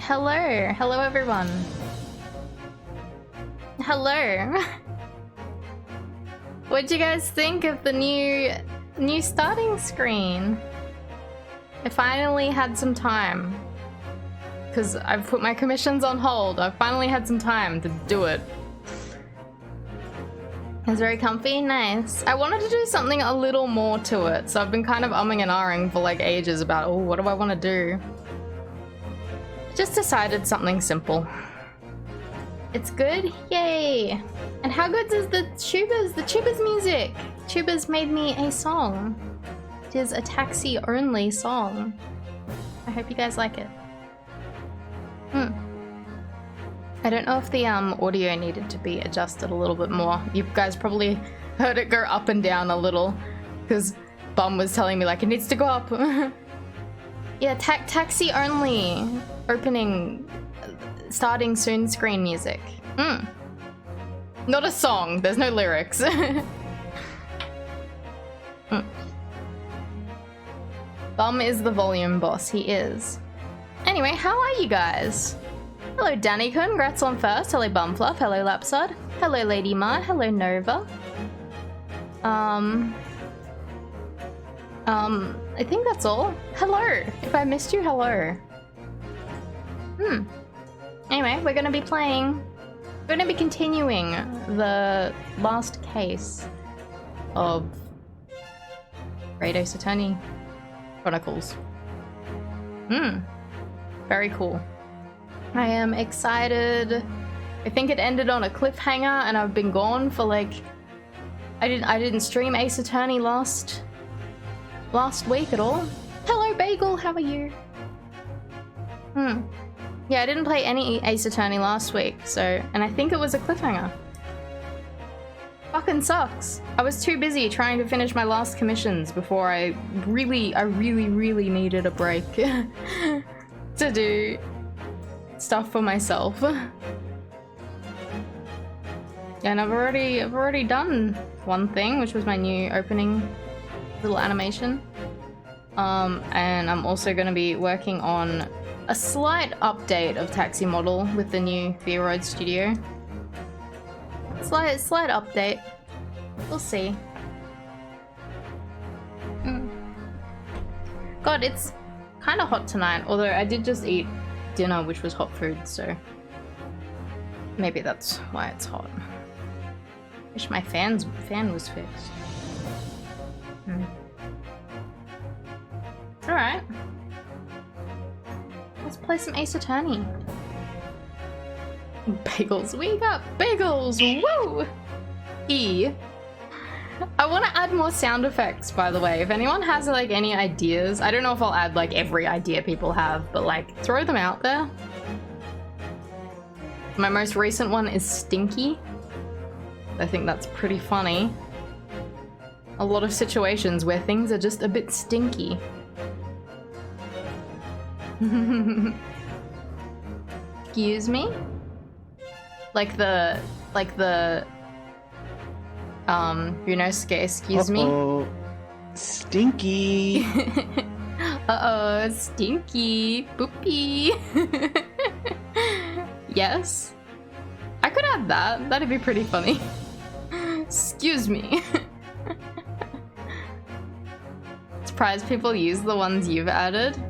Hello. Hello, everyone. Hello. What'd you guys think of the new starting screen? I finally had some time. Because I've put my commissions on hold. I finally had some time to do it. It's very comfy, nice. I wanted to do something a little more to it, so I've been kind of umming and ahhing for like ages about, oh, what do I want to do? Just decided something simple. It's good, yay! And how good is the tubers music? Tubers made me a song. It is a taxi-only song. I hope you guys like it. I don't know if the audio needed to be adjusted a little bit more. You guys probably heard it go up and down a little because Bum was telling me like it needs to go up. Yeah, taxi only opening starting soon screen music. Not a song, there's no lyrics. Bum is the volume boss, he is. Anyway, how are you guys? Hello Danny, congrats on first. Hello Bumfluff, hello Lapsod, hello Lady Ma, hello Nova. I think that's all. Hello! If I missed you, hello. Anyway, we're gonna be continuing the last case of Radio Satani Chronicles. Very cool. I am excited. I think it ended on a cliffhanger and I've been gone for like... I didn't stream Ace Attorney last week at all. Hello Bagel, how are you? Yeah, I didn't play any Ace Attorney last week, so... And I think it was a cliffhanger. Fucking sucks. I was too busy trying to finish my last commissions before I really needed a break to do stuff for myself. And I've already done one thing, which was my new opening little animation. And I'm also going to be working on a slight update of Taxi Model with the new VoD studio. Slight update. We'll see. God, it's kind of hot tonight, although I did just eat dinner, which was hot food, so maybe that's why it's hot. Wish my fan was fixed. Alright. Let's play some Ace Attorney. Bagels, we got bagels! Woo! I want to add more sound effects, by the way. If anyone has like any ideas, I don't know if I'll add like every idea people have, but like throw them out there. My most recent one is stinky. I think that's pretty funny. A lot of situations where things are just a bit stinky. Excuse me? Like the you know, excuse me? Stinky! Uh-oh, stinky, poopy. Yes? I could add that, that'd be pretty funny. Excuse me. Surprised people use the ones you've added.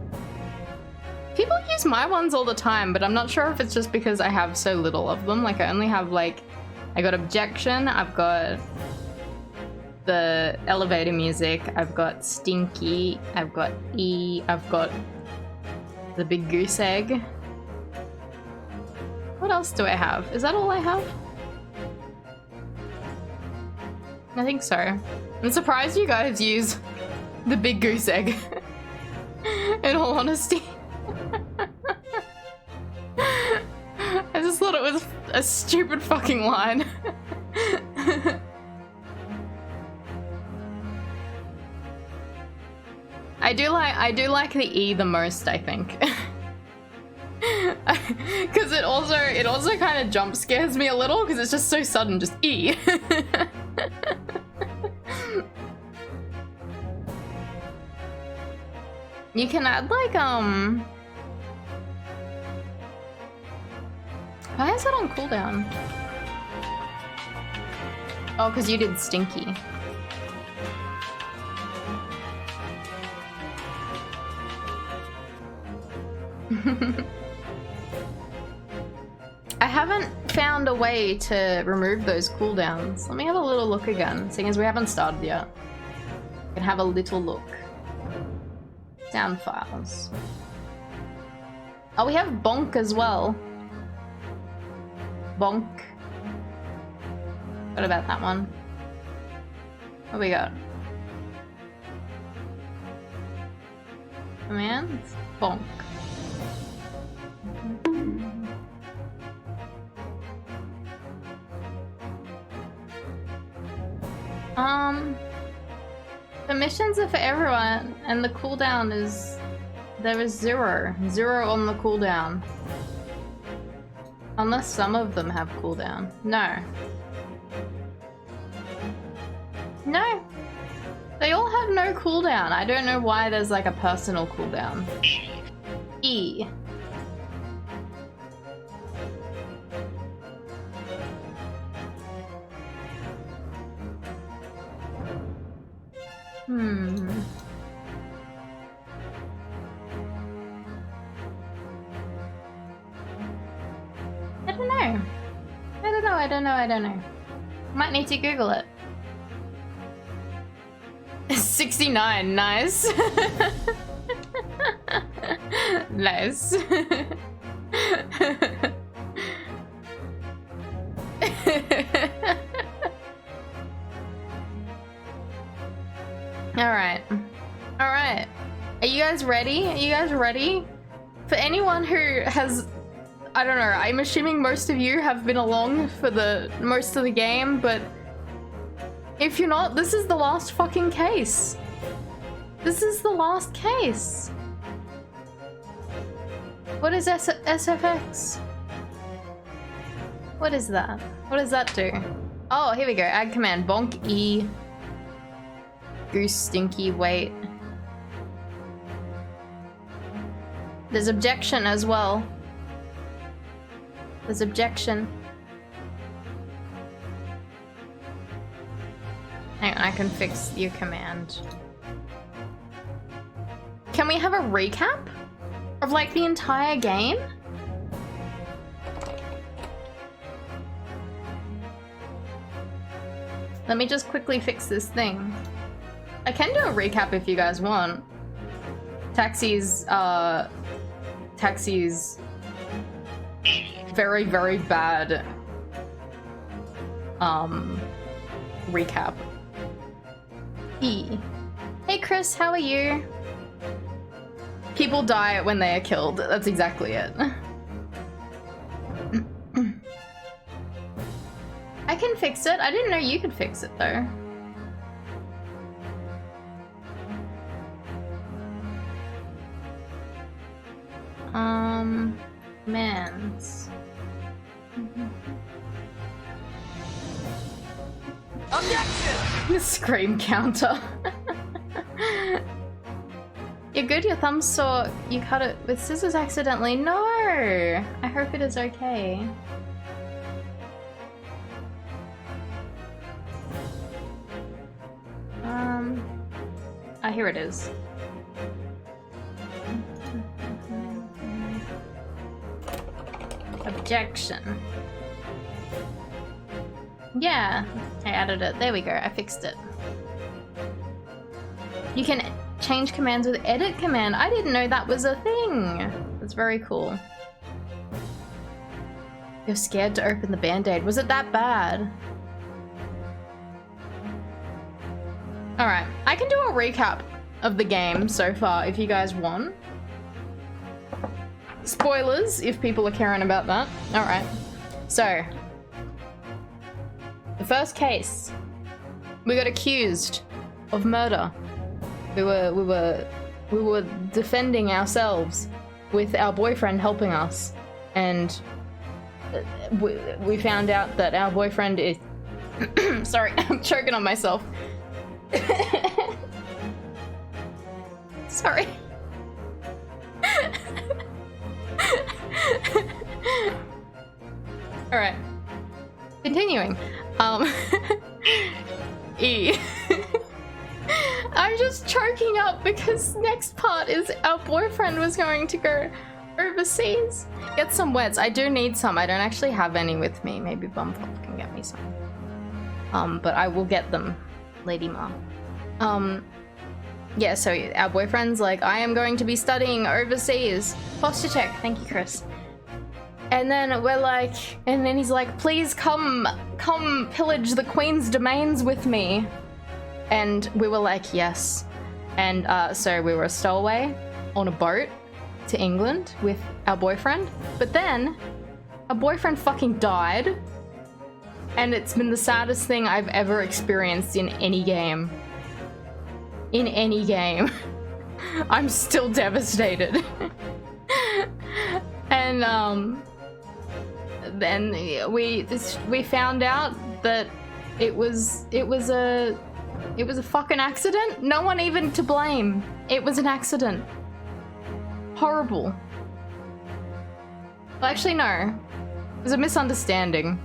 People use my ones all the time, but I'm not sure if it's just because I have so little of them. Like I only have like, I got objection, I've got the elevator music, I've got stinky, I've got E, I've got the big goose egg. What else do I have? Is that all I have? I think so. I'm surprised you guys use the big goose egg. In all honesty. I just thought it was a stupid fucking line. I do like the E the most, I think. Because it also kind of jump scares me a little because it's just so sudden, just E. You can add like Why is it on cooldown? Oh, because you did Stinky. I haven't found a way to remove those cooldowns. Let me have a little look again, seeing as we haven't started yet. I can have a little look. Sound files. Oh, we have Bonk as well. Bonk. What about that one? What we got? Commands? Bonk. The missions are for everyone, and the cooldown is... There is 0. 0 on the cooldown. Unless some of them have cooldown. No. No! They all have no cooldown. I don't know why there's like a personal cooldown. E. I don't know. Might need to Google it. 69, nice. Nice. Alright. Alright. Are you guys ready? Are you guys ready? For anyone who has... I don't know, I'm assuming most of you have been along for the most of the game, but if you're not, this is the last fucking case. This is the last case. What is SFX? What is that? What does that do? Oh, here we go. Add command. Bonk E. Goose Stinky. Wait. There's objection as well. There's objection. Hang on, I can fix your command. Can we have a recap of like the entire game? Let me just quickly fix this thing. I can do a recap if you guys want. Taxi's very, very bad recap. E. Hey Chris, how are you? People die when they are killed. That's exactly it. I can fix it. I didn't know you could fix it though. Commands. Objection! Scream counter. You're good, your thumb saw you cut it with scissors accidentally. No! I hope it is okay. Here it is. Objection. Yeah, I added it. There we go. I fixed it. You can change commands with edit command. I didn't know that was a thing. That's very cool. You're scared to open the band-aid. Was it that bad? Alright, I can do a recap of the game so far if you guys want. Spoilers, if people are caring about that. Alright, so the first case, we got accused of murder. We were defending ourselves with our boyfriend helping us, and we found out that our boyfriend is sorry, I'm choking on myself. Sorry. Alright. Continuing. E. I'm just choking up because next part is our boyfriend was going to go overseas. Get some wets. I do need some. I don't actually have any with me. Maybe Bumfuck can get me some. But I will get them, Lady Ma. Yeah, so our boyfriend's like, I am going to be studying overseas. Posture check. Thank you, Chris. And then we're like, and then he's like, please come pillage the Queen's domains with me. And we were like, yes. And so we were a stowaway on a boat to England with our boyfriend. But then our boyfriend fucking died. And it's been the saddest thing I've ever experienced in any game. In any game. I'm still devastated. And then we found out that it was a fucking accident. No one even to blame. It was an accident. Horrible. Well, actually, no. It was a misunderstanding.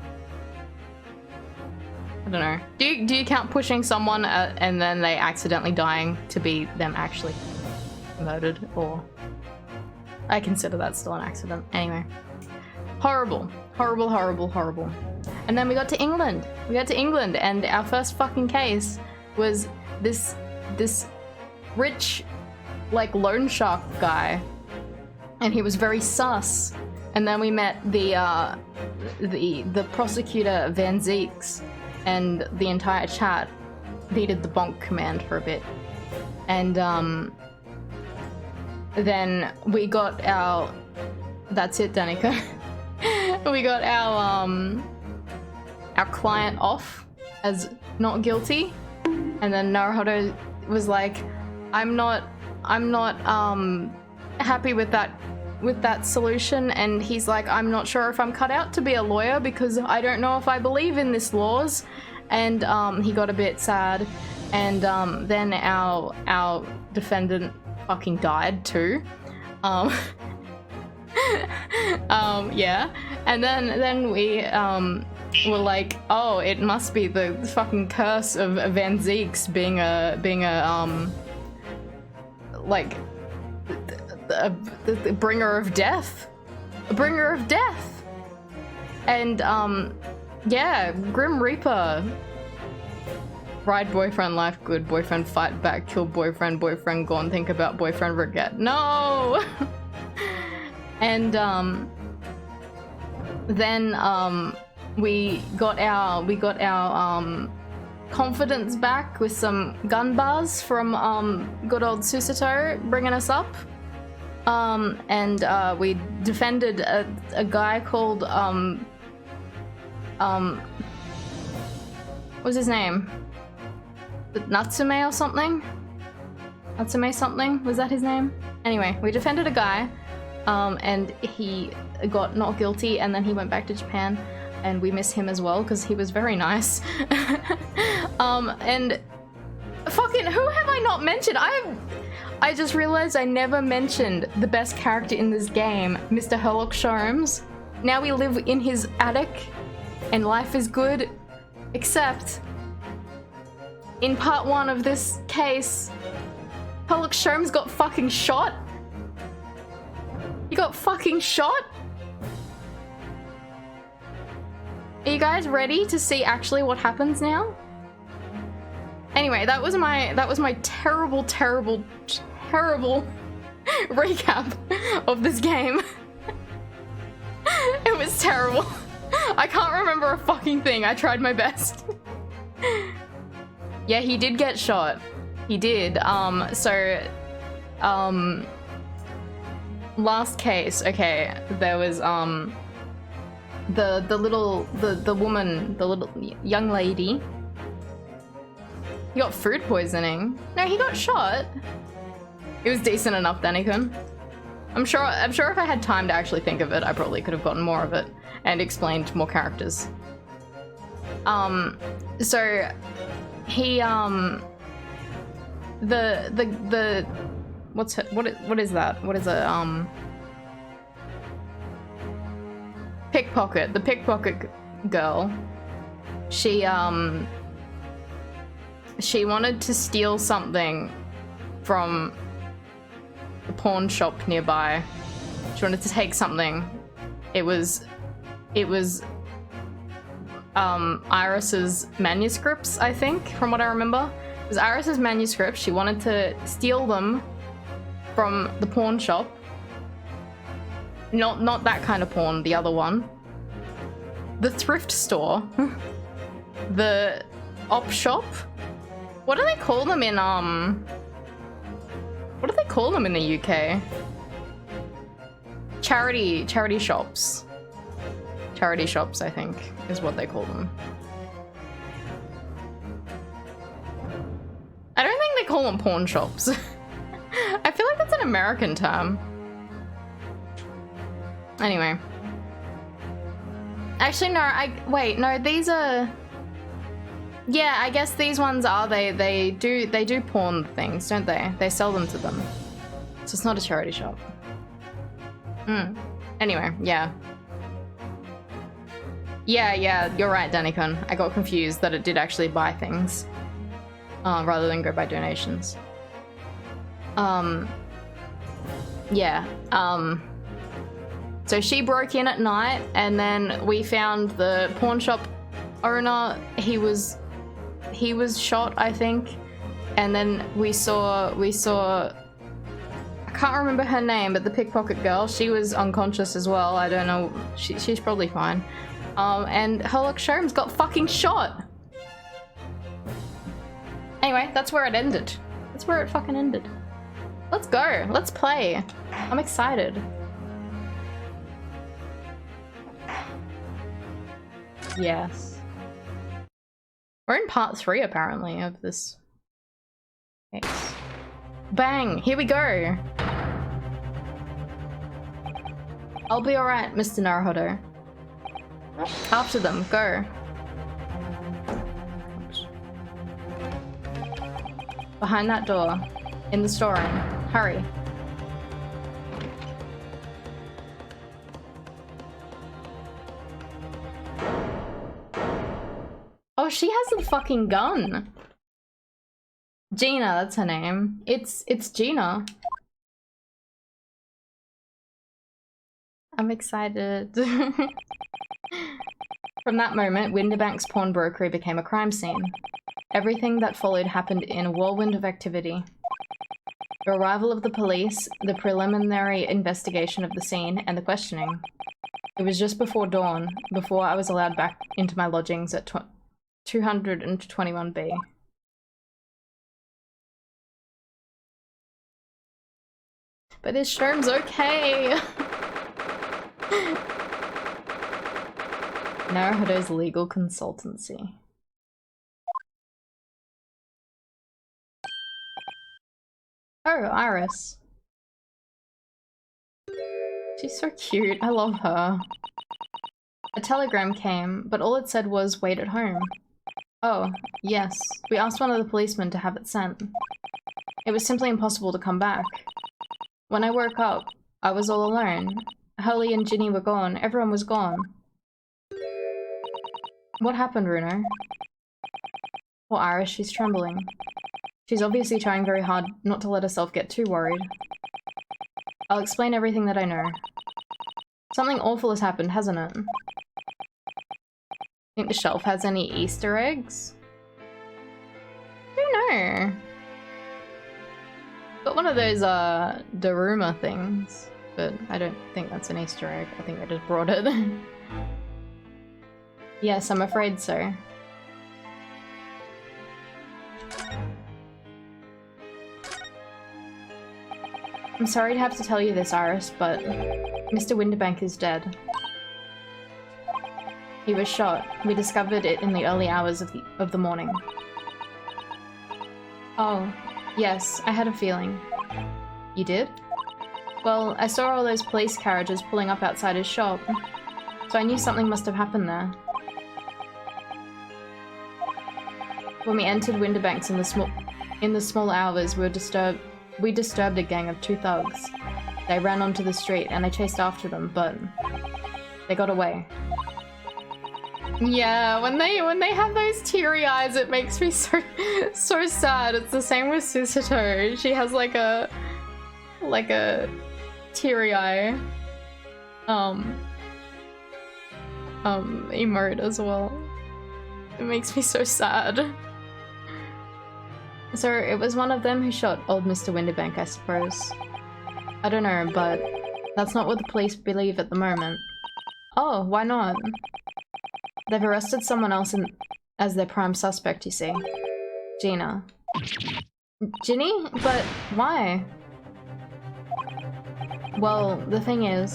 I don't know. Do you count pushing someone and then they accidentally dying to be them actually murdered? Or I consider that still an accident. Anyway. Horrible. Horrible, horrible, horrible. And then we got to England. We got to England and our first fucking case was this rich, like, loan shark guy. And he was very sus. And then we met the prosecutor Van Zeeks, and the entire chat needed the bonk command for a bit. And then we got our... That's it, Danica. We got our client off as not guilty. And then Naruhodo was like, I'm not happy with that solution. And he's like, I'm not sure if I'm cut out to be a lawyer because I don't know if I believe in this laws. And he got a bit sad. And then our defendant fucking died too. Yeah. And then we were like, oh, it must be the fucking curse of Van Zeeks being a like the bringer of death. A bringer of death. And yeah, Grim Reaper. Ride boyfriend, life good, boyfriend fight back, kill boyfriend, boyfriend gone, think about boyfriend regret. No! And then we got our confidence back with some gun bars from good old Susato bringing us up. And we defended a guy called what's his name? Natsume or something? Natsume something? Was that his name? Anyway, we defended a guy. And he got not guilty, and then he went back to Japan, and we miss him as well because he was very nice. And fucking who have I not mentioned? I just realized I never mentioned the best character in this game, Mr. Herlock Sholmes. Now we live in his attic, and life is good, except in part 1 of this case, Herlock Sholmes got fucking shot. He got fucking shot? Are you guys ready to see actually what happens now? Anyway, that was my terrible, terrible, terrible recap of this game. It was terrible. I can't remember a fucking thing. I tried my best. Yeah, he did get shot. He did. Last case, okay, there was the woman, the little young lady. He got food poisoning. No, he got shot. It was decent enough, Danikun. I'm sure if I had time to actually think of it, I probably could have gotten more of it and explained more characters. So he the what is that? What is it? pickpocket. The pickpocket girl. She wanted to steal something from the pawn shop nearby. She wanted to take something. It was Iris's manuscripts, I think, from what I remember. It was Iris's manuscripts. She wanted to steal them from the pawn shop. Not that kind of pawn, the other one. The thrift store. The op shop. What do they call them in what do they call them in the UK? Charity shops. Charity shops, I think, is what they call them. I don't think they call them pawn shops. I feel like that's an American term. Anyway. Actually, no, wait, no, these are... Yeah, I guess these ones are, they do pawn things, don't they? They sell them to them. So it's not a charity shop. Anyway, yeah. Yeah, you're right, Danikon. I got confused that it did actually buy things. Rather than go by donations. Yeah, so she broke in at night, and then we found the pawn shop owner. He was shot, I think, and then we saw I can't remember her name, but the pickpocket girl, she was unconscious as well. I don't know, she's probably fine. And Herlock Sholmes got fucking shot. Anyway, that's where it ended. That's where it fucking ended. Let's go. Let's play. I'm excited. Yes. We're in part 3, apparently, of this case. Bang! Here we go! I'll be alright, Mr. Naruhodo. After them, go. Behind that door. In the storeroom. Hurry. Oh, she has a fucking gun. Gina, that's her name. It's Gina. I'm excited. From that moment, Winterbank's pawnbrokery became a crime scene. Everything that followed happened in a whirlwind of activity. The arrival of the police, the preliminary investigation of the scene, and the questioning. It was just before dawn, before I was allowed back into my lodgings at 221B. But is Sholmes okay? Naruhodo's legal consultancy. Oh, Iris. She's so cute. I love her. A telegram came, but all it said was, "Wait at home." Oh, yes. We asked one of the policemen to have it sent. It was simply impossible to come back. When I woke up, I was all alone. Holly and Ginny were gone. Everyone was gone. What happened, Runo? Poor Iris, she's trembling. She's obviously trying very hard not to let herself get too worried. I'll explain everything that I know. Something awful has happened, hasn't it? Think the shelf has any Easter eggs? I don't know. Got one of those Daruma things, but I don't think that's an Easter egg. I think I just brought it. Yes, I'm afraid so. I'm sorry to have to tell you this, Iris, but Mr. Winterbank is dead. He was shot. We discovered it in the early hours of the morning. Oh, yes, I had a feeling. You did? Well, I saw all those police carriages pulling up outside his shop, so I knew something must have happened there. When we entered Winterbanks in the small hours, we disturbed a gang of 2 thugs. They ran onto the street and I chased after them, but They got away. Yeah, when they have those teary eyes, it makes me so sad. It's the same with Susato. She has like a teary eye emote as well. It makes me so sad. So it was one of them who shot old Mr. Winterbank, I suppose. I don't know, but that's not what the police believe at the moment. Oh, why not? They've arrested someone else as their prime suspect, you see. Gina. Ginny? But why? Well, the thing is...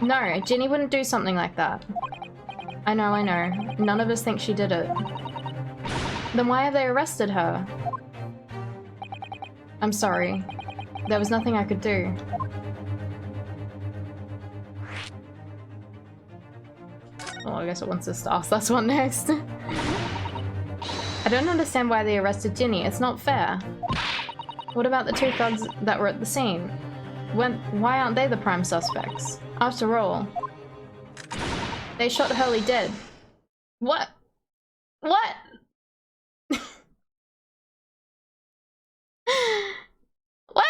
No, Ginny wouldn't do something like that. I know. None of us think she did it. Then why have they arrested her? I'm sorry. There was nothing I could do. Well, I guess it wants us to ask this one next. I don't understand why they arrested Ginny. It's not fair. What about the 2 thugs that were at the scene? Why aren't they the prime suspects? After all, they shot Hurley dead. What? What? What?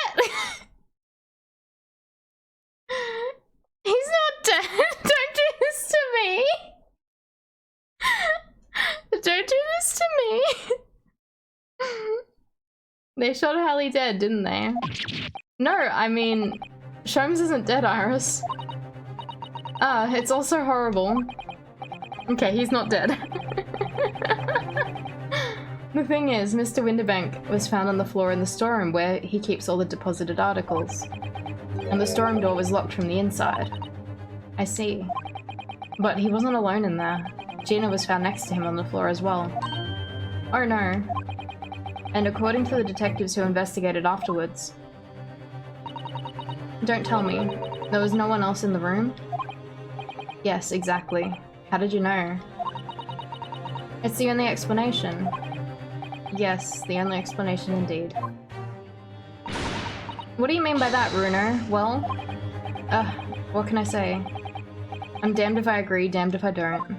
He's not dead. Don't do this to me. Don't do this to me. They shot Hurley dead, didn't they? No, I mean, Sholmes isn't dead, Iris. Ah, it's also horrible. Okay, he's not dead. The thing is, Mr. Winterbank was found on the floor in the storeroom where he keeps all the deposited articles. And the storeroom door was locked from the inside. I see. But he wasn't alone in there. Gina was found next to him on the floor as well. Oh no. And according to the detectives who investigated afterwards... Don't tell me. There was no one else in the room? Yes, exactly. How did you know? It's the only explanation. Yes, the only explanation indeed. What do you mean by that, Runo? Well, what can I say? I'm damned if I agree, damned if I don't.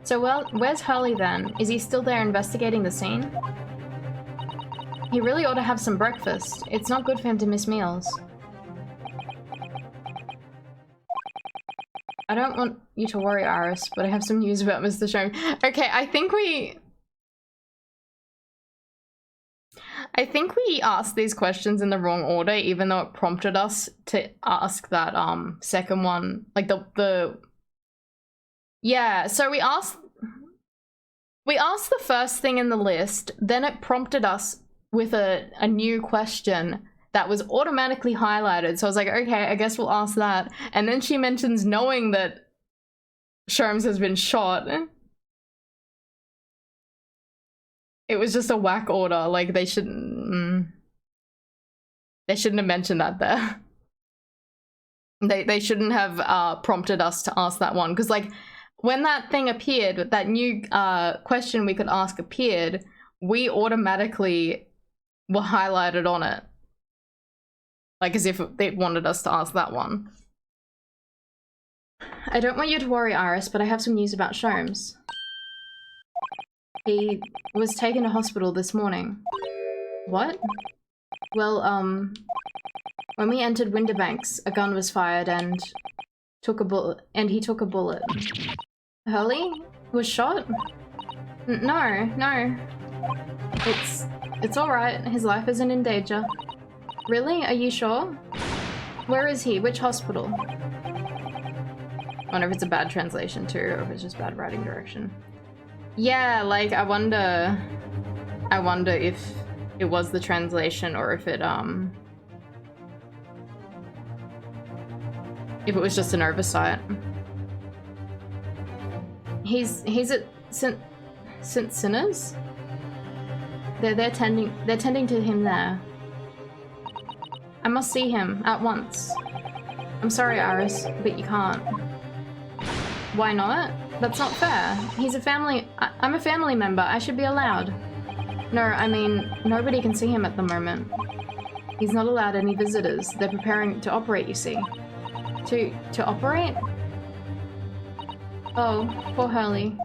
So, well, where's Hurley then? Is he still there investigating the scene? He really ought to have some breakfast. It's not good for him to miss meals. I don't want you to worry, Iris, but I have some news about Mr. Sholmes. Okay, I think we asked these questions in the wrong order, even though it prompted us to ask that second one, like the yeah. So we asked the first thing in the list, then it prompted us with a new question that was automatically highlighted. So I was like, okay, I guess we'll ask that. And then she mentions knowing that Sholmes has been shot. It was just a whack order. Like they shouldn't have mentioned that there. They shouldn't have prompted us to ask that one. Because like when that thing appeared, that new question we could ask appeared, we automatically were highlighted on it. Like as if they wanted us to ask that one. I don't want you to worry, Iris, but I have some news about Sholmes. He was taken to hospital this morning. What? Well, when we entered Winterbanks, a gun was fired and he took a bullet. Hurley was shot? No. It's alright. His life isn't in danger. Really? Are you sure? Where is he? Which hospital? I wonder if it's a bad translation too, or if it's just bad writing direction. Yeah, like I wonder if it was the translation or if it was just an oversight. He's at St. Sinners? They're tending to him there. I must see him at once. I'm sorry, Iris, but you can't. Why not? That's not fair. He's a family. I'm a family member. I should be allowed. No, I mean, nobody can see him at the moment. He's not allowed any visitors. They're preparing to operate, you see. To operate? Oh, poor Hurley.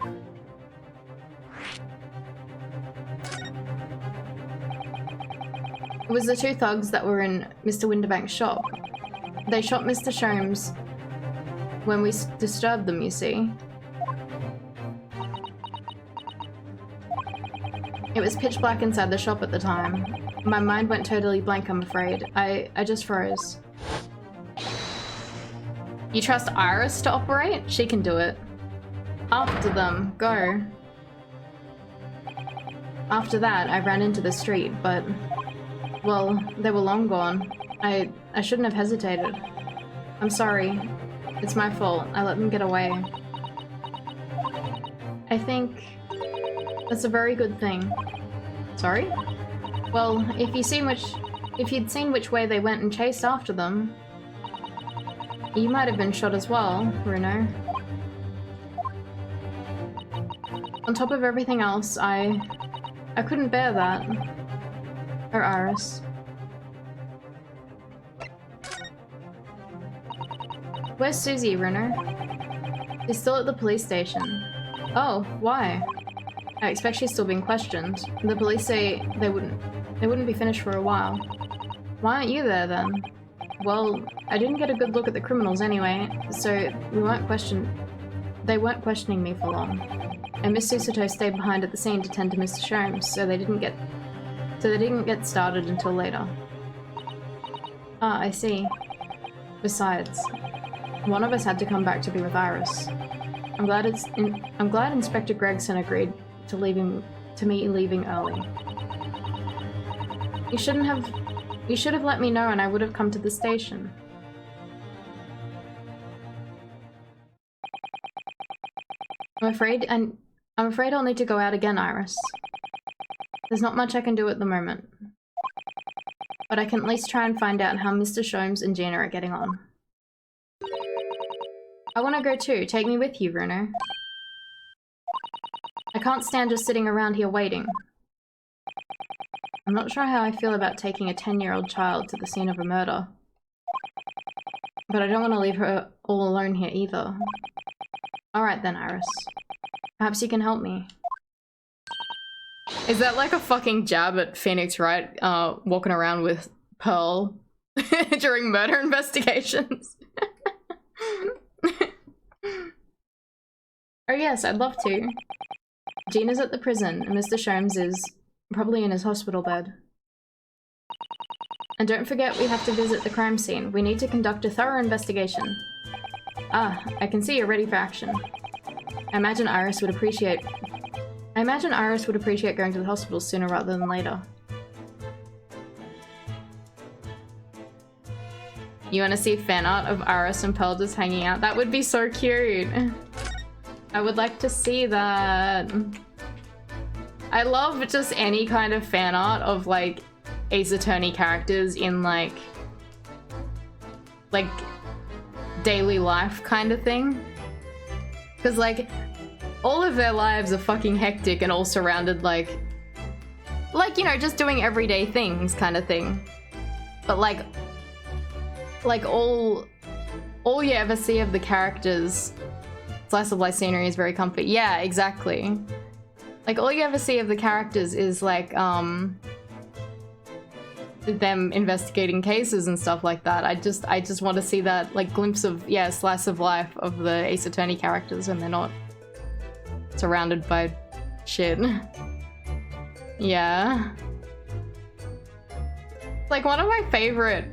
It was the two thugs that were in Mr. Winterbank's shop. They shot Mr. Sholmes when we disturbed them, you see. It was pitch black inside the shop at the time. My mind went totally blank, I'm afraid. I just froze. You trust Iris to operate? She can do it. After them, go. After that, I ran into the street, but... well, they were long gone. I shouldn't have hesitated. I'm sorry. It's my fault. I let them get away. I think... that's a very good thing. Sorry? Well, if you'd seen which way they went and chased after them, you might have been shot as well, Bruno. On top of everything else, I couldn't bear that. Or Iris. Where's Susie, Bruno? She's still at the police station. Oh, why? I expect she's still being questioned. The police say they wouldn't be finished for a while. Why aren't you there then? Well, I didn't get a good look at the criminals anyway, so they weren't questioning me for long. And Miss Susato stayed behind at the scene to tend to Mr. Sholmes, so they didn't get started until later. Ah, I see. Besides, one of us had to come back to be with Iris. I'm glad Inspector Gregson agreed to me leaving early. You should have let me know and I would have come to the station. I'm afraid I'll need to go out again, Iris. There's not much I can do at the moment. But I can at least try and find out how Mr. Sholmes and Gina are getting on. I want to go too. Take me with you, Bruno. I can't stand just sitting around here waiting. I'm not sure how I feel about taking a 10-year-old child to the scene of a murder. But I don't want to leave her all alone here either. Alright then, Iris. Perhaps you can help me. Is that like a fucking jab at Phoenix Wright walking around with Pearl during murder investigations? Oh yes, I'd love to. Gina's at the prison and Mr. Sholmes is probably in his hospital bed. And don't forget we have to visit the crime scene. We need to conduct a thorough investigation. Ah, I can see you're ready for action. I imagine Iris would appreciate going to the hospital sooner rather than later. You want to see fan art of Iris and Pearl just hanging out? That would be so cute. I would like to see that. I love just any kind of fan art of like Ace Attorney characters in like daily life kind of thing. Because like all of their lives are fucking hectic and all surrounded like you know, just doing everyday things kind of thing. But like all you ever see of the characters, slice of life scenery is very comfy. Yeah, exactly. Like all you ever see of the characters is like them investigating cases and stuff like that. I just want to see that like glimpse of, yeah, slice of life of the Ace Attorney characters when they're not surrounded by shit. Yeah. Like one of my favorite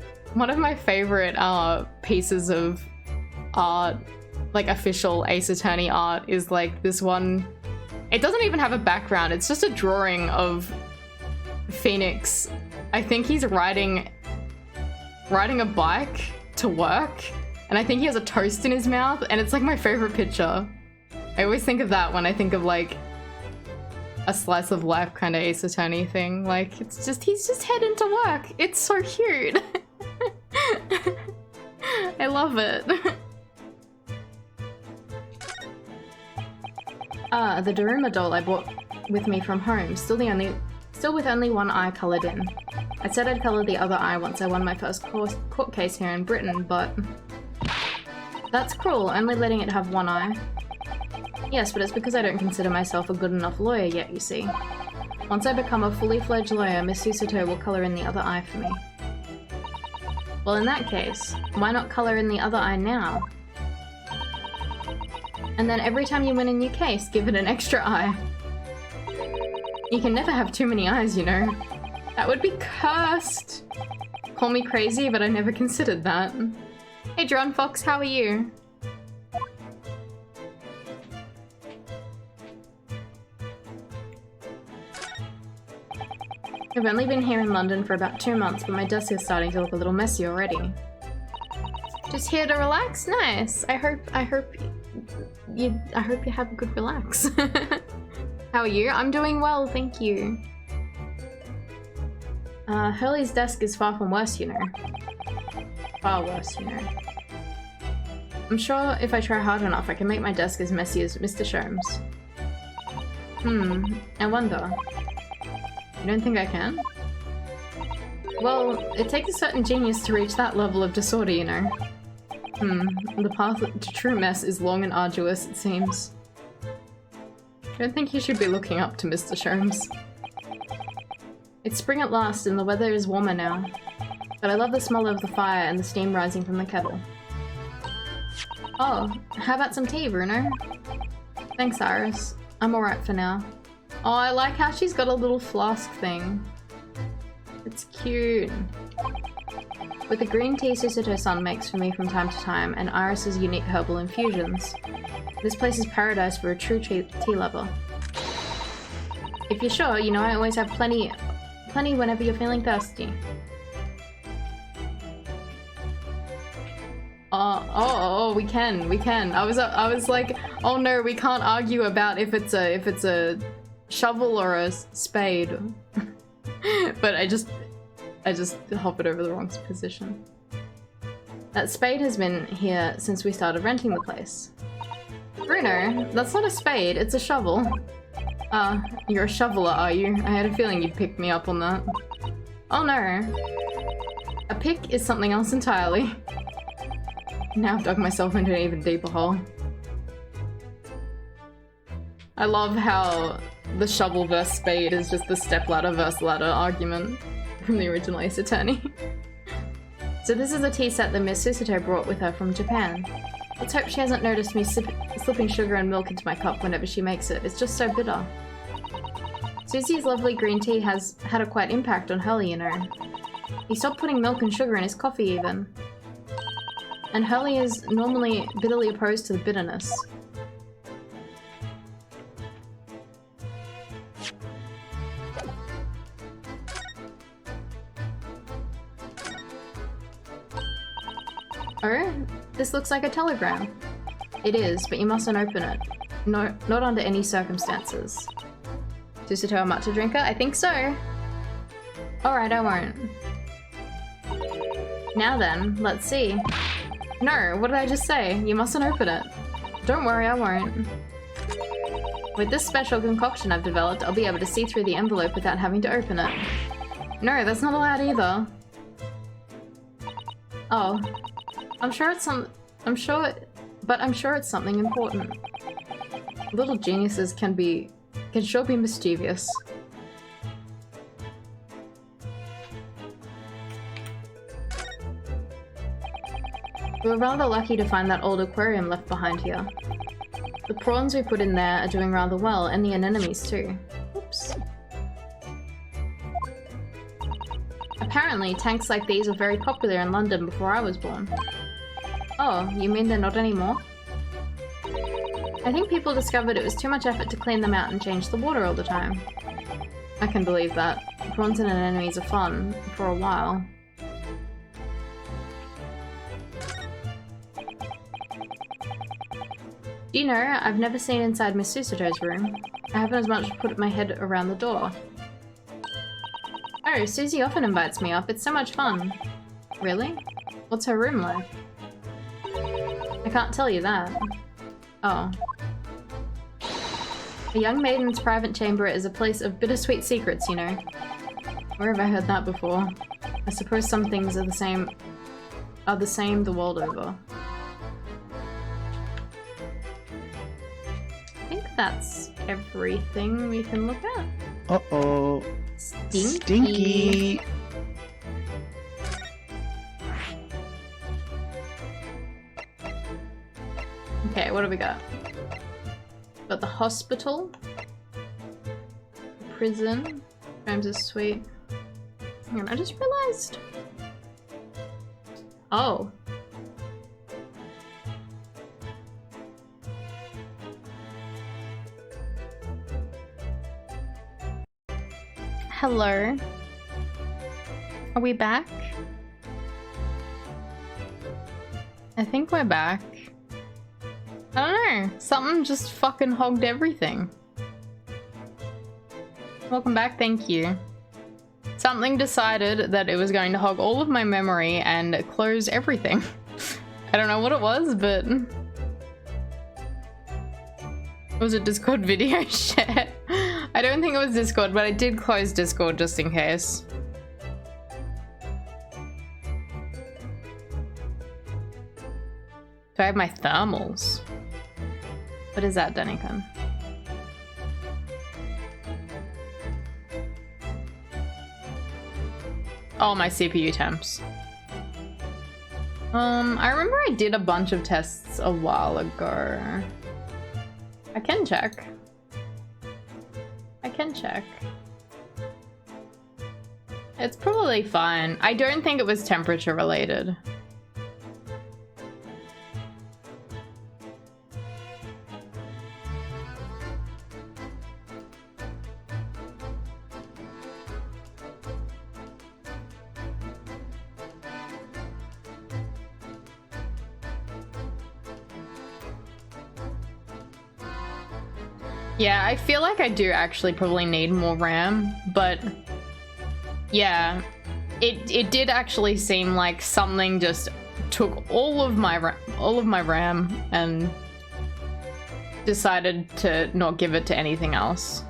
pieces of art, like official Ace Attorney art, is like this one. It doesn't even have a background. It's just a drawing of Phoenix. I think he's riding a bike to work, and I think he has a toast in his mouth, and it's like my favorite picture. I always think of that when I think of like a slice of life kind of Ace Attorney thing. Like it's just, he's just heading to work. It's so cute. I love it. Ah, the Daruma doll I bought with me from home. Still the still with only one eye coloured in. I said I'd colour the other eye once I won my first court case here in Britain, but... That's cruel, only letting it have one eye. Yes, but it's because I don't consider myself a good enough lawyer yet, you see. Once I become a fully fledged lawyer, Miss Susato will colour in the other eye for me. Well, in that case, why not colour in the other eye now? And then every time you win a new case, give it an extra eye. You can never have too many eyes, you know. That would be cursed. Call me crazy, but I never considered that. Hey, John Fox, how are you? I've only been here in London for about 2 months, but my desk is starting to look a little messy already. Just here to relax? Nice. I hope you have a good relax. How are you? I'm doing well, thank you. Hurley's desk is far from worse, you know. Far worse, you know. I'm sure if I try hard enough, I can make my desk as messy as Mr. Sholmes. I wonder. You don't think I can? Well, it takes a certain genius to reach that level of disorder, you know. The path to true mess is long and arduous, it seems. I don't think you should be looking up to Mr. Sholmes. It's spring at last and the weather is warmer now. But I love the smell of the fire and the steam rising from the kettle. Oh, how about some tea, Bruno? Thanks, Iris. I'm alright for now. Oh, I like how she's got a little flask thing. It's cute. With the green tea Susato-san makes for me from time to time, and Iris's unique herbal infusions. This place is paradise for a true tea lover. If you're sure, you know I always have plenty whenever you're feeling thirsty. We can. I was like, oh no, we can't argue about if it's a shovel or a spade. But I just hovered over the wrong position. That spade has been here since we started renting the place. Bruno, that's not a spade, it's a shovel. You're a shoveler, are you? I had a feeling you'd pick me up on that. Oh no. A pick is something else entirely. Now I've dug myself into an even deeper hole. I love how the shovel versus spade is just the stepladder versus ladder argument from the original Ace Attorney. So this is a tea set that Miss Susato brought with her from Japan. Let's hope she hasn't noticed me slipping sugar and milk into my cup whenever she makes it. It's just so bitter. Susie's lovely green tea has had a quite impact on Hurley, you know. He stopped putting milk and sugar in his coffee even. And Hurley is normally bitterly opposed to the bitterness. Oh, this looks like a telegram. It is, but you mustn't open it. No, not under any circumstances. Susato a matcha drinker? I think so. Alright, I won't. Now then, let's see. No, what did I just say? You mustn't open it. Don't worry, I won't. With this special concoction I've developed, I'll be able to see through the envelope without having to open it. No, that's not allowed either. Oh. I'm sure it's something important. Little geniuses can sure be mischievous. We were rather lucky to find that old aquarium left behind here. The prawns we put in there are doing rather well, and the anemones too. Oops. Apparently, tanks like these were very popular in London before I was born. Oh, you mean they're not anymore? I think people discovered it was too much effort to clean them out and change the water all the time. I can believe that. Prawns and anemones are fun, for a while. Do you know, I've never seen inside Miss Susato's room. I haven't as much put my head around the door. Oh, Susie often invites me up. It's so much fun. Really? What's her room like? I can't tell you that. Oh. A young maiden's private chamber is a place of bittersweet secrets, you know. Where have I heard that before? I suppose some things are the same the world over. I think that's everything we can look at. Uh-oh. Stinky. Okay, what do we got? Got the hospital, the prison. Ramses suite. Hang on, I just realized. Oh. Hello. Are we back? I think we're back. I don't know. Something just fucking hogged everything. Welcome back, thank you. Something decided that it was going to hog all of my memory and close everything. I don't know what it was, but... Was it Discord video share? I don't think it was Discord, but I did close Discord just in case. Do I have my thermals? What is that, Denican? Oh, my CPU temps. I remember I did a bunch of tests a while ago. I can check. I can check. It's probably fine. I don't think it was temperature related. Yeah, I feel like I do actually probably need more RAM, but yeah, it did actually seem like something just took all of my RAM and decided to not give it to anything else.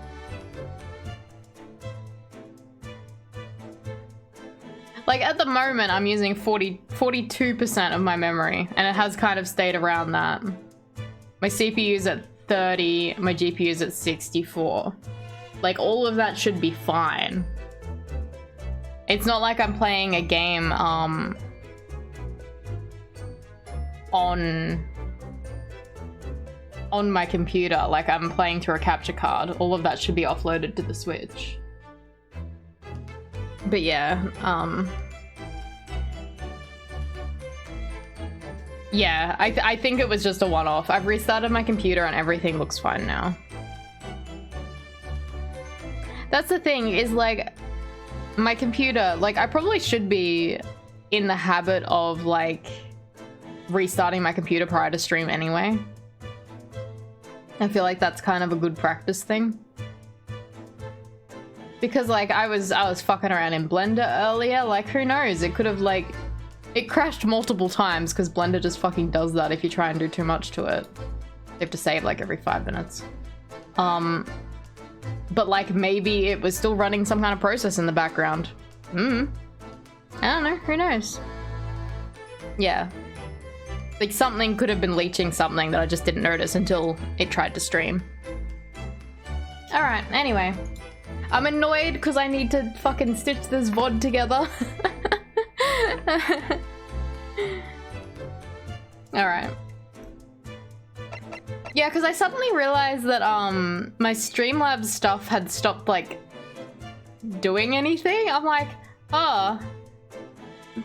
Like at the moment I'm using 42% of my memory and it has kind of stayed around that. My CPU's at 30, my GPU's at 64. Like all of that should be fine. It's not like I'm playing a game on my computer, like I'm playing through a capture card. All of that should be offloaded to the Switch. But yeah, yeah, I think it was just a one-off. I've restarted my computer and everything looks fine now. That's the thing, is like, my computer, like I probably should be in the habit of like restarting my computer prior to stream anyway. I feel like that's kind of a good practice thing. Because like I was fucking around in Blender earlier, like who knows, it could have like, it crashed multiple times because Blender just fucking does that if you try and do too much to it. You have to save like every 5 minutes. But like maybe it was still running some kind of process in the background. I don't know, who knows? Yeah. Like something could have been leeching something that I just didn't notice until it tried to stream. Alright, anyway. I'm annoyed because I need to fucking stitch this VoD together. Alright. Yeah, because I suddenly realized that my Streamlabs stuff had stopped like doing anything. I'm like, oh,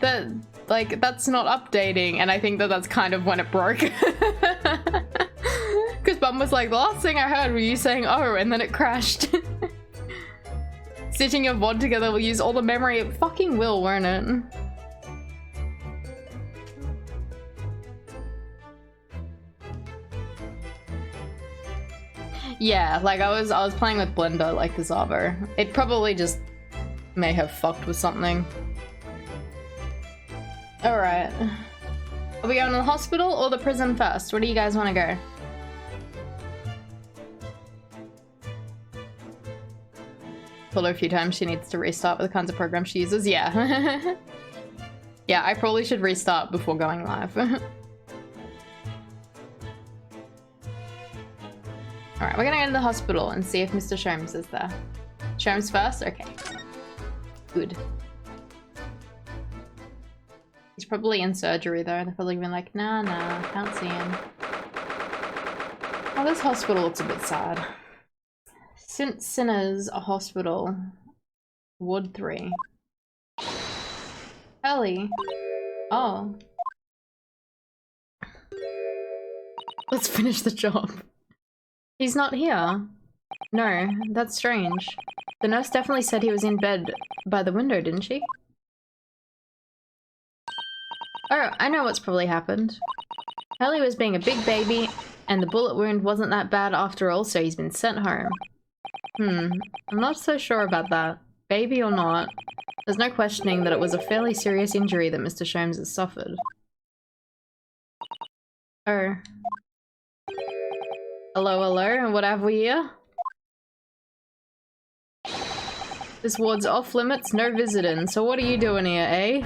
that's not updating, and I think that that's kind of when it broke. Because Bum was like, the last thing I heard were you saying oh, and then it crashed. Stitching your VoD together will use all the memory. It fucking will, won't it? Yeah, like I was playing with Blender like this Zavo. It probably just may have fucked with something. Alright. Are we going to the hospital or the prison first? Where do you guys want to go? Told her a few times she needs to restart with the kinds of programs she uses. Yeah. Yeah, I probably should restart before going live. Alright, we're gonna go to the hospital and see if Mr. Sholmes is there. Sholmes first? Okay. Good. He's probably in surgery though. They're probably been like, nah, can't see him. Oh, this hospital looks a bit sad. St. Sinners Hospital. Ward 3. Ellie. Oh. Let's finish the job. He's not here. No, that's strange. The nurse definitely said he was in bed by the window, didn't she? Oh, I know what's probably happened. Ellie was being a big baby, and the bullet wound wasn't that bad after all, so he's been sent home. I'm not so sure about that. Baby or not, there's no questioning that it was a fairly serious injury that Mr. Sholmes has suffered. Oh. Hello, what have we here? This ward's off limits, no visiting, so what are you doing here, eh?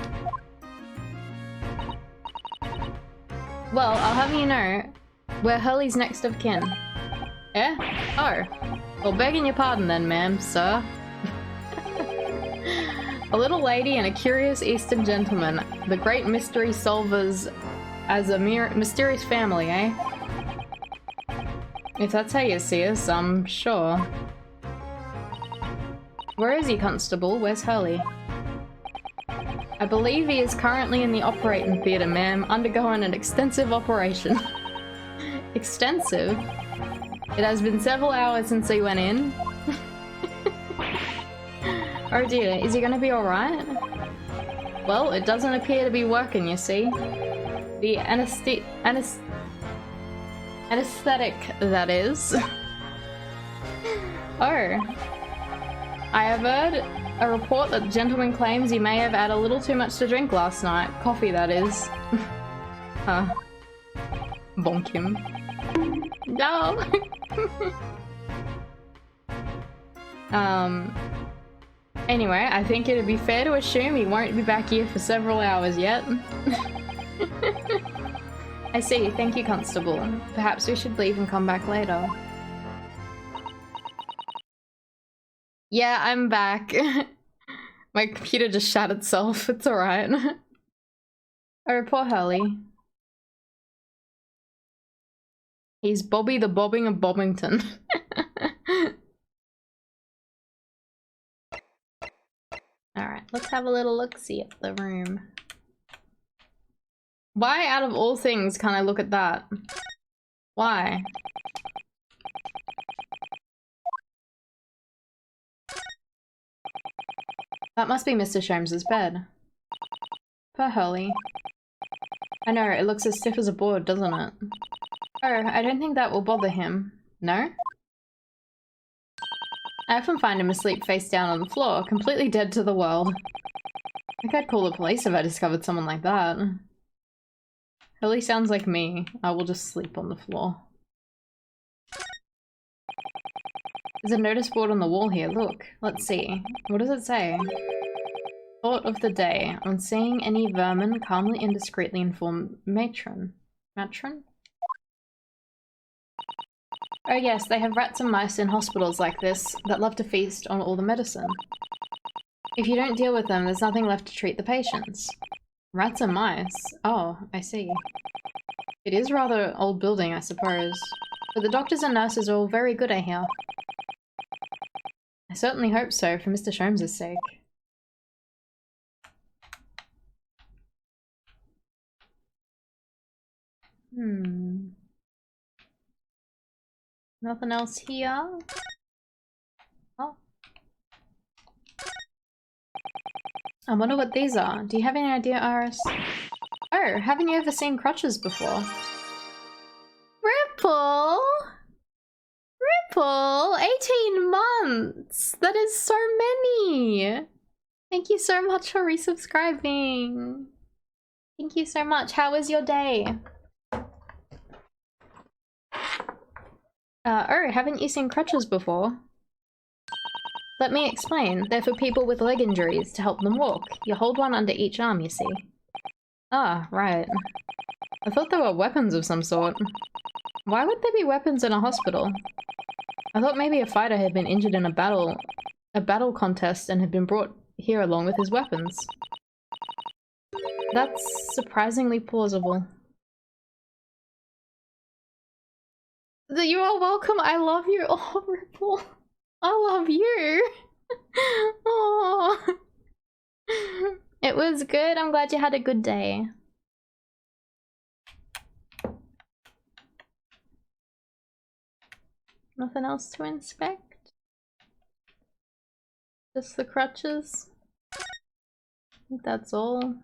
Well, I'll have you know, we're Hurley's next of kin. Eh? Oh. Well, begging your pardon then, ma'am, sir. A little lady and a curious Eastern gentleman. The great mystery solvers as a mysterious family, eh? If that's how you see us, I'm sure. Where is he, Constable? Where's Hurley? I believe he is currently in the operating theatre, ma'am, undergoing an extensive operation. Extensive? It has been several hours since he went in. Oh dear, is he gonna be alright? Well, it doesn't appear to be working, you see. The anesthetic, that is. Oh. I have heard a report that the gentleman claims you may have had a little too much to drink last night. Coffee, that is. Huh. Bonk him. No! Anyway, I think it'd be fair to assume he won't be back here for several hours yet. I see. Thank you, Constable. Perhaps we should leave and come back later. Yeah, I'm back. My computer just shut itself. It's alright. Oh, poor Hurley. He's Bobby the Bobbing of Bobbington. Alright, let's have a little look-see at the room. Why, out of all things, can't I look at that? Why? That must be Mr. Sholmes' bed. Poor Hurley. I know, it looks as stiff as a board, doesn't it? Oh, I don't think that will bother him. No? I often find him asleep face down on the floor, completely dead to the world. I think I'd call the police if I discovered someone like that. Hurley sounds like me. I will just sleep on the floor. There's a notice board on the wall here, look. Let's see. What does it say? Thought of the day. On seeing any vermin, calmly and discreetly inform matron. Matron? Oh yes, they have rats and mice in hospitals like this that love to feast on all the medicine. If you don't deal with them, there's nothing left to treat the patients. Rats and mice? Oh, I see. It is rather an old building, I suppose. But the doctors and nurses are all very good, I hear. I certainly hope so, for Mr. Sholmes' sake. Nothing else here? Oh. I wonder what these are. Do you have any idea, Iris? Oh, haven't you ever seen crutches before? Ripple! Ripple! 18 months! That is so many! Thank you so much for resubscribing. Thank you so much. How was your day? Oh, haven't you seen crutches before? Let me explain. They're for people with leg injuries, to help them walk. You hold one under each arm, you see. Ah, right. I thought they were weapons of some sort. Why would there be weapons in a hospital? I thought maybe a fighter had been injured in a battle contest and had been brought here along with his weapons. That's surprisingly plausible. You are welcome. I love you. Oh, Ripple. I love you. Oh. It was good. I'm glad you had a good day. Nothing else to inspect? Just the crutches? I think that's all.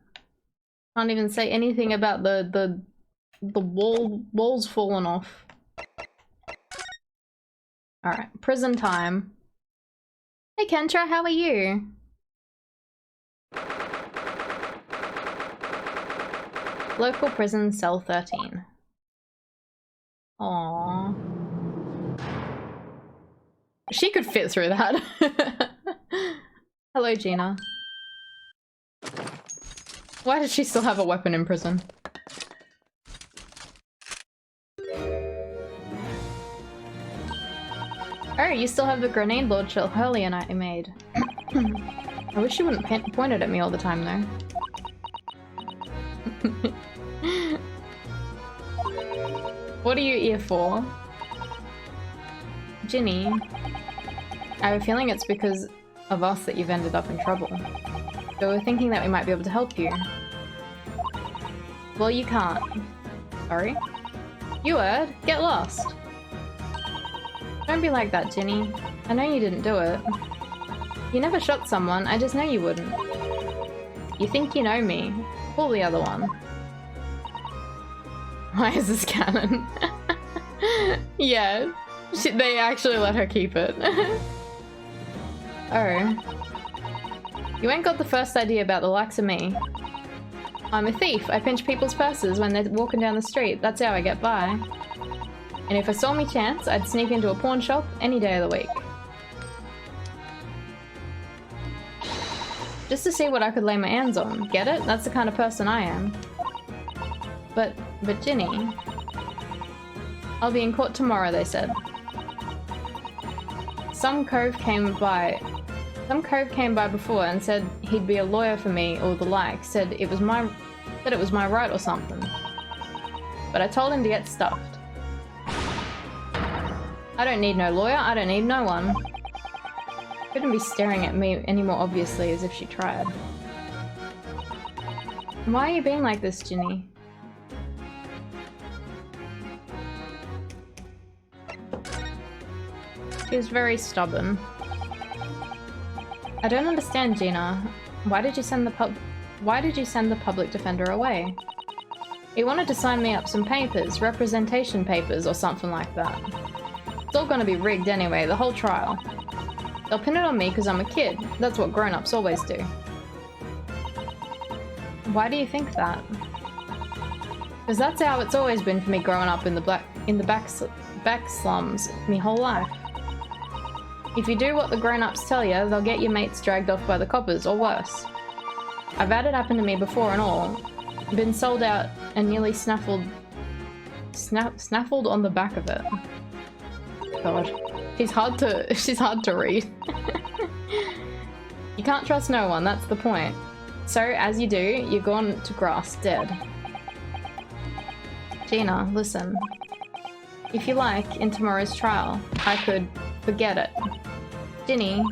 Can't even say anything about the walls falling off. Alright, prison time. Hey Kentra, how are you? Local prison, cell 13. Aww. She could fit through that. Hello, Gina. Why does she still have a weapon in prison? Oh, you still have the grenade launcher earlier night I made. I wish you wouldn't point it at me all the time, though. What are you here for? Ginny, I have a feeling it's because of us that you've ended up in trouble. So we're thinking that we might be able to help you. Well, you can't. Sorry? You heard? Get lost. Don't be like that, Ginny. I know you didn't do it. You never shot someone, I just know you wouldn't. You think you know me. Pull the other one. Why is this canon? Yeah. They actually let her keep it. Oh. You ain't got the first idea about the likes of me. I'm a thief. I pinch people's purses when they're walking down the street. That's how I get by. And if I saw me chance, I'd sneak into a pawn shop any day of the week. Just to see what I could lay my hands on. Get it? That's the kind of person I am. But Ginny... I'll be in court tomorrow, they said. Some cove came by before and said he'd be a lawyer for me or the like. Said it was my right or something. But I told him to get stuffed. I don't need no lawyer, I don't need no one. Couldn't be staring at me any more obviously as if she tried. Why are you being like this, Ginny? She's very stubborn. I don't understand, Gina. Why did you send the public defender away? He wanted to sign me up some papers, representation papers or something like that. It's all gonna be rigged anyway, the whole trial. They'll pin it on me because I'm a kid. That's what grown-ups always do. Why do you think that? Because that's how it's always been for me growing up in the back slums me whole life. If you do what the grown-ups tell you, they'll get your mates dragged off by the coppers, or worse. I've had it happen to me before and all. Been sold out and nearly snaffled on the back of it. God. She's hard to read. You can't trust no one, that's the point. So, as you do, you're gone to grass, dead. Gina, listen. If you like, in tomorrow's trial, I could forget it. Ginny,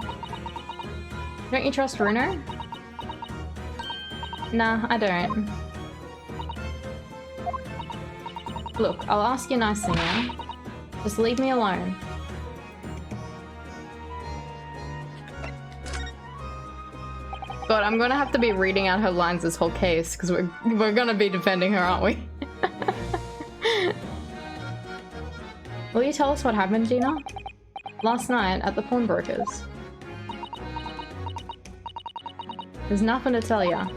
don't you trust Runo? Nah, I don't. Look, I'll ask you nicely now. Just leave me alone. God, I'm gonna have to be reading out her lines this whole case, because we're gonna be defending her, aren't we? Will you tell us what happened, Gina? Last night at the pawnbrokers. There's nothing to tell ya.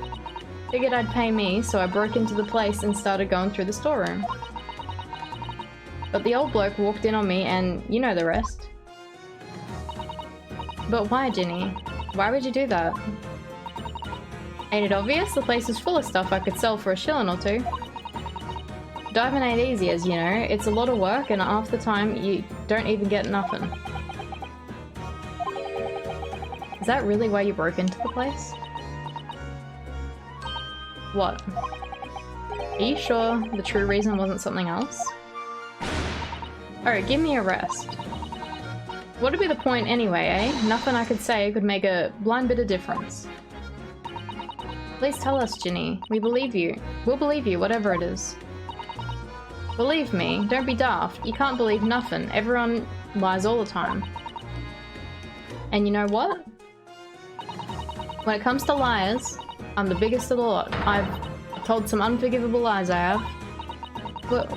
Figured I'd pay me, so I broke into the place and started going through the storeroom. But the old bloke walked in on me and you know the rest. But why, Ginny? Why would you do that? Ain't it obvious? The place is full of stuff I could sell for a shilling or two. Diving ain't easy, as you know. It's a lot of work, and half the time you don't even get nothing. Is that really why you broke into the place? What? Are you sure the true reason wasn't something else? Oh, give me a rest. What'd be the point anyway, eh? Nothing I could say could make a blind bit of difference. Please tell us, Ginny. We believe you. We'll believe you, whatever it is. Believe me, don't be daft. You can't believe nothing. Everyone lies all the time. And you know what? When it comes to liars, I'm the biggest of the lot. I've told some unforgivable lies, I have.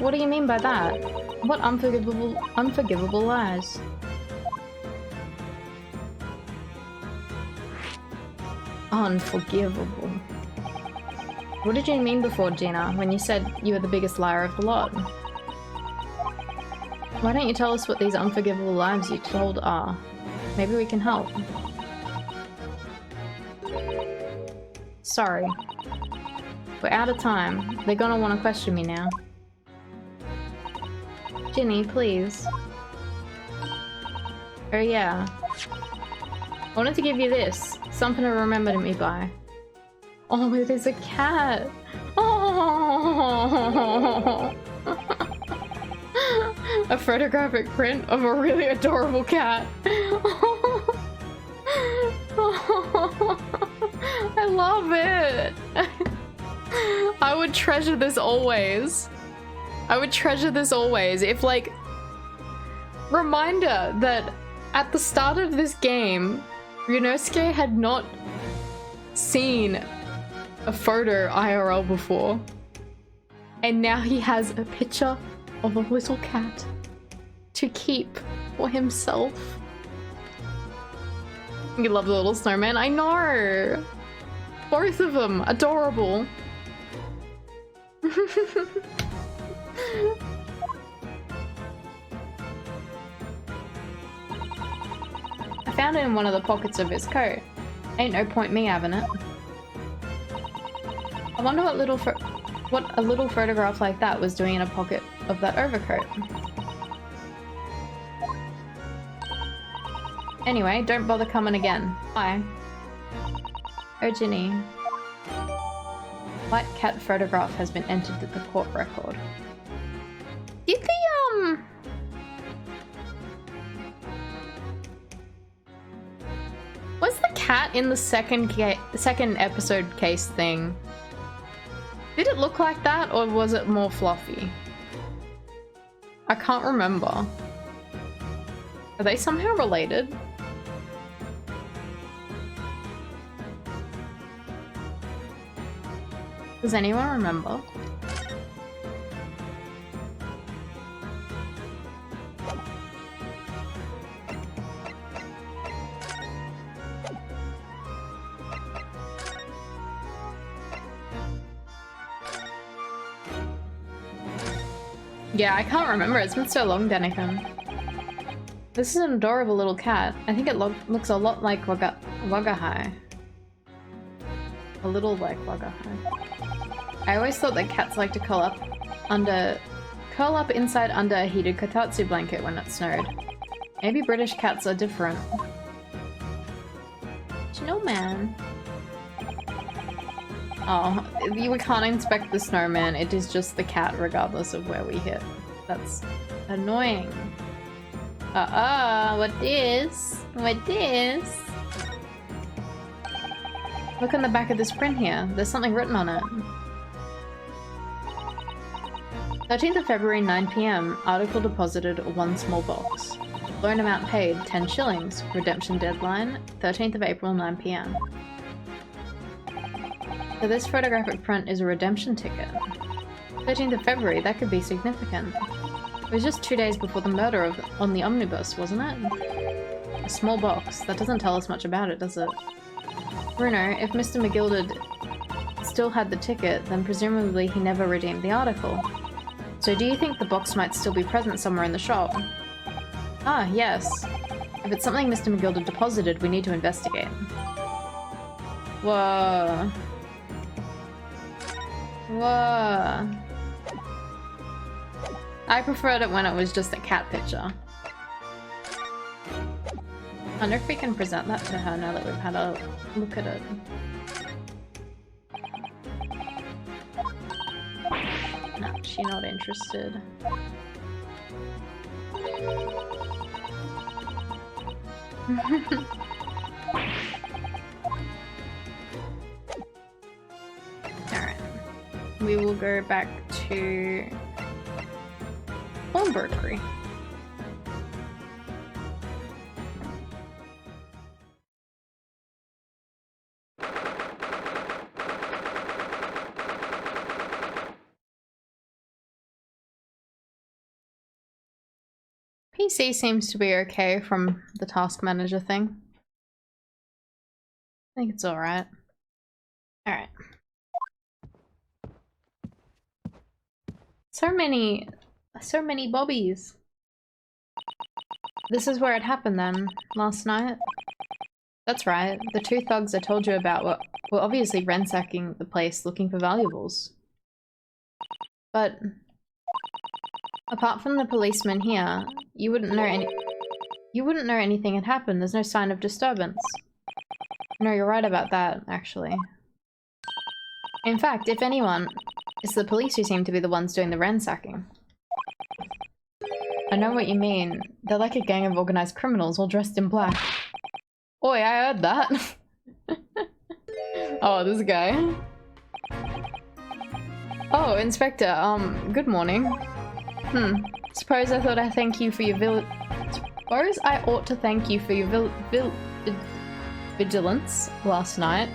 What do you mean by that? What unforgivable lies? Unforgivable. What did you mean before, Gina, when you said you were the biggest liar of the lot? Why don't you tell us what these unforgivable lies you told are? Maybe we can help. Sorry. We're out of time. They're gonna want to question me now. Ginny, please. Oh yeah. I wanted to give you this. Something to remember me by. Oh, there's a cat! Oh! A photographic print of a really adorable cat. I love it! I would treasure this always. I would treasure this always. If, like... Reminder that at the start of this game, Ryunosuke had not seen a photo IRL before. And now he has a picture of a little cat to keep for himself. You love the little snowman? I know! Both of them! Adorable! I found it in one of the pockets of his coat. Ain't no point me having it. I wonder what a little photograph like that was doing in a pocket of that overcoat. Anyway, don't bother coming again. Bye. Oh, Ginny. White cat photograph has been entered to the court record. Did the, was the cat in the second episode case thing? Did it look like that, or was it more fluffy? I can't remember. Are they somehow related? Does anyone remember? Yeah, I can't remember. It's been so long, Daniken. This is an adorable little cat. I think it looks a lot like Wagahai. A little like Wagahai. I always thought that cats like to curl up inside under a heated kotatsu blanket when it snowed. Maybe British cats are different. Snowman. Oh, we can't inspect the snowman. It is just the cat regardless of where we hit. That's annoying. What this? What this? Look on the back of this print here. There's something written on it. 13th of February, 9 PM. Article deposited, 1 small box. Loan amount paid, 10 shillings. Redemption deadline, 13th of April, 9 PM. So this photographic print is a redemption ticket. 13th of February, that could be significant. It was just 2 days before the murder on the omnibus, wasn't it? A small box. That doesn't tell us much about it, does it? Bruno, if Mr. McGilded still had the ticket, then presumably he never redeemed the article. So do you think the box might still be present somewhere in the shop? Ah, yes. If it's something Mr. McGilda deposited, we need to investigate. Whoa. Whoa. I preferred it when it was just a cat picture. I wonder if we can present that to her now that we've had a look at it. No, she's not interested. Alright. We will go back to Hornbergery. PC seems to be okay from the task manager thing. I think it's alright. Alright. So many bobbies. This is where it happened then, last night. That's right, the two thugs I told you about were obviously ransacking the place looking for valuables. But apart from the policeman here, you wouldn't know anything had happened. There's no sign of disturbance. No, you're right about that, actually. In fact, if anyone, it's the police who seem to be the ones doing the ransacking. I know what you mean. They're like a gang of organized criminals all dressed in black. Oi, I heard that. Oh, this guy. Oh, Inspector, good morning. Suppose I thought I'd thank you for your Suppose I ought to thank you for your vigilance last night.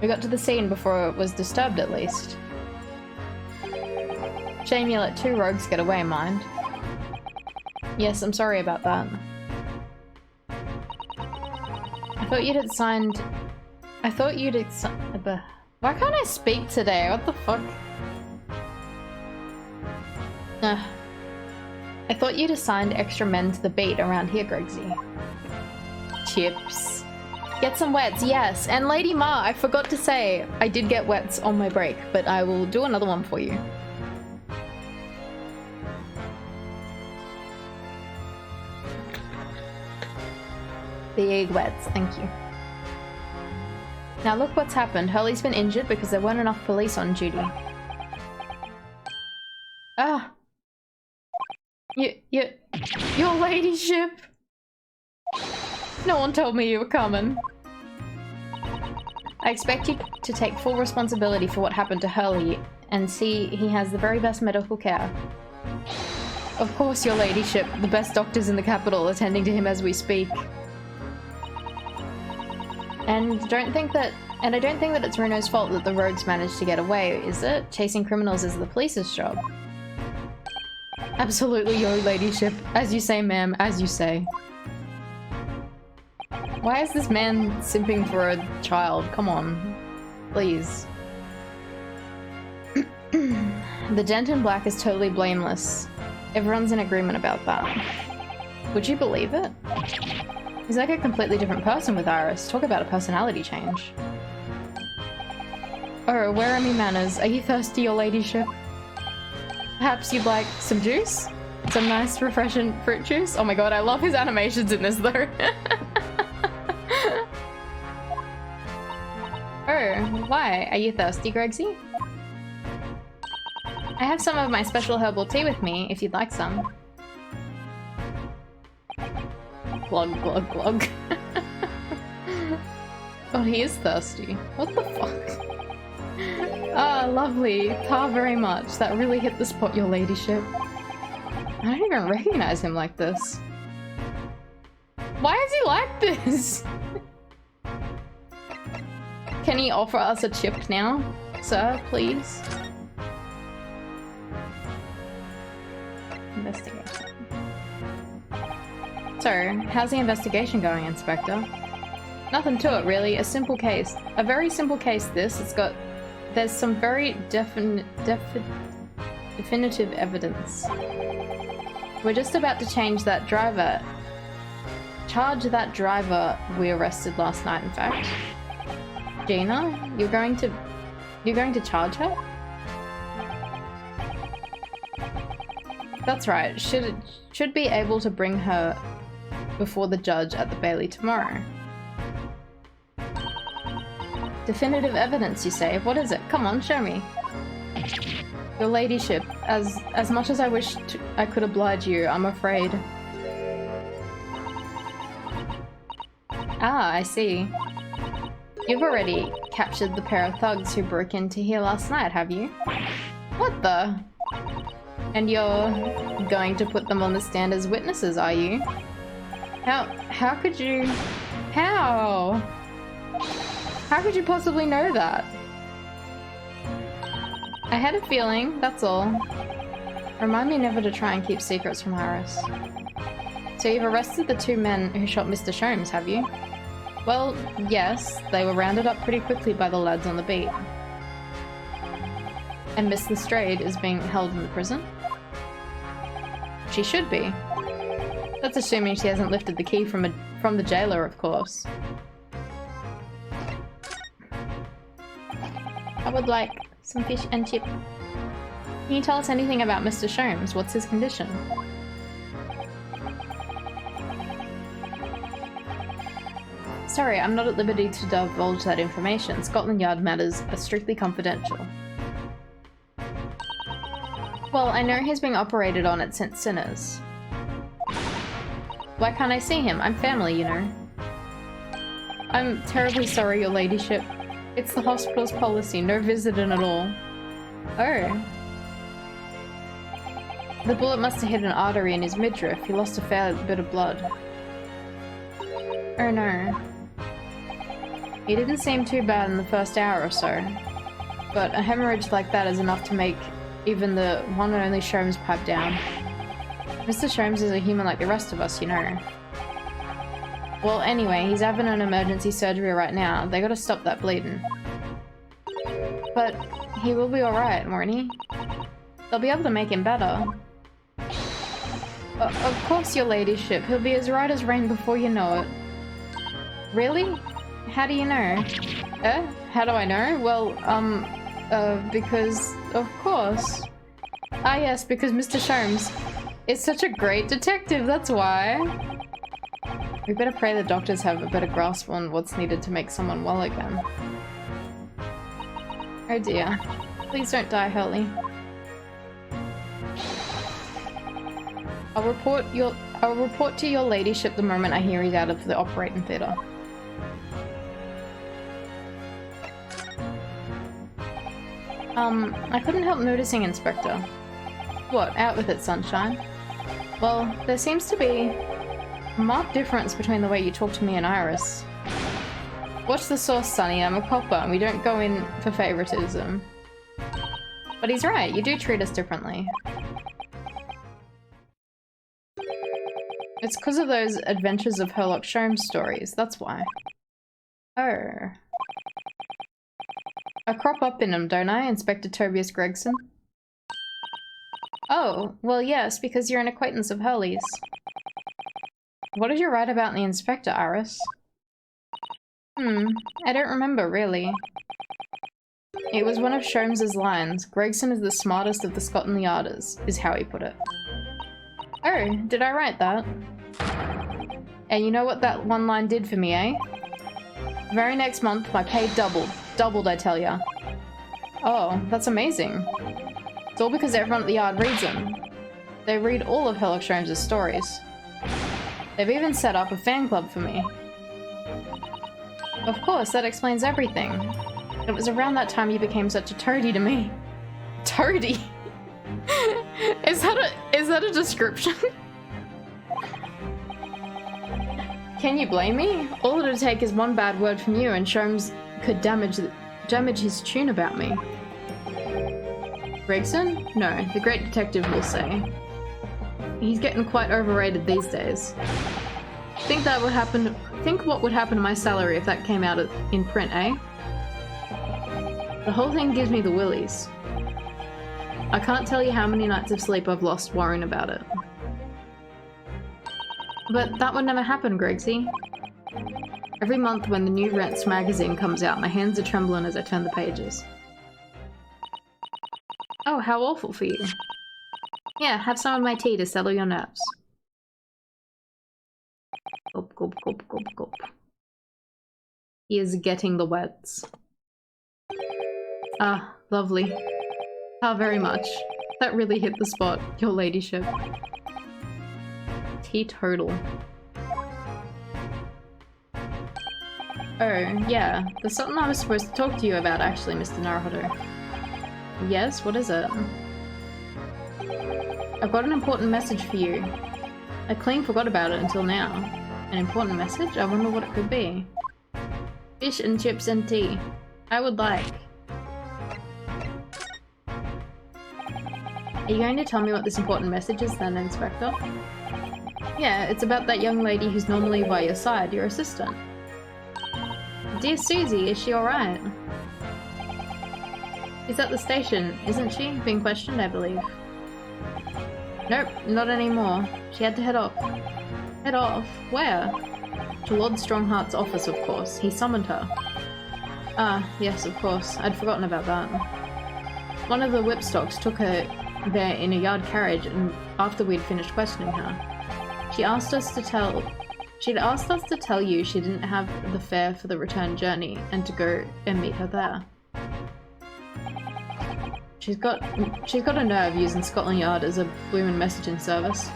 We got to the scene before it was disturbed, at least. Shame you let two rogues get away, mind. Yes, I'm sorry about that. I thought you'd signed... Why can't I speak today? What the fuck? I thought you'd assigned extra men to the beat around here, Gregsy. Chips. Get some wets, yes. And Lady Ma, I forgot to say, I did get wets on my break, but I will do another one for you. Big wets, thank you. Now look what's happened. Hurley's been injured because there weren't enough police on duty. Ah! Your ladyship! No one told me you were coming. I expect you to take full responsibility for what happened to Hurley and see he has the very best medical care. Of course, your ladyship, the best doctors in the capital attending to him as we speak. And I don't think that it's Runo's fault that the rogues managed to get away, is it? Chasing criminals is the police's job. Absolutely, your ladyship. As you say, ma'am, as you say. Why is this man simping for a child? Come on. Please. The gent in black is totally blameless. Everyone's in agreement about that. Would you believe it? He's like a completely different person with Iris. Talk about a personality change. Oh, where are me manners? Are you thirsty, your ladyship? Perhaps you'd like some juice? Some nice, refreshing fruit juice? Oh my god, I love his animations in this though. Oh, why? Are you thirsty, Gregsy? I have some of my special herbal tea with me, if you'd like some. Glug, glug, glug. Oh, he is thirsty. What the fuck? Ah, lovely. Ta very much. That really hit the spot, your ladyship. I don't even recognize him like this. Why is he like this? Can he offer us a chip now? Sir, please? Investigation. So, how's the investigation going, Inspector? Nothing to it, really. A simple case. A very simple case, this. There's some very definitive evidence. We're just about to change that driver charge that driver we arrested last night, in fact. Gina, you're going to charge her? That's right. Should be able to bring her before the judge at the Bailey tomorrow. Definitive evidence, you say? What is it? Come on, show me. Your ladyship, as much as I wish I could oblige you, I'm afraid. Ah, I see. You've already captured the pair of thugs who broke into here last night, have you? What the? And you're going to put them on the stand as witnesses, are you? How could you... How could you possibly know that? I had a feeling, that's all. Remind me never to try and keep secrets from Iris. So you've arrested the two men who shot Mr. Sholmes, have you? Well, yes, they were rounded up pretty quickly by the lads on the beat. And Miss Lestrade is being held in the prison? She should be. That's assuming she hasn't lifted the key from the jailer, of course. I would like some fish and chip. Can you tell us anything about Mr. Sholmes? What's his condition? Sorry, I'm not at liberty to divulge that information. Scotland Yard matters are strictly confidential. Well, I know he's being operated on at St. Sinners. Why can't I see him? I'm family, you know. I'm terribly sorry, your ladyship. It's the hospital's policy, no visiting at all. Oh. The bullet must have hit an artery in his midriff. He lost a fair bit of blood. Oh no. He didn't seem too bad in the first hour or so. But a hemorrhage like that is enough to make even the one and only Sholmes pipe down. Mr. Sholmes is a human like the rest of us, you know. Well, anyway, he's having an emergency surgery right now. They gotta stop that bleeding. But he will be alright, won't he? They'll be able to make him better. Of course, your ladyship. He'll be as right as rain before you know it. Really? How do you know? How do I know? Well, because... of course. Ah yes, because Mr. Sholmes is such a great detective, that's why. We better pray the doctors have a better grasp on what's needed to make someone well again. Oh dear. Please don't die, Hurley. I'll report to your ladyship the moment I hear he's out of the operating theatre. I couldn't help noticing, Inspector. What? Out with it, sunshine. Well, there seems to be a marked difference between the way you talk to me and Iris. Watch the source, Sonny. I'm a copper and we don't go in for favoritism. But he's right, you do treat us differently. It's because of those Adventures of Sherlock Sholmes stories, that's why. Oh. I crop up in them, don't I, Inspector Tobias Gregson? Oh, well yes, because you're an acquaintance of Hurley's. What did you write about the Inspector, Iris? I don't remember, really. It was one of Sholmes's lines. Gregson is the smartest of the Scotland Yarders, is how he put it. Oh, did I write that? And you know what that one line did for me, eh? The very next month, my pay doubled. Doubled, I tell ya. Oh, that's amazing. It's all because everyone at the Yard reads them. They read all of Sherlock Sholmes' stories. They've even set up a fan club for me. Of course, that explains everything. It was around that time you became such a toady to me. Toady? Is that a description? Can you blame me? All it would take is one bad word from you and Sholmes could damage his tune about me. Gregson? No, the great detective will say. He's getting quite overrated these days. Think what would happen to my salary if that came out in print, eh? The whole thing gives me the willies. I can't tell you how many nights of sleep I've lost worrying about it. But that would never happen, Gregsy. Every month when the new Rents magazine comes out, my hands are trembling as I turn the pages. Oh, how awful for you. Yeah, have some of my tea to settle your nerves. Gulp, gulp, gulp, gulp, gulp. He is getting the wets. Ah, lovely. How very much. That really hit the spot, your ladyship. Teetotal. Oh, yeah. There's something I was supposed to talk to you about actually, Mr. Naruhodo. Yes, what is it? I've got an important message for you. I clean forgot about it until now. An important message? I wonder what it could be. Fish and chips and tea. I would like. Are you going to tell me what this important message is then, Inspector? Yeah, it's about that young lady who's normally by your side, your assistant. Dear Susie, is she alright? She's at the station, isn't she? Being questioned, I believe. Nope, not anymore. She had to head off. Head off? Where? To Lord Strongheart's office, of course. He summoned her. Ah, yes, of course. I'd forgotten about that. One of the whipstocks took her there in a yard carriage and after we'd finished questioning her. She'd asked us to tell you she didn't have the fare for the return journey and to go and meet her there. She's got a nerve using Scotland Yard as a bloomin' messaging service.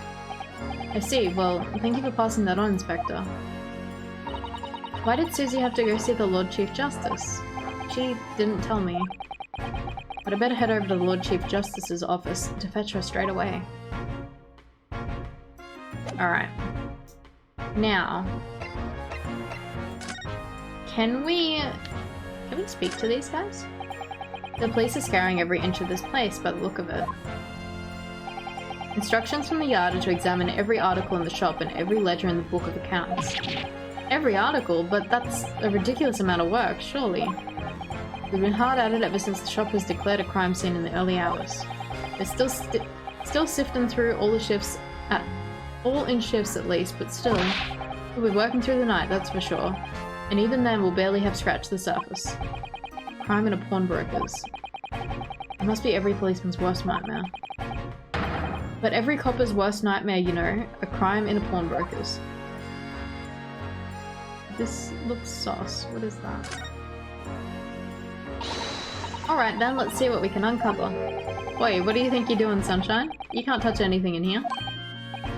I see. Well, thank you for passing that on, Inspector. Why did Susie have to go see the Lord Chief Justice? She didn't tell me. But I better head over to the Lord Chief Justice's office to fetch her straight away. Alright. Now, can we speak to these guys? The police are scouring every inch of this place by the look of it. Instructions from the yard are to examine every article in the shop and every ledger in the book of accounts. Every article? But that's a ridiculous amount of work, surely. We've been hard at it ever since the shop was declared a crime scene in the early hours. They're still sifting through all the shifts all in shifts at least, but still, we'll be working through the night, that's for sure. And even then, we'll barely have scratched the surface. Crime in a pawnbroker's. It must be every policeman's worst nightmare. But every copper's worst nightmare, you know, a crime in a pawnbroker's. This looks sauce. What is that? Alright then, let's see what we can uncover. Wait, what do you think you're doing, Sunshine? You can't touch anything in here.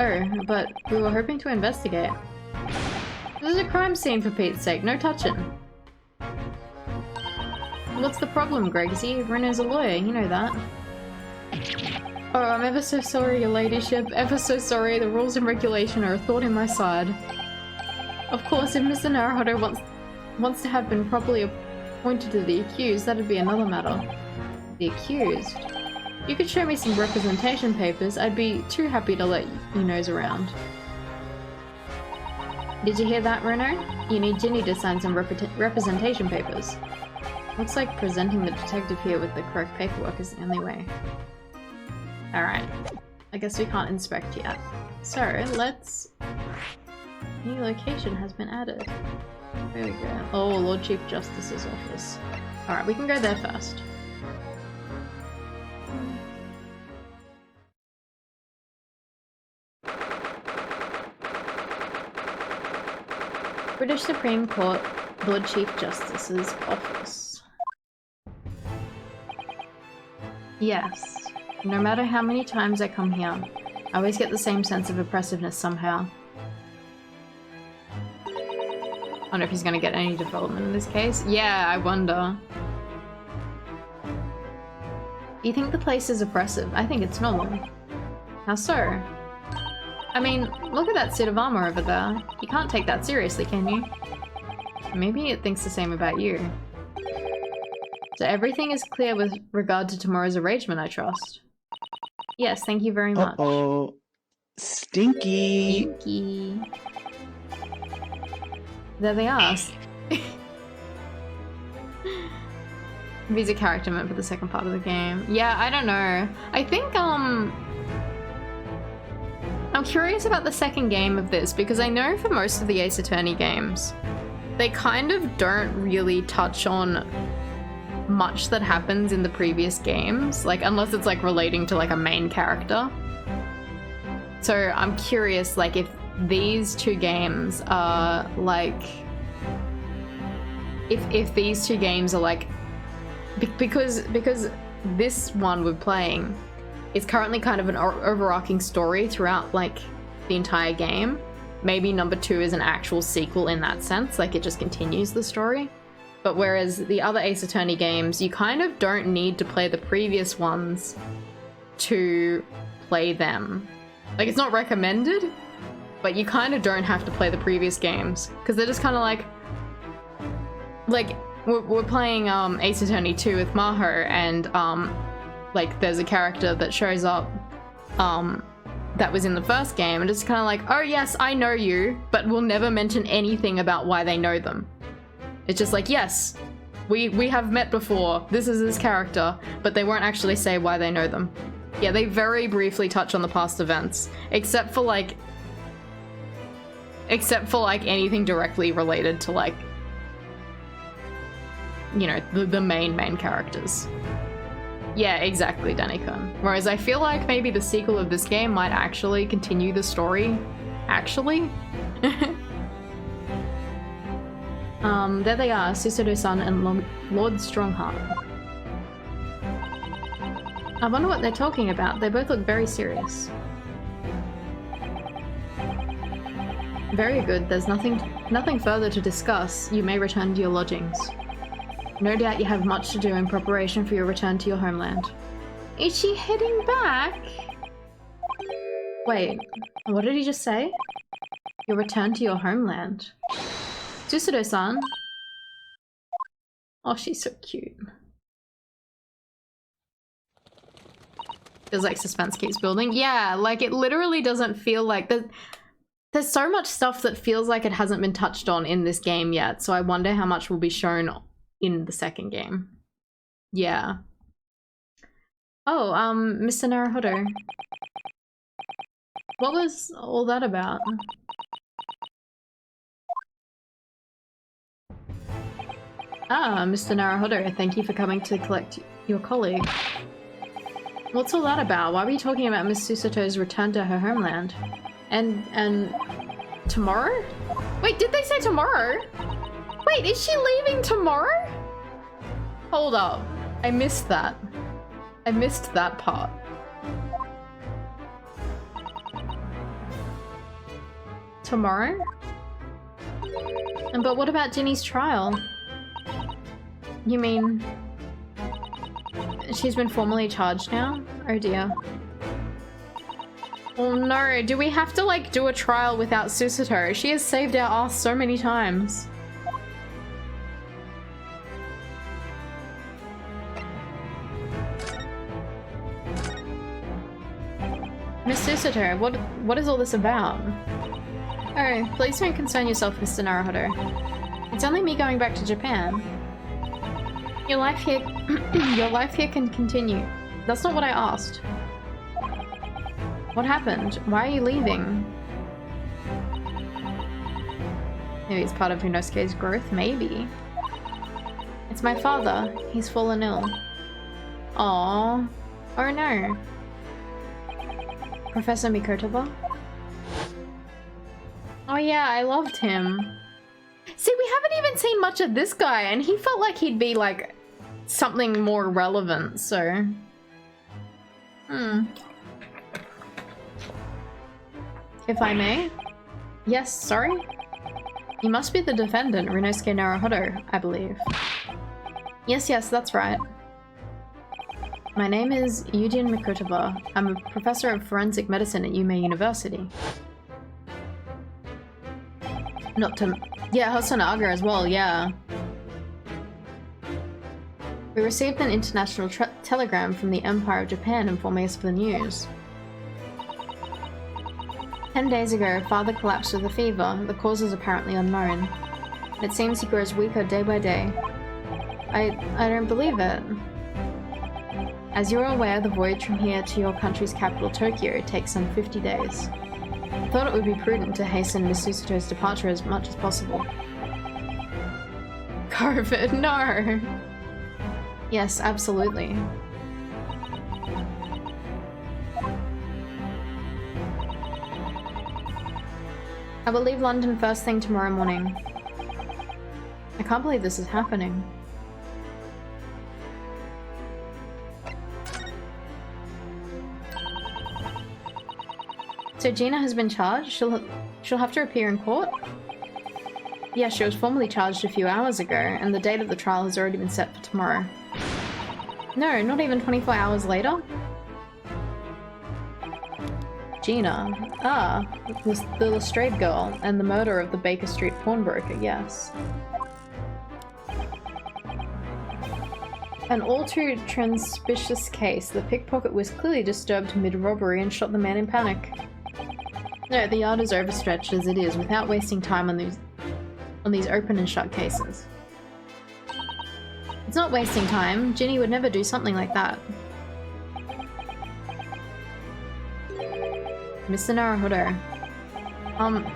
Oh, but we were hoping to investigate. This is a crime scene for Pete's sake, no touching. What's the problem, Gregsy? Renault's a lawyer, you know that. Oh, I'm ever so sorry, your ladyship. Ever so sorry, the rules and regulation are a thorn in my side. Of course, if Mr. Naruhodo wants to have been properly appointed to the accused, that'd be another matter. The accused? You could show me some representation papers, I'd be too happy to let you nose around. Did you hear that, Renault? You need Ginny to sign some representation papers. Looks like presenting the detective here with the correct paperwork is the only way. Alright. I guess we can't inspect yet. So, let's... New location has been added. There we go. Oh, Lord Chief Justice's office. Alright, we can go there first. British Supreme Court, Lord Chief Justice's office. Yes. No matter how many times I come here, I always get the same sense of oppressiveness somehow. I wonder if he's gonna get any development in this case. Yeah, I wonder. You think the place is oppressive? I think it's normal. How so? I mean, look at that suit of armor over there. You can't take that seriously, can you? Maybe it thinks the same about you. So everything is clear with regard to tomorrow's arrangement, I trust. Yes, thank you very much. Uh-oh. Stinky! Stinky. There they are. If he's a character meant for the second part of the game. Yeah, I don't know. I think, I'm curious about the second game of this because I know for most of the Ace Attorney games, they kind of don't really touch on much that happens in the previous games, like unless it's like relating to like a main character. So I'm curious, like if these two games are like, if these two games are like, because this one we're playing is currently kind of an overarching story throughout like the entire game. Maybe number 2 is an actual sequel in that sense, like it just continues the story. But whereas the other Ace Attorney games, you kind of don't need to play the previous ones to play them. Like it's not recommended, but you kind of don't have to play the previous games because they're just kind of like we're playing Ace Attorney 2 with Maho, and like there's a character that shows up that was in the first game, and it's kind of like, oh yes, I know you, but we'll never mention anything about why they know them. It's just like, yes, we have met before, this is this character, but they won't actually say why they know them. Yeah, they very briefly touch on the past events, except for like anything directly related to like, you know, the main characters. Yeah, exactly, Danikon. Whereas I feel like maybe the sequel of this game might actually continue the story. Actually? There they are, Susuru-san and Lord Strongheart. I wonder what they're talking about. They both look very serious. Very good, there's nothing further to discuss. You may return to your lodgings. No doubt you have much to do in preparation for your return to your homeland. Is she heading back? Wait, what did he just say? Your return to your homeland. Susuru-san. Oh, she's so cute. Feels like suspense keeps building. Yeah, like it literally doesn't feel like... There's so much stuff that feels like it hasn't been touched on in this game yet, so I wonder how much will be shown in the second game. Yeah. Oh, Mr. Naruhodo. What was all that about? Ah, Mr. Naruhodo, thank you for coming to collect your colleague. What's all that about? Why were you talking about Miss Susaeto's return to her homeland? And tomorrow? Wait, did they say tomorrow? Wait, is she leaving tomorrow? Hold up. I missed that. I missed that part. Tomorrow? But what about Ginny's trial? You mean... she's been formally charged now? Oh dear. Oh no, do we have to like do a trial without Susato? She has saved our ass so many times. Miss Susato, what is all this about? Oh, please don't concern yourself, Mr. Naruhodo. It's only me going back to Japan. Your life here can continue. That's not what I asked. What happened? Why are you leaving? Maybe it's part of Unosuke's growth? Maybe. It's my father. He's fallen ill. Aww. Oh no. Professor Mikotoba? Oh yeah, I loved him. See, we haven't even seen much of this guy, and he felt like he'd be like something more relevant, so... If I may? Yes, sorry? You must be the defendant, Ryunosuke Naruhodo, I believe. Yes, that's right. My name is Eugene Recruiter. I'm a professor of forensic medicine at Yume University. Yeah, Hosonaga as well, yeah. We received an international telegram from the Empire of Japan informing us of the news. 10 days ago, father collapsed with a fever. The cause is apparently unknown. It seems he grows weaker day by day. I don't believe it. As you're aware, the voyage from here to your country's capital, Tokyo, takes some 50 days. I thought it would be prudent to hasten Miss Susator's departure as much as possible. COVID, no! Yes, absolutely. I will leave London first thing tomorrow morning. I can't believe this is happening. So Gina has been charged? She'll have to appear in court? Yeah, she was formally charged a few hours ago, and the date of the trial has already been set for tomorrow. No, not even 24 hours later? Gina. Ah, the Lestrade girl, and the murder of the Baker Street pawnbroker, yes. An all too transpicious case. The pickpocket was clearly disturbed mid-robbery and shot the man in panic. No, the yard is overstretched as it is, without wasting time on these open and shut cases. It's not wasting time. Ginny would never do something like that. Mr. Naruhodo.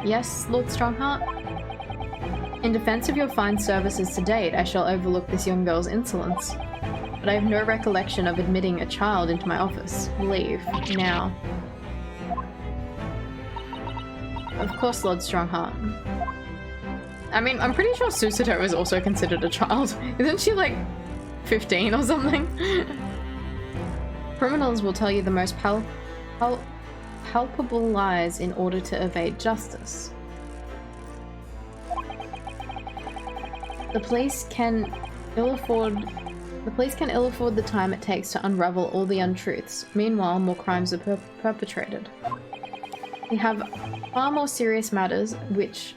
Yes, Lord Strongheart? In defense of your fine services to date, I shall overlook this young girl's insolence. But I have no recollection of admitting a child into my office. Leave. Now. Of course, Lord Strongheart. I mean, I'm pretty sure Susato is also considered a child. Isn't she like 15 or something? Criminals will tell you the most palpable lies in order to evade justice. The police can ill afford the time it takes to unravel all the untruths. Meanwhile, more crimes are perpetrated. We have far more serious matters with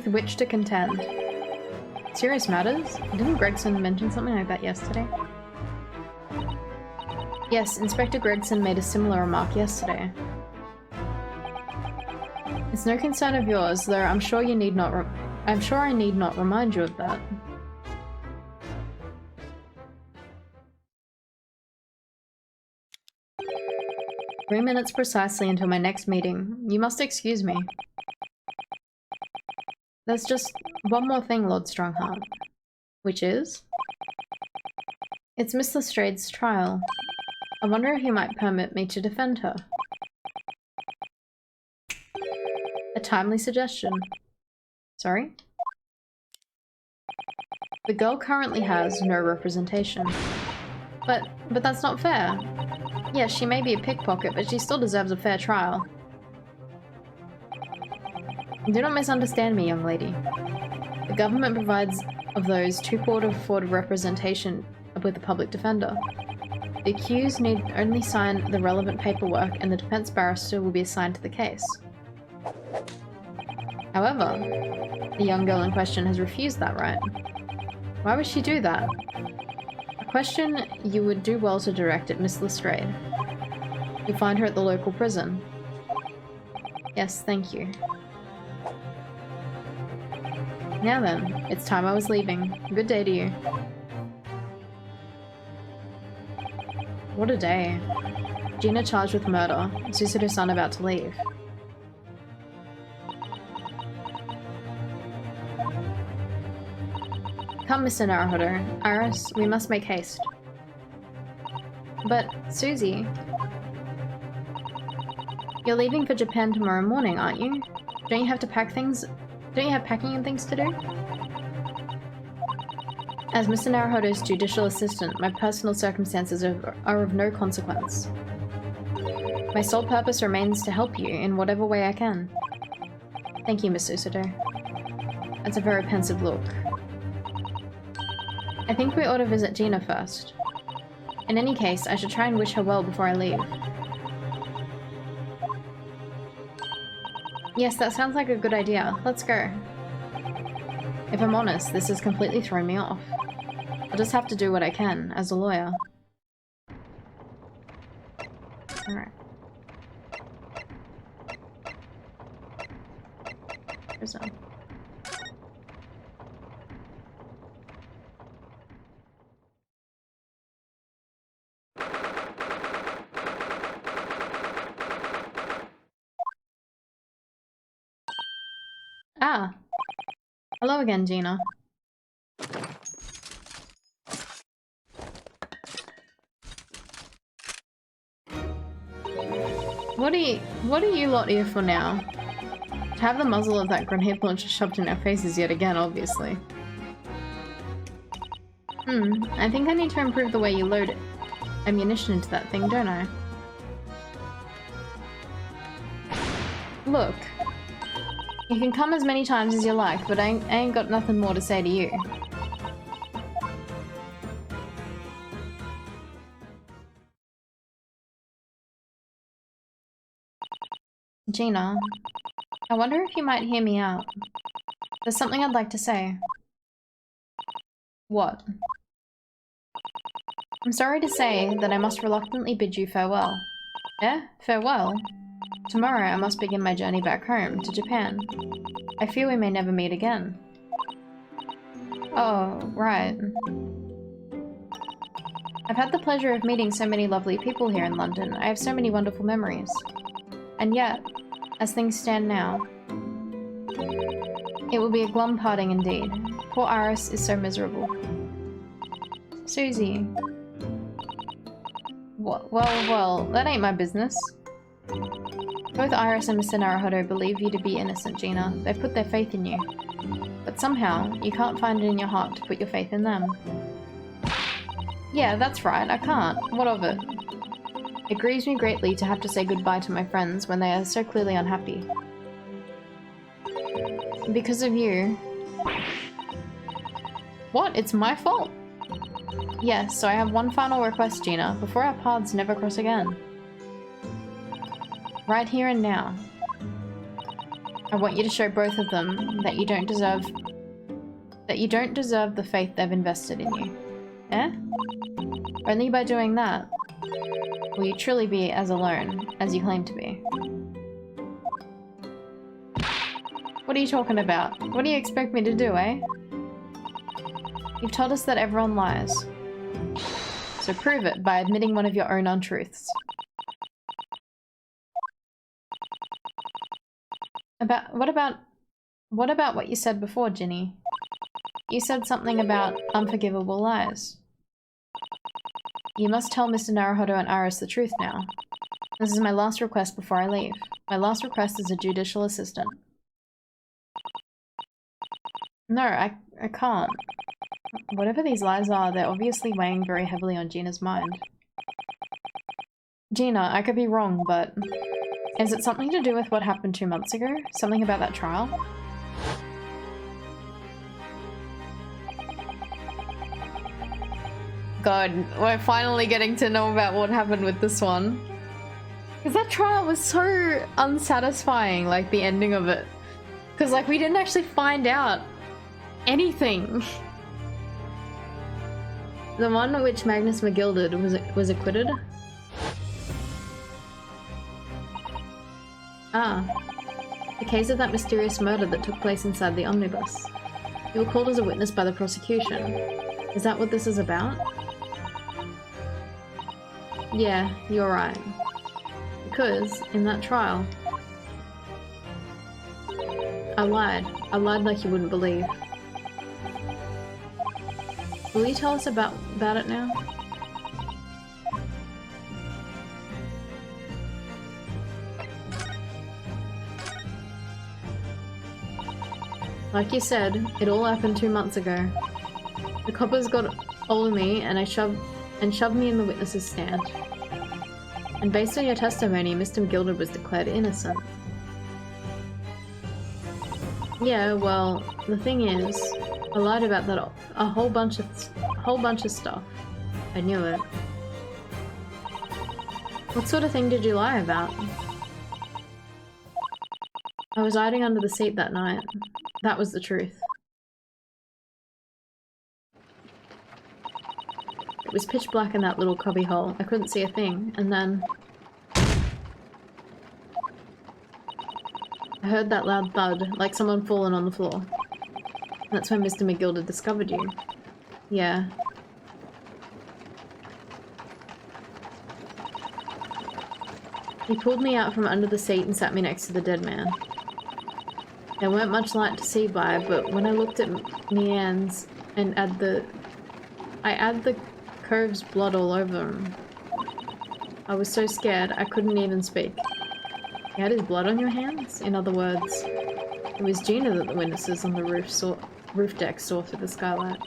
which to contend. Serious matters? Didn't Gregson mention something like that yesterday? Yes, Inspector Gregson made a similar remark yesterday. It's no concern of yours, though I'm sure I need not remind you of that. "3 minutes precisely until my next meeting. You must excuse me. There's just one more thing, Lord Strongheart. Which is? It's Miss Lestrade's trial. I wonder if you might permit me to defend her." A timely suggestion. Sorry? The girl currently has no representation. But that's not fair. Yes, she may be a pickpocket, but she still deserves a fair trial. Do not misunderstand me, young lady. The government provides of those too poor to afford representation with a public defender. The accused need only sign the relevant paperwork and the defense barrister will be assigned to the case. However, the young girl in question has refused that right. Why would she do that? A question you would do well to direct at Miss Lestrade. You'll find her at the local prison. Yes, thank you. Now then, it's time I was leaving. Good day to you. What a day. Gina charged with murder. Susato-san about to leave. Come, Mr. Naruhodo. Iris, we must make haste. But, Susie... You're leaving for Japan tomorrow morning, aren't you? Don't you have to pack things? Don't you have packing and things to do? As Mr. Naruhodo's judicial assistant, my personal circumstances are of no consequence. My sole purpose remains to help you in whatever way I can. Thank you, Miss Susato. That's a very pensive look. I think we ought to visit Gina first. In any case, I should try and wish her well before I leave. Yes, that sounds like a good idea. Let's go. If I'm honest, this has completely thrown me off. I'll just have to do what I can, as a lawyer. Alright. Prison. Ah. Hello again, Gina. What are you lot here for now? To have the muzzle of that grenade launcher shoved in our faces yet again, obviously. I think I need to improve the way you load ammunition into that thing, don't I? Look. You can come as many times as you like, but I ain't got nothing more to say to you. Gina, I wonder if you might hear me out. There's something I'd like to say. What? I'm sorry to say that I must reluctantly bid you farewell. Eh? Farewell? Tomorrow I must begin my journey back home, to Japan. I fear we may never meet again. Oh, right. I've had the pleasure of meeting so many lovely people here in London. I have so many wonderful memories. And yet, as things stand now, it will be a glum parting indeed. Poor Iris is so miserable. Susie. Well, that ain't my business. Both Iris and Mr. Naruhodo believe you to be innocent, Gina. They've put their faith in you. But somehow, you can't find it in your heart to put your faith in them. Yeah, that's right, I can't. What of it? It grieves me greatly to have to say goodbye to my friends when they are so clearly unhappy. Because of you. What? It's my fault? Yes, so I have one final request, Gina, before our paths never cross again. Right here and now. I want you to show both of them that you don't deserve the faith they've invested in you. Eh? Only by doing that will you truly be as alone as you claim to be. What are you talking about? What do you expect me to do, eh? You've told us that everyone lies. So prove it by admitting one of your own untruths. What about what you said before, Ginny? You said something about unforgivable lies. You must tell Mr. Naruhodo and Iris the truth now. This is my last request before I leave. My last request as a judicial assistant. No, I can't. Whatever these lies are, they're obviously weighing very heavily on Gina's mind. Gina, I could be wrong, but... is it something to do with what happened 2 months ago? Something about that trial? God, we're finally getting to know about what happened with this one. Because that trial was so unsatisfying, like the ending of it. Because like we didn't actually find out anything. The one which Magnus McGilded was acquitted. Ah, the case of that mysterious murder that took place inside the omnibus. You were called as a witness by the prosecution. Is that what this is about? Yeah, you're right. Because, in that trial, I lied. I lied like you wouldn't believe. Will you tell us about it now? Like you said, it all happened 2 months ago. The coppers got hold of me and shoved me in the witness's stand. And based on your testimony, Mr. McGilded was declared innocent. Yeah, well, the thing is, I lied about that a whole bunch of stuff. I knew it. What sort of thing did you lie about? I was hiding under the seat that night. That was the truth. It was pitch black in that little cubby hole. I couldn't see a thing, and then I heard that loud thud, like someone fallen on the floor. That's when Mr. McGilded discovered you. Yeah. He pulled me out from under the seat and sat me next to the dead man. There weren't much light to see by, but when I looked at Mian's and I had the cove's blood all over him. I was so scared I couldn't even speak. You had his blood on your hands? In other words, it was Gina that the witnesses on the roof deck saw through the skylight.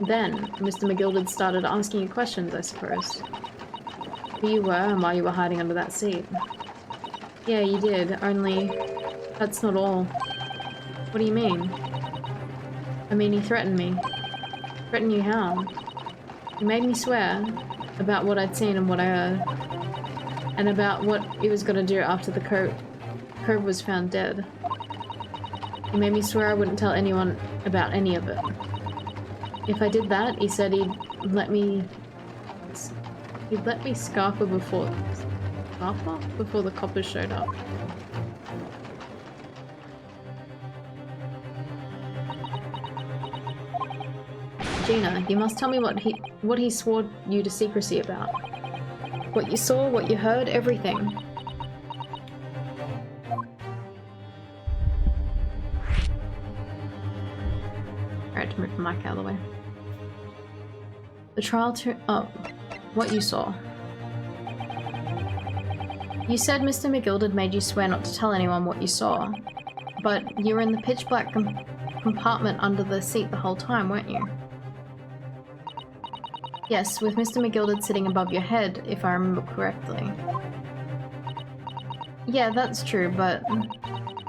Then, Mr. McGilded started asking you questions, I suppose. Who you were and why you were hiding under that seat. Yeah, you did, only that's not all. What do you mean? I mean, he threatened me. Threatened you how? He made me swear about what I'd seen and what I heard. And about what he was gonna do after the Cove was found dead. He made me swear I wouldn't tell anyone about any of it. If I did that, he said he'd let me scarper before the coppers showed up. Gina, you must tell me what he swore you to secrecy about. What you saw, what you heard, everything. Alright, to move the mic out of the way. The trial to- oh, what you saw. You said Mr. McGilded made you swear not to tell anyone what you saw, but you were in the pitch black compartment under the seat the whole time, weren't you? Yes, with Mr. McGilded sitting above your head, if I remember correctly. Yeah, that's true, but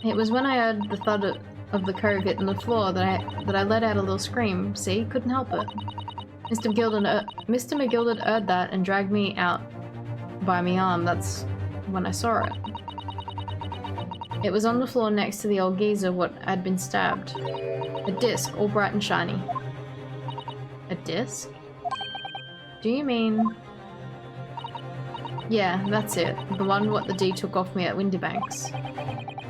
it was when I heard the thud of the Cove hitting the floor that I let out a little scream. See? Couldn't help it. Mr. McGilded heard that and dragged me out by my arm. That's when I saw it. It was on the floor next to the old geezer what had been stabbed. A disc, all bright and shiny. A disc? Do you mean... Yeah, that's it. The one what the D took off me at Windybanks.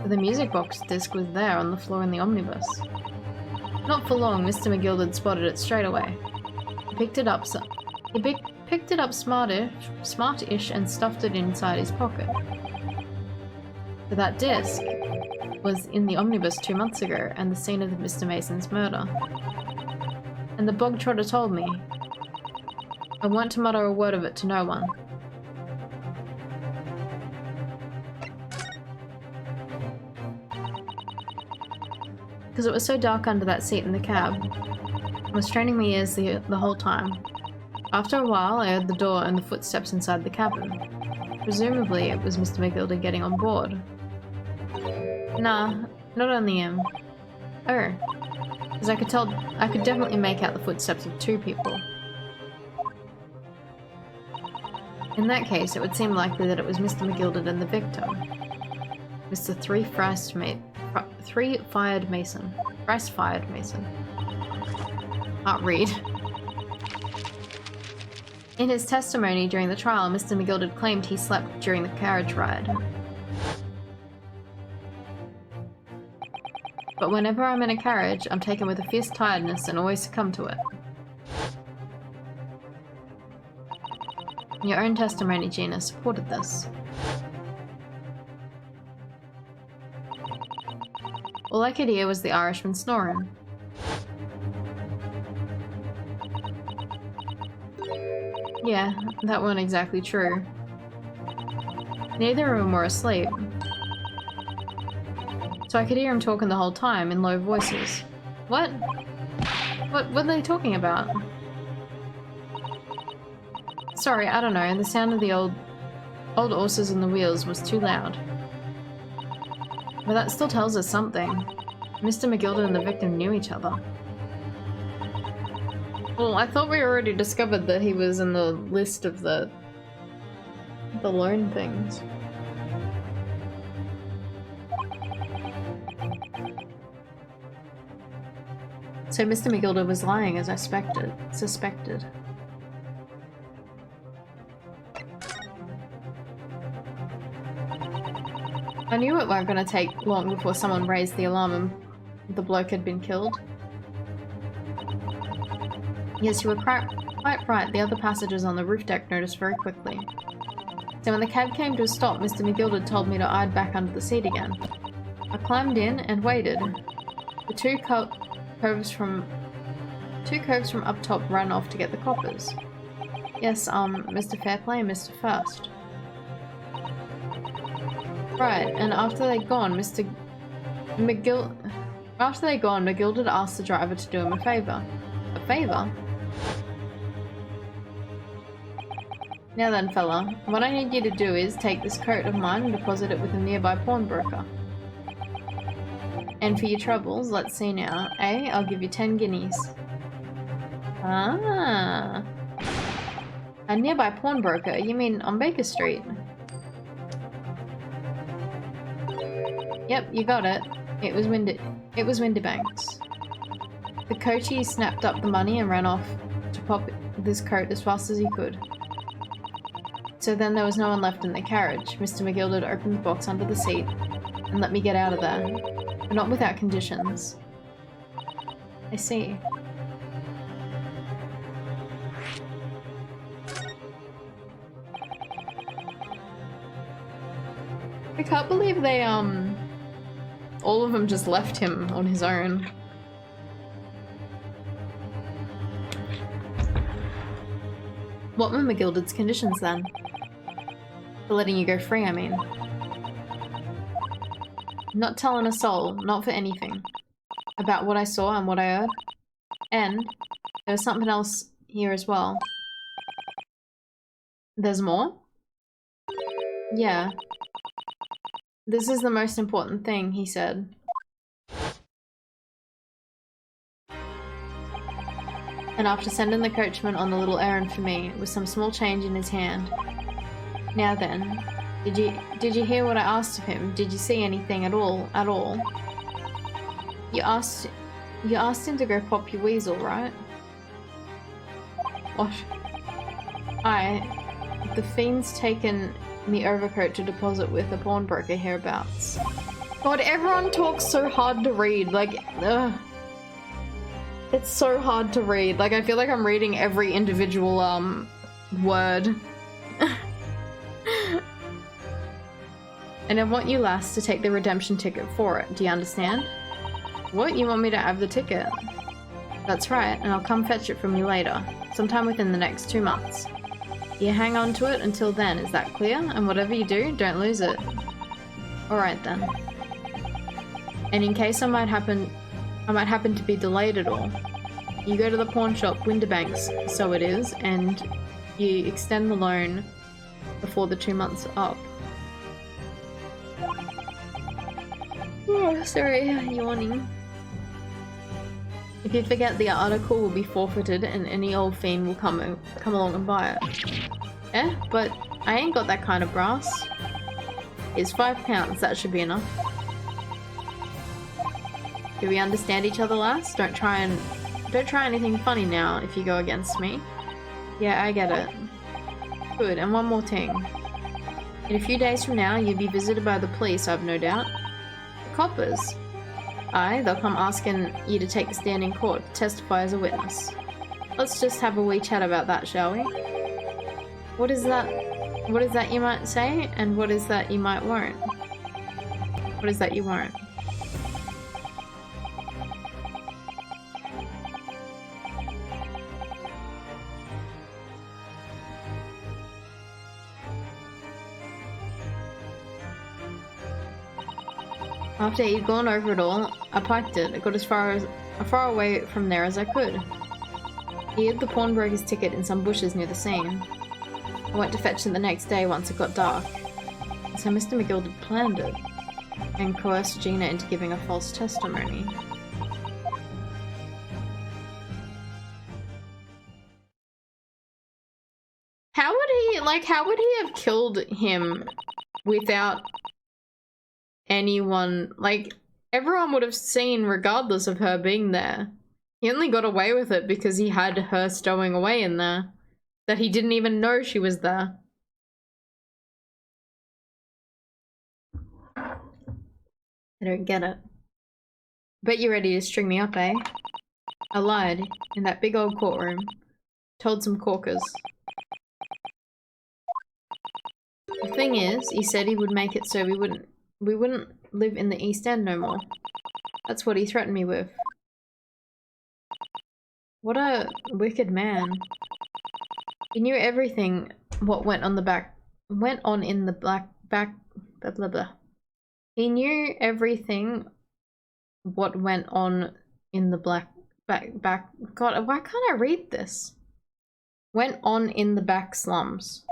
The music box disc was there on the floor in the omnibus. Not for long, Mr. McGilded spotted it straight away. He picked it up smart-ish and stuffed it inside his pocket. But that disc was in the omnibus 2 months ago and the scene of Mr. Mason's murder. And the bog trotter told me. I want to mutter a word of it to no one. Because it was so dark under that seat in the cab. I was straining my ears the whole time. After a while, I heard the door and the footsteps inside the cabin. Presumably, it was Mr. McGilded getting on board. Nah, not only him. Oh. Because I could definitely make out the footsteps of 2 people. In that case, it would seem likely that it was Mr. McGilded and the victim. Mr. Three-fired Mason. Thrice-fired Mason. Can't read. In his testimony during the trial, Mr. McGilded claimed he slept during the carriage ride. But whenever I'm in a carriage, I'm taken with a fierce tiredness and always succumb to it. Your own testimony, Gina, supported this. All I could hear was the Irishman snoring. Yeah, that wasn't exactly true. Neither of them were asleep. So I could hear him talking the whole time in low voices. What? What were they talking about? Sorry, I don't know. The sound of the old horses and the wheels was too loud. But that still tells us something. Mr. McGilded and the victim knew each other. Well, I thought we already discovered that he was in the list of the loan things. So Mr. McGilded was lying as I suspected. I knew it weren't going to take long before someone raised the alarm and the bloke had been killed. Yes, you were quite right. The other passengers on the roof deck noticed very quickly. So when the cab came to a stop, Mr. McGilded told me to hide back under the seat again. I climbed in and waited. The two coves from up top ran off to get the coppers. Yes, Mr. Fairplay and Mr. First. Right, and after they'd gone, McGilded asked the driver to do him a favour. A favour? Now then, fella, what I need you to do is take this coat of mine and deposit it with a nearby pawnbroker. And for your troubles, let's see now, I'll give you 10 guineas. Ah. A nearby pawnbroker? You mean on Baker Street? Yep, you got it. It was Windybanks. The coachee snapped up the money and ran off to pop this coat as fast as he could. So then there was no one left in the carriage. Mr. McGilded opened the box under the seat and let me get out of there. But not without conditions. I see. I can't believe they, all of them just left him on his own. What were McGilded's conditions then? For letting you go free, I mean. Not telling a soul, not for anything. About what I saw and what I heard. And there was something else here as well. There's more? Yeah. This is the most important thing, he said. And after sending the coachman on the little errand for me, with some small change in his hand. Now then, did you hear what I asked of him? Did you see anything at all? You asked him to go pop your weasel, right? What? The fiend's taken me overcoat to deposit with a pawnbroker hereabouts. God, everyone talks so hard to read, like, ugh. It's so hard to read. Like, I feel like I'm reading every individual, word. And I want you lass to take the redemption ticket for it. Do you understand? What? You want me to have the ticket? That's right, and I'll come fetch it from you later. Sometime within the next 2 months. You hang on to it until then, is that clear? And whatever you do, don't lose it. Alright then. And in case I might happen to be delayed at all, you go to the pawn shop, Windybanks, so it is, and you extend the loan before the 2 months are up. Oh, sorry, yawning. If you forget, the article will be forfeited and any old fiend will come along and buy it. Eh? But I ain't got that kind of brass. It's £5, that should be enough. Do we understand each other, lass? Don't try anything funny now if you go against me. Yeah, I get it. Good, and one more thing. In a few days from now, you'll be visited by the police, I've no doubt. The coppers. Aye, they'll come asking you to take the stand in court to testify as a witness. Let's just have a wee chat about that, shall we? What is that? What is that you might say, and what is that you might won't? What is that you won't? After he'd gone over it all, I piked it. I got as far away from there as I could. He hid the pawnbroker's ticket in some bushes near the scene. I went to fetch it the next day once it got dark. So Mr. McGilded planned it, and coerced Gina into giving a false testimony. How would he have killed him without anyone? Like, everyone would have seen regardless of her being there. He only got away with it because he had her stowing away in there. That he didn't even know she was there. I don't get it. Bet you're ready to string me up, eh? I lied in that big old courtroom. Told some corkers. The thing is, he said he would make it so we wouldn't live in the East End no more. That's what he threatened me with. What a wicked man. He knew everything what went on in the back blah blah blah. He knew everything what went on in the back God, why can't I read this? Went on in the back slums.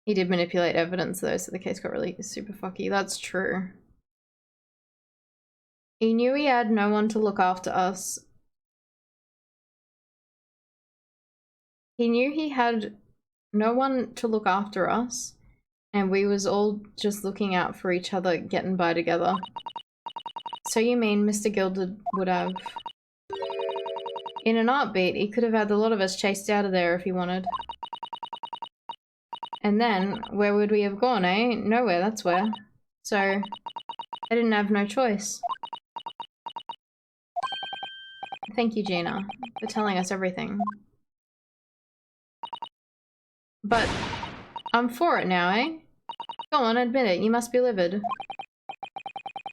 He did manipulate evidence though, so the case got really super fucky. That's true. He knew he had no one to look after us. He knew he had no one to look after us, and we was all just looking out for each other, getting by together. So you mean Mr. Gilded would have... In an heartbeat, he could have had a lot of us chased out of there if he wanted. And then, where would we have gone, eh? Nowhere, that's where. So, I didn't have no choice. Thank you, Gina, for telling us everything. But, I'm for it now, eh? Go on, admit it, you must be livid.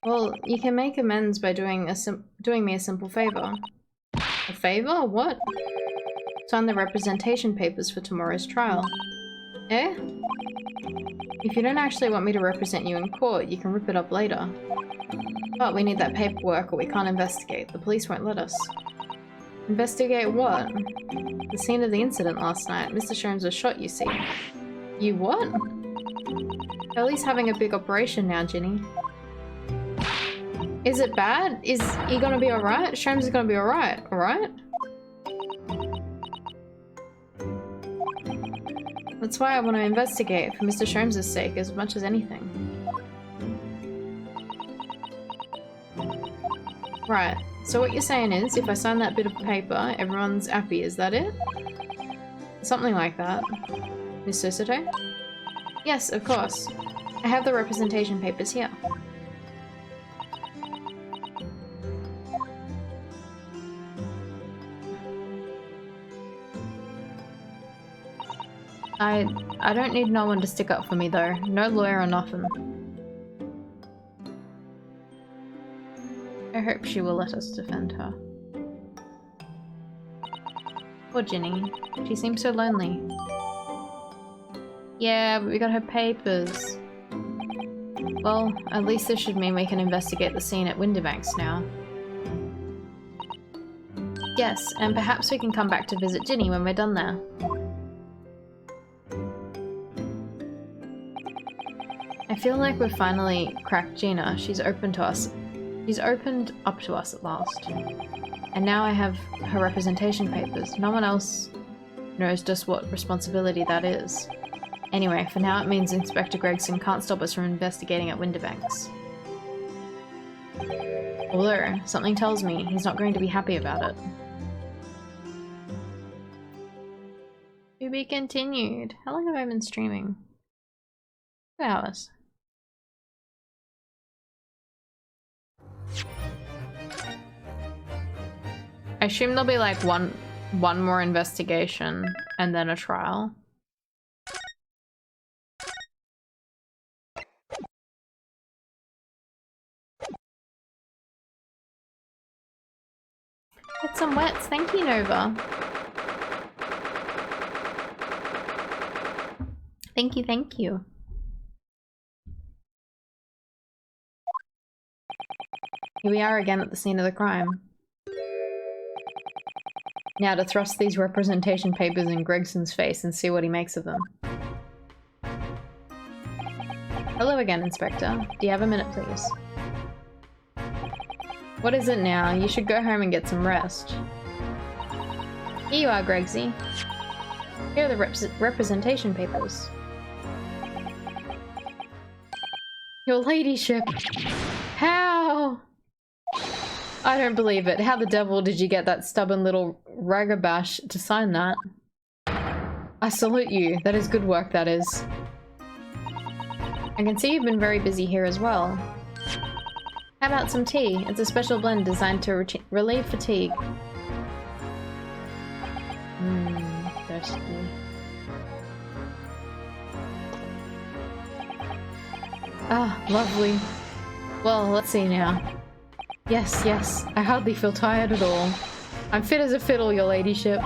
Well, you can make amends by doing me a simple favor. A favor? What? Sign the representation papers for tomorrow's trial. Eh? If you don't actually want me to represent you in court, you can rip it up later. But we need that paperwork or we can't investigate. The police won't let us. Investigate what? The scene of the incident last night. Mr. Sholmes was shot, you see. You what? Early's having a big operation now, Ginny. Is it bad? Is he gonna be alright? Sholmes is gonna be alright, alright? That's why I want to investigate, for Mr. Sholmes' sake, as much as anything. Right, so what you're saying is, if I sign that bit of paper, everyone's happy, is that it? Something like that. Miss Sosoto? Yes, of course. I have the representation papers here. I don't need no one to stick up for me though. No lawyer or nothing. I hope she will let us defend her. Poor Ginny. She seems so lonely. Yeah, but we got her papers. Well, at least this should mean we can investigate the scene at Winterbanks now. Yes, and perhaps we can come back to visit Ginny when we're done there. I feel like we've finally cracked Gina. She's opened to us. She's opened up to us at last. And now I have her representation papers. No one else knows just what responsibility that is. Anyway, for now it means Inspector Gregson can't stop us from investigating at Winterbanks. Although, something tells me he's not going to be happy about it. To be continued. How long have I been streaming? 2 hours. I assume there'll be like one more investigation and then a trial. Get some wets, thank you, Nova. Thank you, thank you. Here we are again at the scene of the crime. Now to thrust these representation papers in Gregson's face and see what he makes of them. Hello again, Inspector. Do you have a minute, please? What is it now? You should go home and get some rest. Here you are, Gregsy. Here are the representation papers. Your ladyship! How? I don't believe it. How the devil did you get that stubborn little ragabash to sign that? I salute you. That is good work, that is. I can see you've been very busy here as well. How about some tea? It's a special blend designed to relieve fatigue. Thirsty. Ah, lovely. Well, let's see now. Yes, yes, I hardly feel tired at all. I'm fit as a fiddle, your ladyship.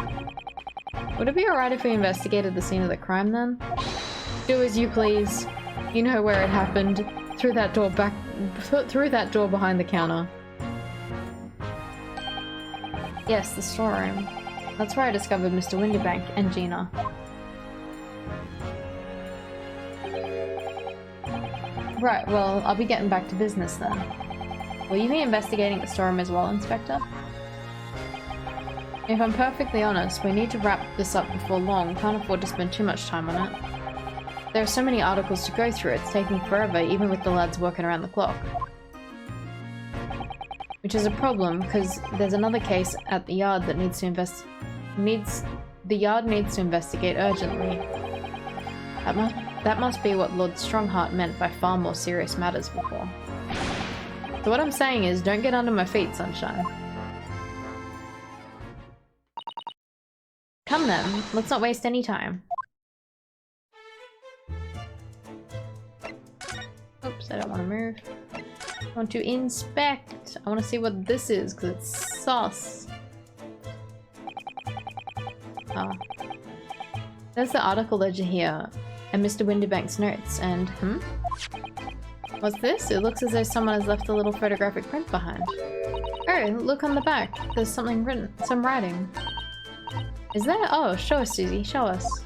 Would it be alright if we investigated the scene of the crime then? Do as you please. You know where it happened. Through that door behind the counter. Yes, the storeroom. That's where I discovered Mr. Windybank and Gina. Right, well, I'll be getting back to business then. Will you be investigating the storeroom as well, Inspector? If I'm perfectly honest, we need to wrap this up before long. Can't afford to spend too much time on it. There are so many articles to go through, it's taking forever, even with the lads working around the clock. Which is a problem, because there's another case at the yard that needs to the yard needs to investigate urgently. That must be what Lord Strongheart meant by far more serious matters before. So what I'm saying is, don't get under my feet, sunshine. Come then, let's not waste any time. Oops, I don't want to move. I want to inspect. I want to see what this is, because it's sauce. Oh. There's the article ledger here, and Mr. Windybank's notes, and what's this? It looks as though someone has left a little photographic print behind. Oh, look on the back. There's something written, some writing. Is there? Oh, show us, Susie. Show us.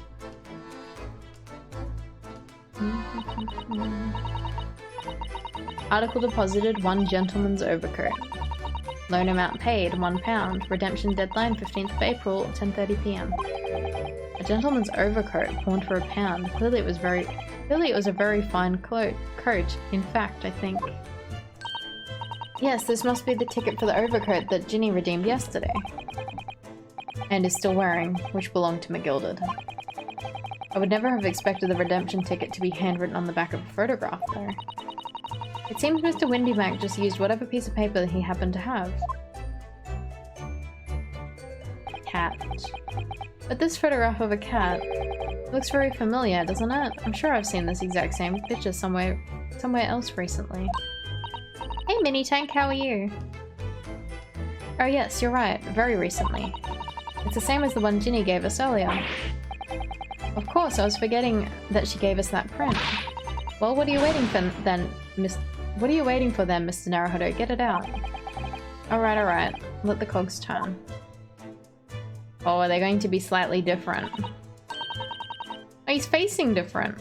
Article deposited, 1 gentleman's overcoat. Loan amount paid, £1. Redemption deadline, 15th of April, 10:30 PM. A gentleman's overcoat, pawned for £1. Clearly it was a very fine coat. In fact, I think. Yes, this must be the ticket for the overcoat that Ginny redeemed yesterday. And is still wearing, which belonged to McGilded. I would never have expected the redemption ticket to be handwritten on the back of a photograph, though. It seems Mr. Windybank just used whatever piece of paper that he happened to have. Cat. But this photograph of a cat looks very familiar, doesn't it? I'm sure I've seen this exact same picture somewhere else recently. Hey Mini Tank, how are you? Oh yes, you're right, very recently. It's the same as the one Ginny gave us earlier. Of course, I was forgetting that she gave us that print. Well, what are you waiting for then, Mr. Naruhodo? Get it out. Alright. Let the cogs turn. Oh, are they going to be slightly different? Oh, he's facing different.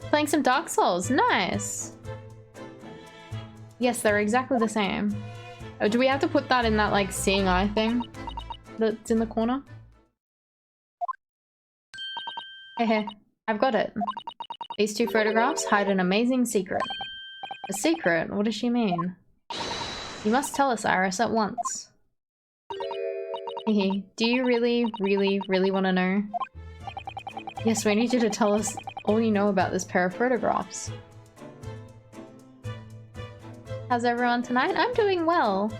Playing some Dark Souls. Nice! Yes, they're exactly the same. Oh, do we have to put that in that, like, seeing eye thing that's in the corner? Hehe, I've got it. These 2 photographs hide an amazing secret. A secret? What does she mean? You must tell us, Iris, at once. Hehe, do you really want to know? Yes, we need you to tell us all you know about this pair of photographs. How's everyone tonight? I'm doing well.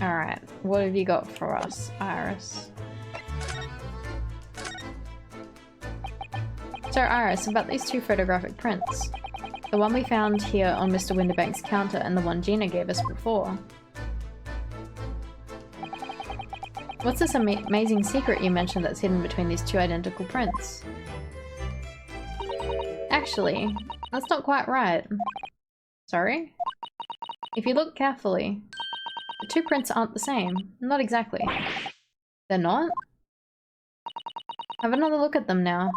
Alright, what have you got for us, Iris? So Iris, about these 2 photographic prints. The one we found here on Mr. Windybank's counter and the one Gina gave us before. What's this amazing secret you mentioned that's hidden between these 2 identical prints? Actually, that's not quite right. Sorry? If you look carefully, the 2 prints aren't the same. Not exactly. They're not? Have another look at them now.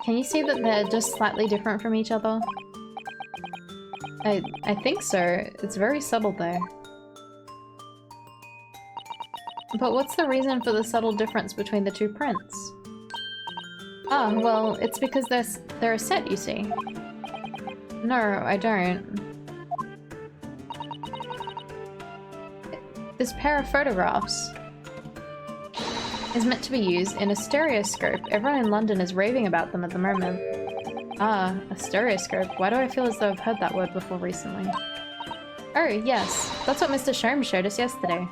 Can you see that they're just slightly different from each other? I think so. It's very subtle though. But what's the reason for the subtle difference between the 2 prints? Ah, well, it's because they're a set, you see. No, I don't. This pair of photographs is meant to be used in a stereoscope. Everyone in London is raving about them at the moment. Ah, a stereoscope. Why do I feel as though I've heard that word before recently? Oh, yes. That's what Mr. Sholmes showed us yesterday.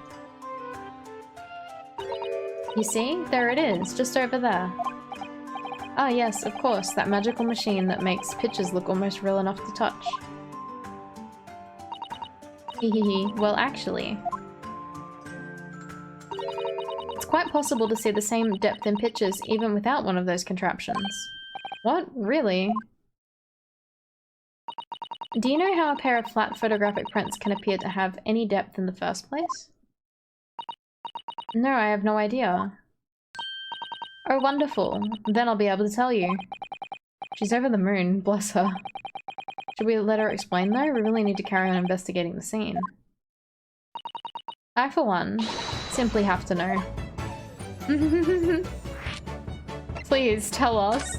You see? There it is, just over there. Ah, yes, of course. That magical machine that makes pictures look almost real enough to touch. Hehehe. Well, actually, it's quite possible to see the same depth in pictures even without one of those contraptions. What? Really? Do you know how a pair of flat photographic prints can appear to have any depth in the first place? No, I have no idea. Oh, wonderful. Then I'll be able to tell you. She's over the moon, bless her. Should we let her explain though? We really need to carry on investigating the scene. I, for one, simply have to know. Please, tell us.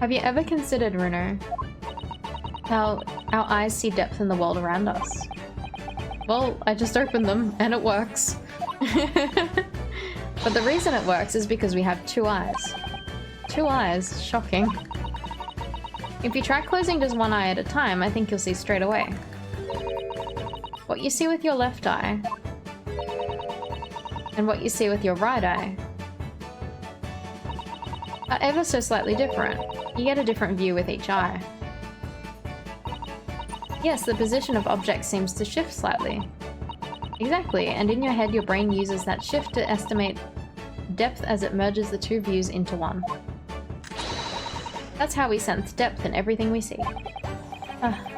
Have you ever considered, Runo, how our eyes see depth in the world around us? Well, I just opened them, and it works. But the reason it works is because we have two eyes. Two eyes? Shocking. If you try closing just one eye at a time, I think you'll see straight away. What you see with your left eye, and what you see with your right eye, are ever so slightly different. You get a different view with each eye. Yes, the position of objects seems to shift slightly. Exactly, and in your head your brain uses that shift to estimate depth as it merges the two views into one. That's how we sense depth in everything we see.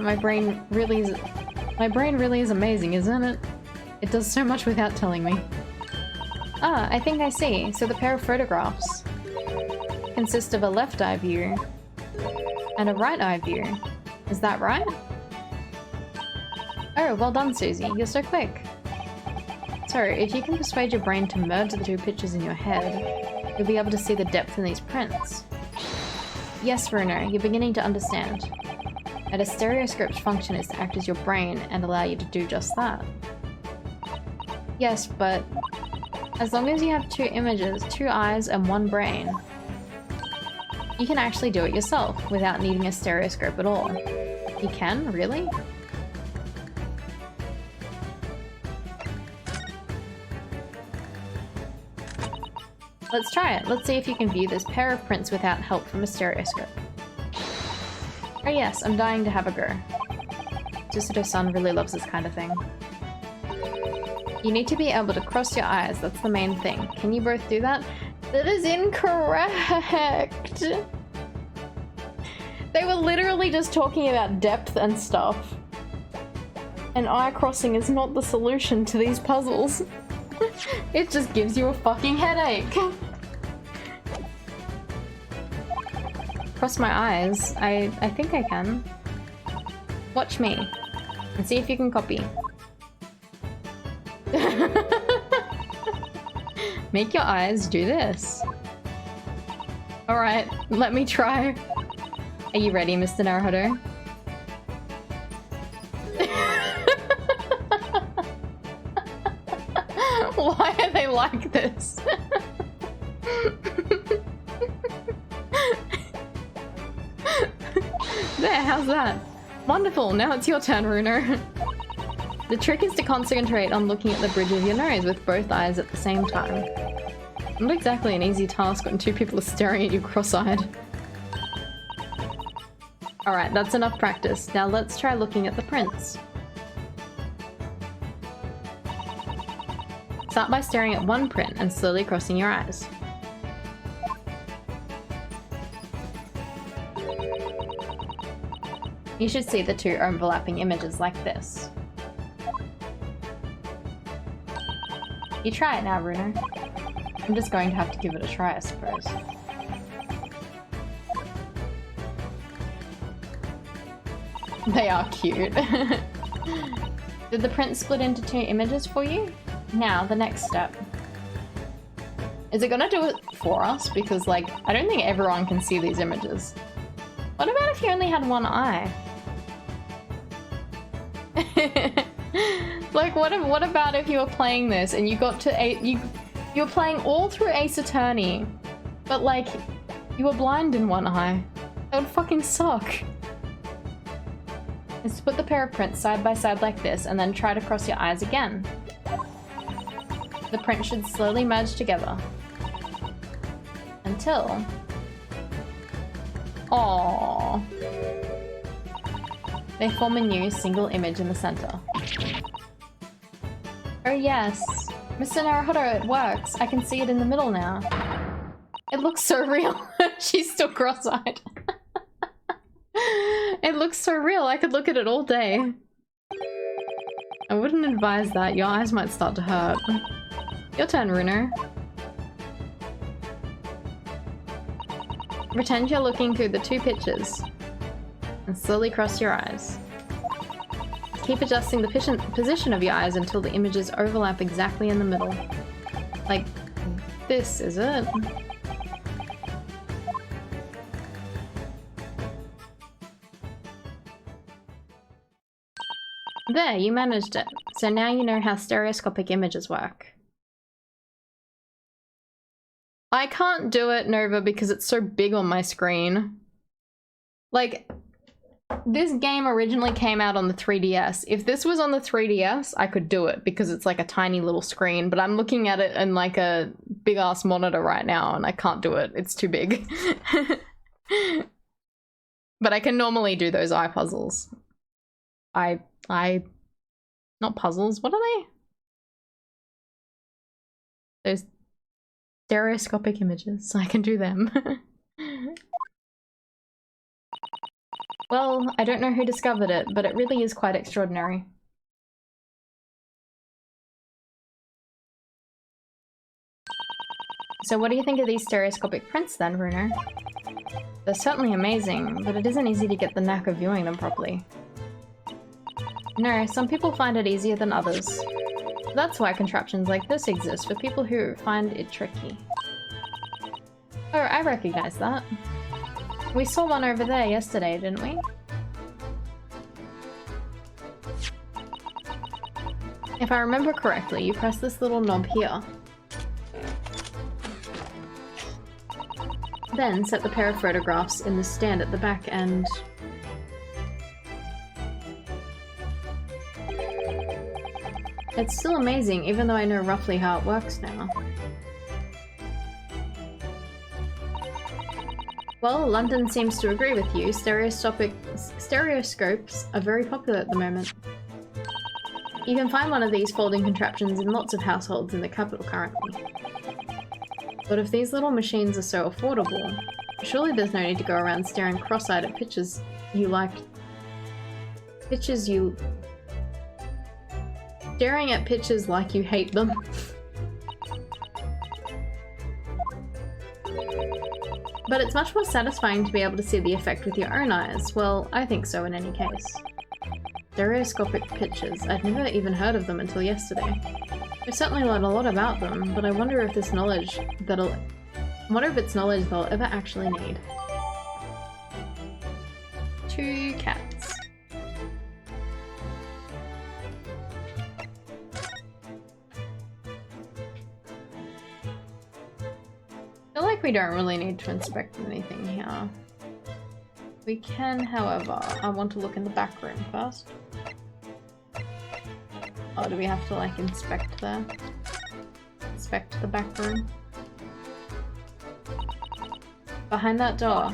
My brain really is amazing, isn't it? It does so much without telling me. Ah, I think I see. So the pair of photographs consist of a left eye view and a right eye view. Is that right? Oh, well done, Susie. You're so quick. So, if you can persuade your brain to merge the two pictures in your head, you'll be able to see the depth in these prints. Yes, Runo, you're beginning to understand. And a stereoscope's function is to act as your brain and allow you to do just that. Yes, but as long as you have two images, two eyes, and one brain, you can actually do it yourself without needing a stereoscope at all. You can? Really? Let's try it. Let's see if you can view this pair of prints without help from a stereoscope. Oh yes, I'm dying to have a go. Susato-san really loves this kind of thing. You need to be able to cross your eyes, that's the main thing. Can you both do that? That is incorrect! They were literally just talking about depth and stuff. And eye crossing is not the solution to these puzzles. It just gives you a fucking headache. Cross my eyes. I think I can. Watch me. And see if you can copy. Make your eyes do this. Alright, let me try. Are you ready, Mr. Naruhodo? Why are they like this? There, how's that? Wonderful, now it's your turn, Runo. The trick is to concentrate on looking at the bridge of your nose with both eyes at the same time. Not exactly an easy task when two people are staring at you cross-eyed. Alright, that's enough practice. Now let's try looking at the prints. Start by staring at one print and slowly crossing your eyes. You should see the two overlapping images like this. You try it now, Runo. I'm just going to have to give it a try, I suppose. They are cute. Did the print split into two images for you? Now, the next step. Is it gonna do it for us? Because, like, I don't think everyone can see these images. What about if you only had one eye? Like, what about if you were playing this and you got to you were playing all through Ace Attorney, but like You were blind in one eye. That would fucking suck. Is to put the pair of prints side by side like this and then try to cross your eyes again. The print should slowly merge together. Until... Aww. They form a new single image in the center. Oh yes! Mr. Naruhodo, it works! I can see it in the middle now. It looks so real. She's still cross-eyed. It looks so real. I could look at it all day. I wouldn't advise that. Your eyes might start to hurt. Your turn, Runo. Pretend you're looking through the two pictures and slowly cross your eyes. Keep adjusting the position of your eyes until the images overlap exactly in the middle. Like this, is it? There, you managed it. So now you know how stereoscopic images work. I can't do it, Nova, because it's so big on my screen. Like, this game originally came out on the 3DS. If this was on the 3DS, I could do it because it's like a tiny little screen, but I'm looking at it in like a big ass monitor right now and I can't do it. It's too big. But I can normally do those eye puzzles. Not puzzles, what are they? Those stereoscopic images, I can do them. Well, I don't know who discovered it, but it really is quite extraordinary. So what do you think of these stereoscopic prints then, Runo? They're certainly amazing, but it isn't easy to get the knack of viewing them properly. No, some people find it easier than others. That's why contraptions like this exist, for people who find it tricky. Oh, I recognize that. We saw one over there yesterday, didn't we? If I remember correctly, you press this little knob here. Then set the pair of photographs in the stand at the back and... It's still amazing, even though I know roughly how it works now. Well, London seems to agree with you. Stereoscopes are very popular at the moment. You can find one of these folding contraptions in lots of households in the capital currently. But if these little machines are so affordable, surely there's no need to go around staring cross-eyed at pictures you liked. Staring at pictures like you hate them. But it's much more satisfying to be able to see the effect with your own eyes. Well, I think so in any case. Stereoscopic pictures. I'd never even heard of them until yesterday. I've certainly learned a lot about them, but I wonder if it's knowledge they'll ever actually need. 2 cats. I feel like we don't really need to inspect anything here. We can, however, I want to look in the back room first. Oh, do we have to like inspect there? Inspect the back room. Behind that door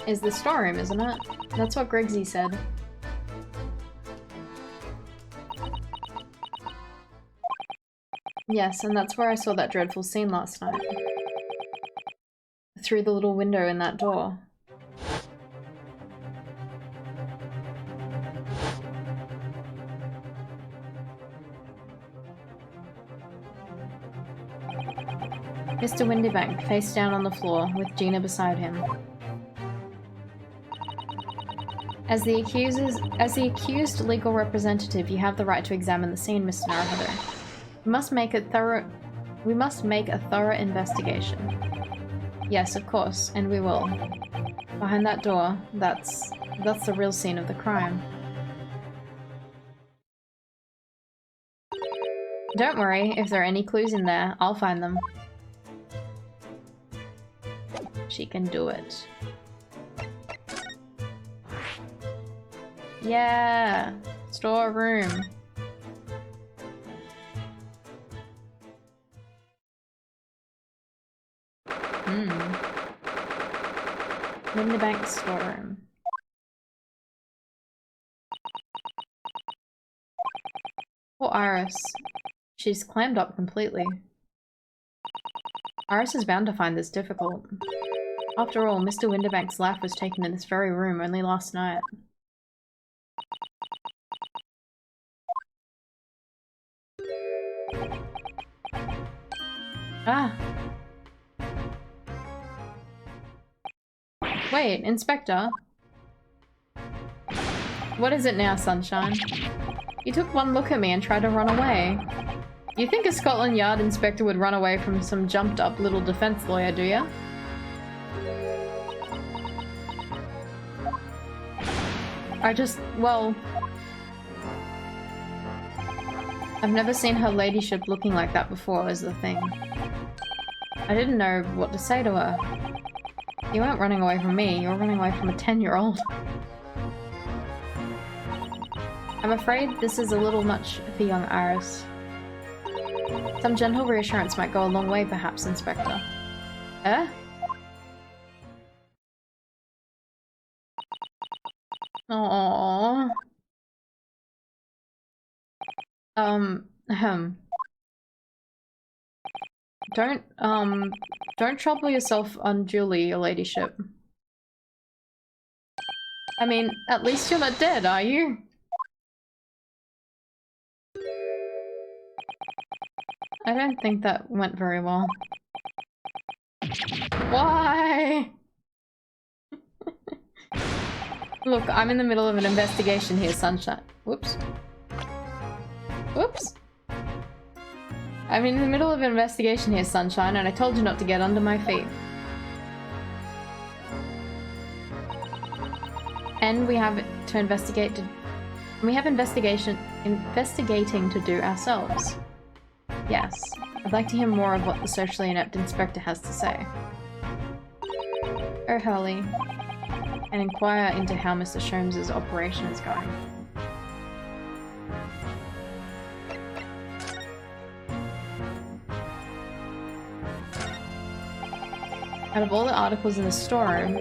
is the storeroom, isn't it? That's what Gregsy said. Yes, and that's where I saw that dreadful scene last night. Through the little window in that door. Mr. Windybank, face down on the floor, with Gina beside him. As the accused legal representative, you have the right to examine the scene, Mr. Naruhodo. We must make a thorough investigation. Yes, of course, and we will. Behind that door, that's the real scene of the crime. Don't worry, if there are any clues in there, I'll find them. She can do it. Yeah! Storeroom. Winterbank storeroom. Poor Iris. She's clammed up completely. Iris is bound to find this difficult. After all, Mr. Winterbank's life was taken in this very room only last night. Ah! Wait, Inspector? What is it now, Sunshine? You took one look at me and tried to run away. You think a Scotland Yard inspector would run away from some jumped-up little defense lawyer, do ya? Well... I've never seen her ladyship looking like that before, is the thing. I didn't know what to say to her. You weren't running away from me, you were running away from a 10-year-old. I'm afraid this is a little much for young Iris. Some gentle reassurance might go a long way, perhaps, Inspector. Eh? Aww. Don't trouble yourself unduly, your ladyship. I mean, at least you're not dead, are you? I don't think that went very well. Why? Look, I'm in the middle of an investigation here, Sunshine. Whoops. Whoops. I'm in the middle of an investigation here, Sunshine, and I told you not to get under my feet. And we have to investigate we have investigating to do ourselves. Yes, I'd like to hear more of what the socially inept inspector has to say. Oh, Hurley, and inquire into how Mr. Sholmes' operation is going. Out of all the articles in the storeroom,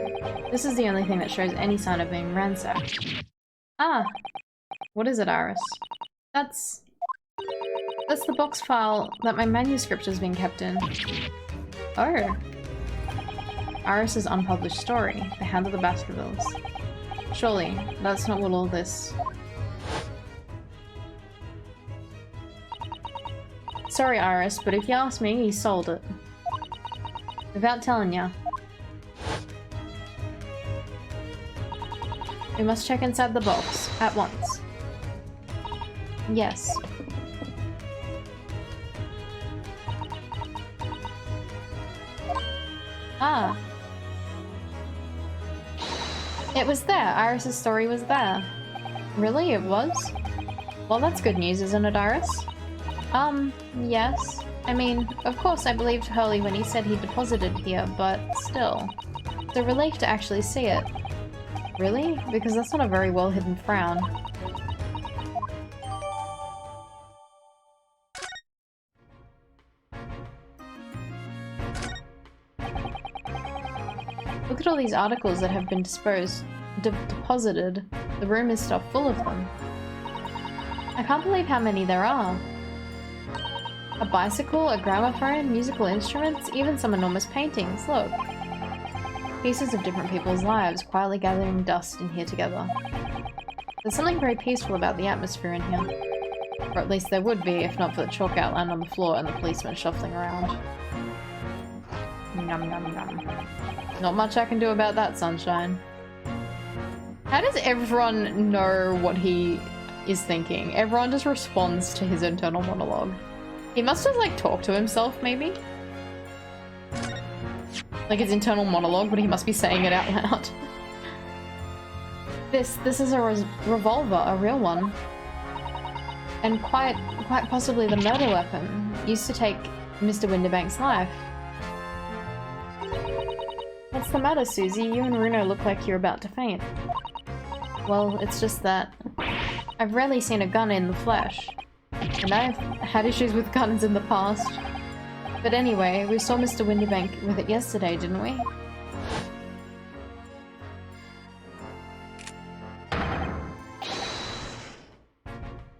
this is the only thing that shows any sign of being ransacked. Ah! What is it, Iris? That's the box file that my manuscript has been kept in. Oh. Iris's unpublished story, The Hound of the Baskervilles. Surely, that's not what all this... Sorry, Iris, but if you ask me, he sold it. Without telling ya. We must check inside the box, at once. Yes. Ah. It was there. Iris's story was there. Really? It was? Well, that's good news, isn't it, Iris? Yes. I mean, of course I believed Hurley when he said he deposited here, but still. It's a relief to actually see it. Really? Because that's not a very well-hidden frown. Look at all these articles that have been deposited. The room is stuffed full of them. I can't believe how many there are. A bicycle, a gramophone, musical instruments, even some enormous paintings, look. Pieces of different people's lives, quietly gathering dust in here together. There's something very peaceful about the atmosphere in here. Or at least there would be, if not for the chalk outline on the floor and the policemen shuffling around. Yum yum yum. Not much I can do about that, Sunshine. How does everyone know what he is thinking? Everyone just responds to his internal monologue. He must have, like, talked to himself, maybe? Like his internal monologue, but he must be saying it out loud. This is a revolver, a real one. And quite possibly the murder weapon used to take Mr. Winterbank's life. What's the matter, Susie? You and Runo look like you're about to faint. Well, it's just that I've rarely seen a gun in the flesh, and I've had issues with guns in the past. But anyway, we saw Mr. Windybank with it yesterday, didn't we?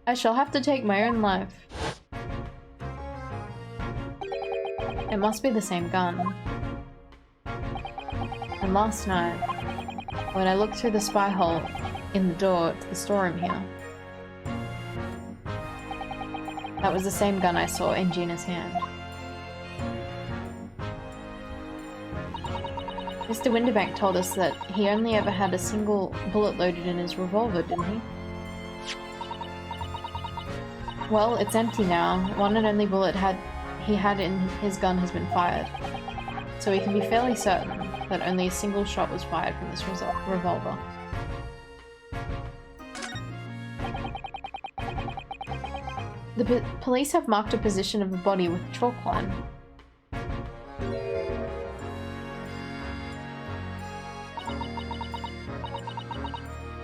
I shall have to take my own life. It must be the same gun. And last night, when I looked through the spy hole in the door to the storeroom here, that was the same gun I saw in Gina's hand. Mr. Windybank told us that he only ever had a single bullet loaded in his revolver, didn't he? Well, it's empty now. One and only bullet he had in his gun has been fired. So we can be fairly certain that only a single shot was fired from this revolver. The police have marked a position of the body with a chalk line.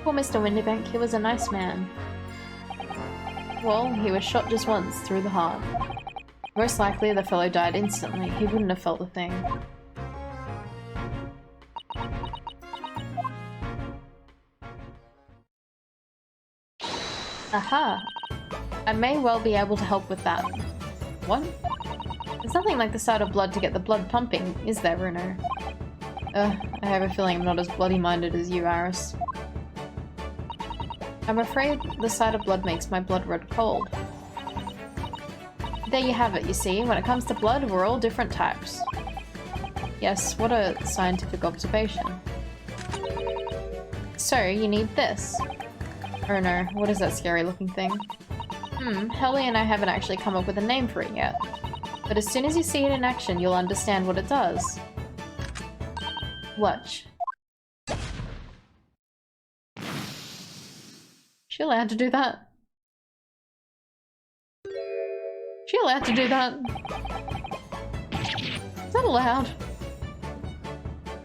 Poor Mr. Windybank, he was a nice man. Well, he was shot just once, through the heart. Most likely the fellow died instantly. He wouldn't have felt a thing. Aha! I may well be able to help with that. What? There's nothing like the sight of blood to get the blood pumping, is there, Runo? I have a feeling I'm not as bloody-minded as you, Aris. I'm afraid the sight of blood makes my blood run cold. There you have it, you see. When it comes to blood, we're all different types. Yes, what a scientific observation. So, you need this. Oh no, what is that scary looking thing? Helly and I haven't actually come up with a name for it yet. But as soon as you see it in action, you'll understand what it does. Watch. She allowed to do that? She allowed to do that? Is that allowed?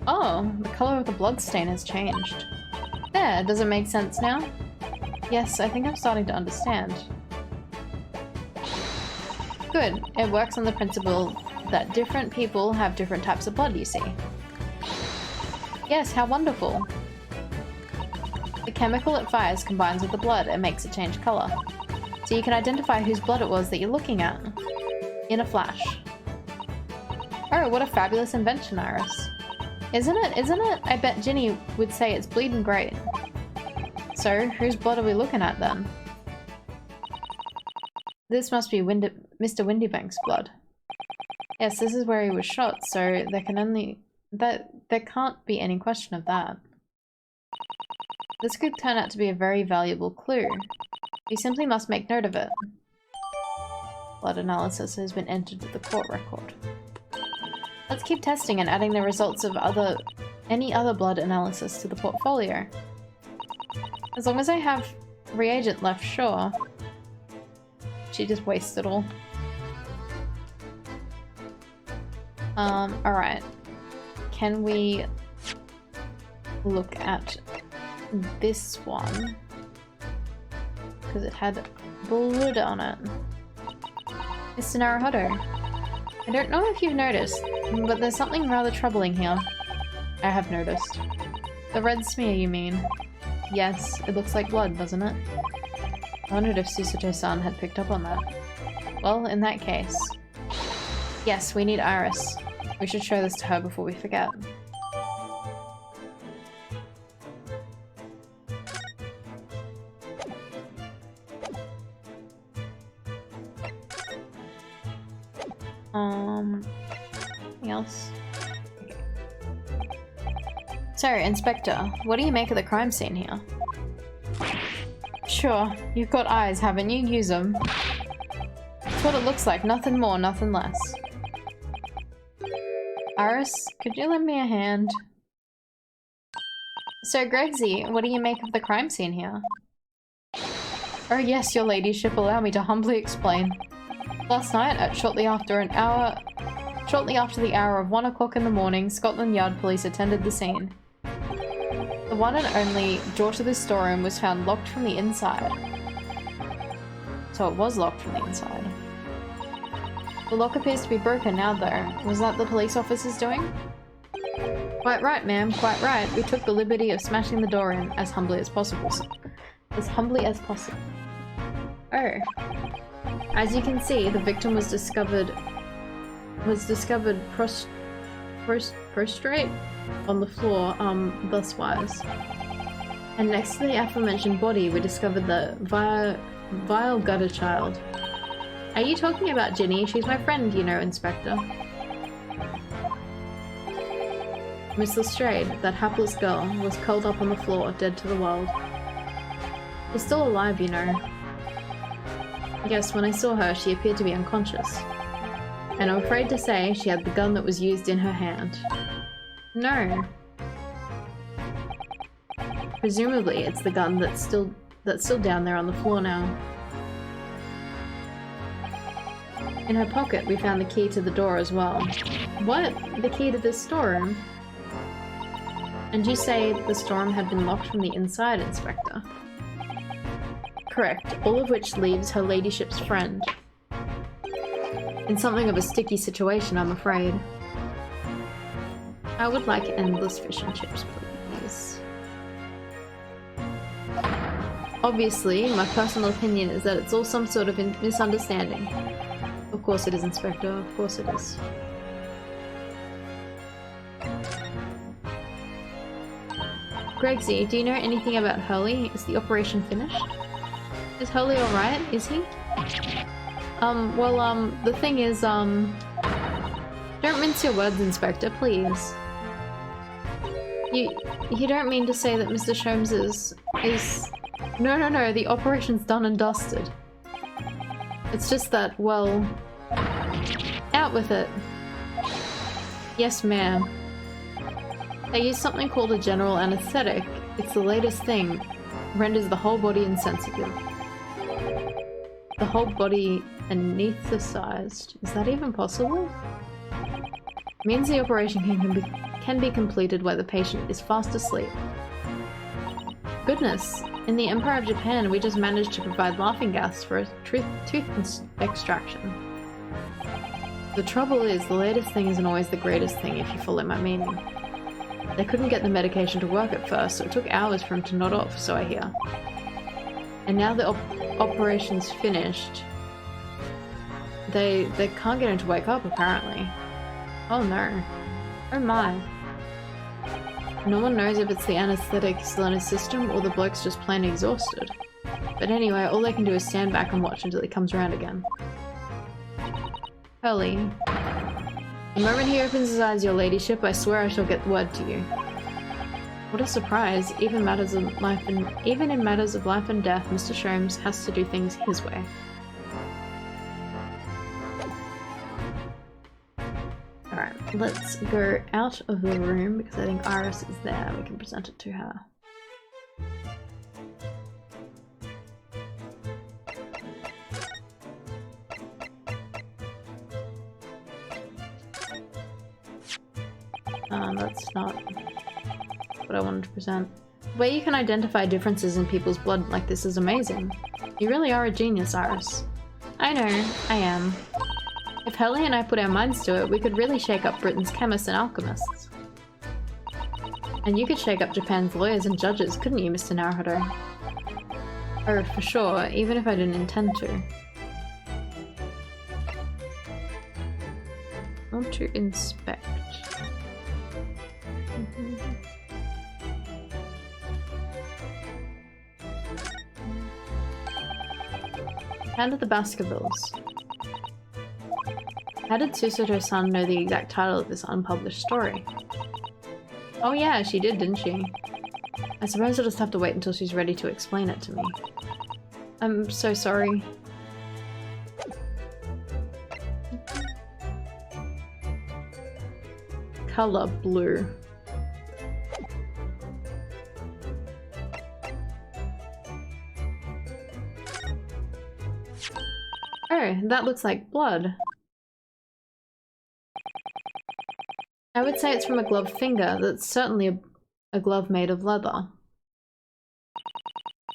Oh, the color of the bloodstain has changed. There, does it make sense now? Yes, I think I'm starting to understand. Good, it works on the principle that different people have different types of blood, you see. Yes, how wonderful! The chemical it fires combines with the blood and makes it change color. So you can identify whose blood it was that you're looking at. In a flash. Oh, what a fabulous invention, Iris. Isn't it? Isn't it? I bet Ginny would say it's bleeding great. So, whose blood are we looking at then? This must be Mr. Windybank's blood. Yes, this is where he was shot, so there can't be any question of that. This could turn out to be a very valuable clue. We simply must make note of it. Blood analysis has been entered to the court record. Let's keep testing and adding the results of any other blood analysis to the portfolio. As long as I have reagent left, sure. She just wasted all. Alright. Can we look at this one? Because it had blood on it. Mr. Naruhodo, I don't know if you've noticed, but there's something rather troubling here. I have noticed. The red smear, you mean? Yes, it looks like blood, doesn't it? I wondered if Susato-san had picked up on that. Well, in that case... Yes, we need Iris. We should show this to her before we forget. Anything else? So, Inspector, what do you make of the crime scene here? Sure, you've got eyes, haven't you? Use them. That's what it looks like, nothing more, nothing less. Iris, could you lend me a hand? So, Gregsy, what do you make of the crime scene here? Oh yes, your ladyship, allow me to humbly explain. Last night, at shortly after an hour Shortly after the hour of 1 o'clock in the morning, Scotland Yard police attended the scene. The one and only door to this storeroom was found locked from the inside. So it was locked from the inside. The lock appears to be broken now though. Was that the police officer's doing? Quite right, ma'am, quite right. We took the liberty of smashing the door in as humbly as possible. As humbly as possible. Oh. As you can see, the victim was discovered prostrate on the floor, thuswise. And next to the aforementioned body, we discovered the vile gutter child. Are you talking about Ginny? She's my friend, you know, Inspector. Miss Lestrade, that hapless girl, was curled up on the floor, dead to the world. She's still alive, you know. Yes, when I saw her, she appeared to be unconscious. And I'm afraid to say she had the gun that was used in her hand. No. Presumably, it's the gun that's still down there on the floor now. In her pocket, we found the key to the door as well. What? The key to this storeroom? And you say the storeroom had been locked from the inside, Inspector? Correct, all of which leaves her ladyship's friend in something of a sticky situation, I'm afraid. I would like endless fish and chips, please. Obviously, my personal opinion is that it's all some sort of misunderstanding. Of course it is, Inspector, of course it is. Gregsy, do you know anything about Hurley? Is the operation finished? Is Hurley alright? Is he? The thing is, don't mince your words, Inspector, please. You don't mean to say that Mr. Sholmes is... No, the operation's done and dusted. It's just that, well... Out with it. Yes, ma'am. They use something called a general anesthetic. It's the latest thing. Renders the whole body insensitive. The whole body anesthetized. Is that even possible? Means the operation can be completed while the patient is fast asleep. Goodness, in the Empire of Japan we just managed to provide laughing gas for a tooth extraction. The trouble is, the latest thing isn't always the greatest thing if you follow my meaning. They couldn't get the medication to work at first, so it took hours for him to nod off, so I hear. And now the operation's finished, they can't get him to wake up, apparently. Oh no. Oh my. No one knows if it's the anesthetic still in his system or the bloke's just plain exhausted. But anyway, all they can do is stand back and watch until he comes around again. Hurley. The moment he opens his eyes, your ladyship, I swear I shall get word to you. What a surprise. Even in matters of life and death, Mr. Sholmes has to do things his way. Alright, let's go out of the room because I think Iris is there. We can present it to her. That's not what I wanted to present. The way you can identify differences in people's blood like this is amazing. You really are a genius, Iris. I know, I am. If Hurley and I put our minds to it, we could really shake up Britain's chemists and alchemists. And you could shake up Japan's lawyers and judges, couldn't you, Mr. Naruhodo? Oh, for sure, even if I didn't intend to. I want to inspect. Hand of the Baskervilles. How did Susato-san know the exact title of this unpublished story? Oh yeah, she did, didn't she? I suppose I'll just have to wait until she's ready to explain it to me. I'm so sorry. Color blue. Oh, that looks like blood. I would say it's from a gloved finger. That's certainly a glove made of leather.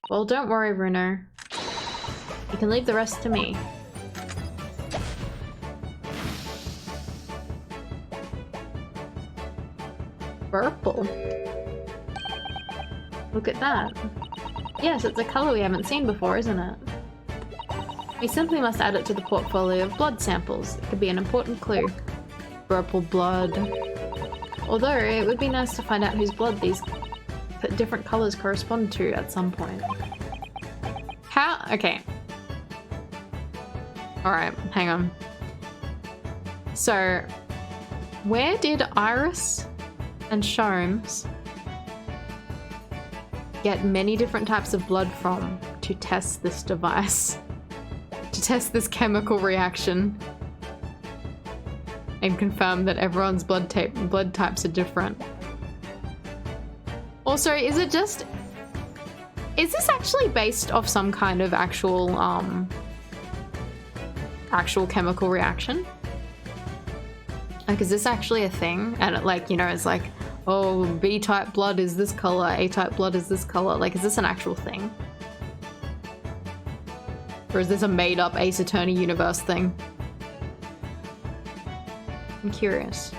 Well, don't worry, Bruno. You can leave the rest to me. Purple. Look at that. Yes, it's a color we haven't seen before, isn't it? We simply must add it to the portfolio of blood samples. It could be an important clue. Purple blood. Although, it would be nice to find out whose blood these different colors correspond to at some point. How? Okay. Alright, hang on. So, where did Iris and Sholmes get many different types of blood from to test this device? To test this chemical reaction and confirm that everyone's blood types are different. Also, is this actually based off some kind of actual chemical reaction? Like, is this actually a thing? And it, like, you know, it's like, oh, B-type blood is this color, A-type blood is this color. Like, is this an actual thing? Or is this a made-up Ace Attorney universe thing? I'm curious.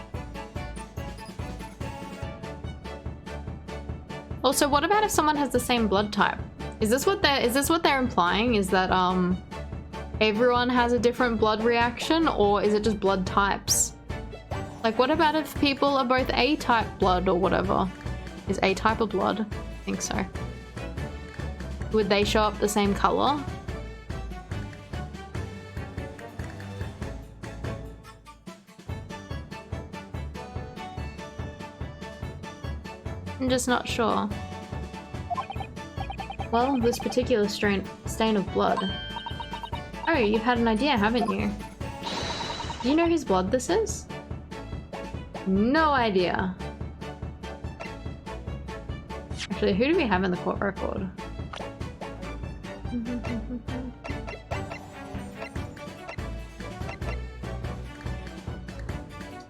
Also, what about if someone has the same blood type? Is this what they're implying? Is that everyone has a different blood reaction, or is it just blood types? Like, what about if people are both A-type blood or whatever? Is A-type a blood? I think so. Would they show up the same color? I'm just not sure. Well, this particular stain of blood. Oh, you've had an idea, haven't you? Do you know whose blood this is? No idea. Actually, who do we have in the court record?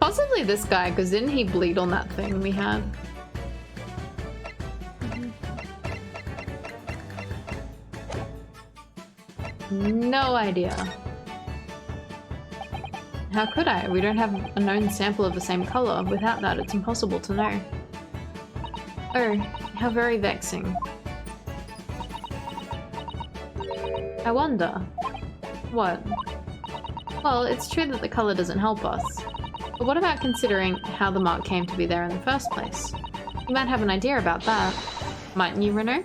Possibly this guy, because didn't he bleed on that thing we had? No idea. How could I? We don't have a known sample of the same color. Without that, it's impossible to know. Oh, how very vexing. I wonder. What? Well, it's true that the color doesn't help us. But what about considering how the mark came to be there in the first place? You might have an idea about that. Mightn't you, Reno?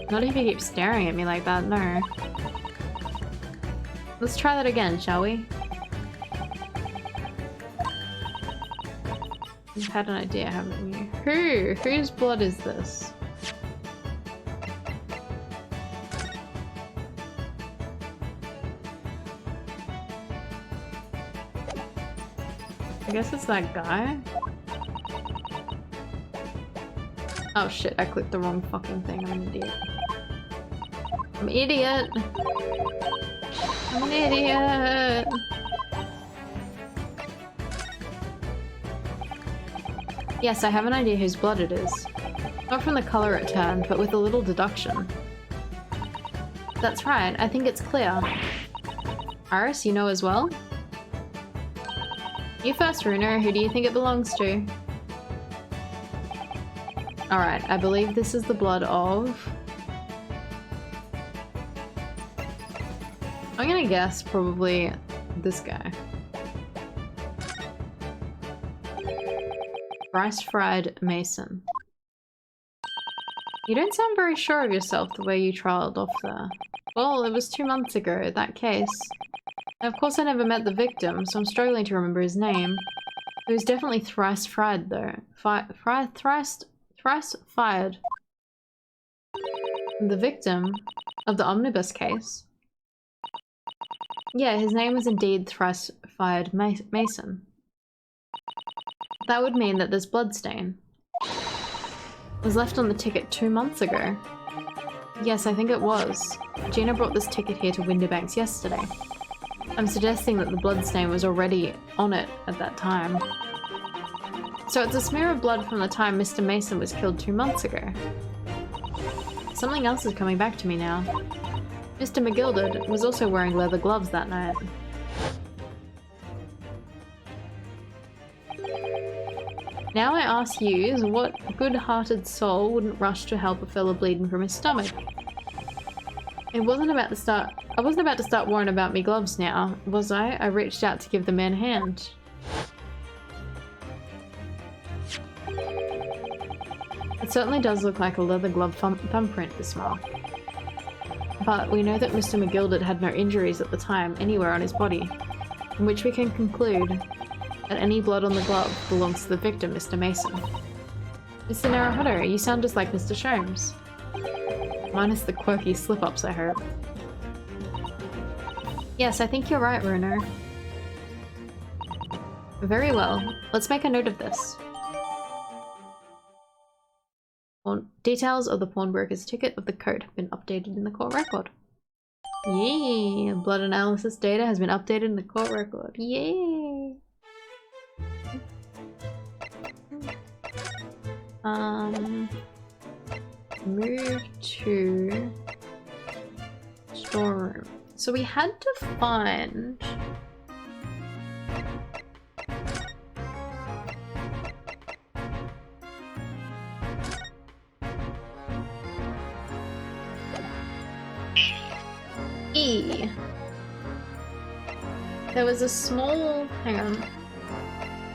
Not if you keep staring at me like that, no. Let's try that again, shall we? You've had an idea, haven't you? Whose blood is this? I guess it's that guy? Oh shit, I clicked the wrong fucking thing, I'm an idiot. I'm an idiot! I'm an idiot! Yes, I have an idea whose blood it is. Not from the color it turned, but with a little deduction. That's right, I think it's clear. Iris, you know as well? You first, Runa. Who do you think it belongs to? Alright, I believe this is the blood of... I'm gonna guess probably this guy. Rice-fried Mason. You don't sound very sure of yourself the way you trailed off there. Well, it was 2 months ago, that case. And of course I never met the victim, so I'm struggling to remember his name. It was definitely thrice-fried though. Thrice-fired. The victim of the omnibus case. Yeah, his name was indeed Thrice-fired Mason. That would mean that this bloodstain was left on the ticket 2 months ago. Yes, I think it was. Gina brought this ticket here to Winterbanks yesterday. I'm suggesting that the bloodstain was already on it at that time. So it's a smear of blood from the time Mr. Mason was killed 2 months ago. Something else is coming back to me now. Mr. McGilded was also wearing leather gloves that night. Now I ask you, what good-hearted soul wouldn't rush to help a fella bleeding from his stomach? I wasn't about to start worrying about me gloves now, was I? I reached out to give the man a hand. It certainly does look like a leather glove thumbprint, this mark. But we know that Mr. McGilded had no injuries at the time anywhere on his body, from which we can conclude that any blood on the glove belongs to the victim, Mr. Mason. Mr. Naruhodo, you sound just like Mr. Sholmes. Minus the quirky slip-ups, I hope. Yes, I think you're right, Bruno. Very well. Let's make a note of this. Details of the pawnbroker's ticket of the coat have been updated in the court record. Yay! Blood analysis data has been updated in the court record. Yay! Move to storeroom. So we had to find E. There was a small, hang on,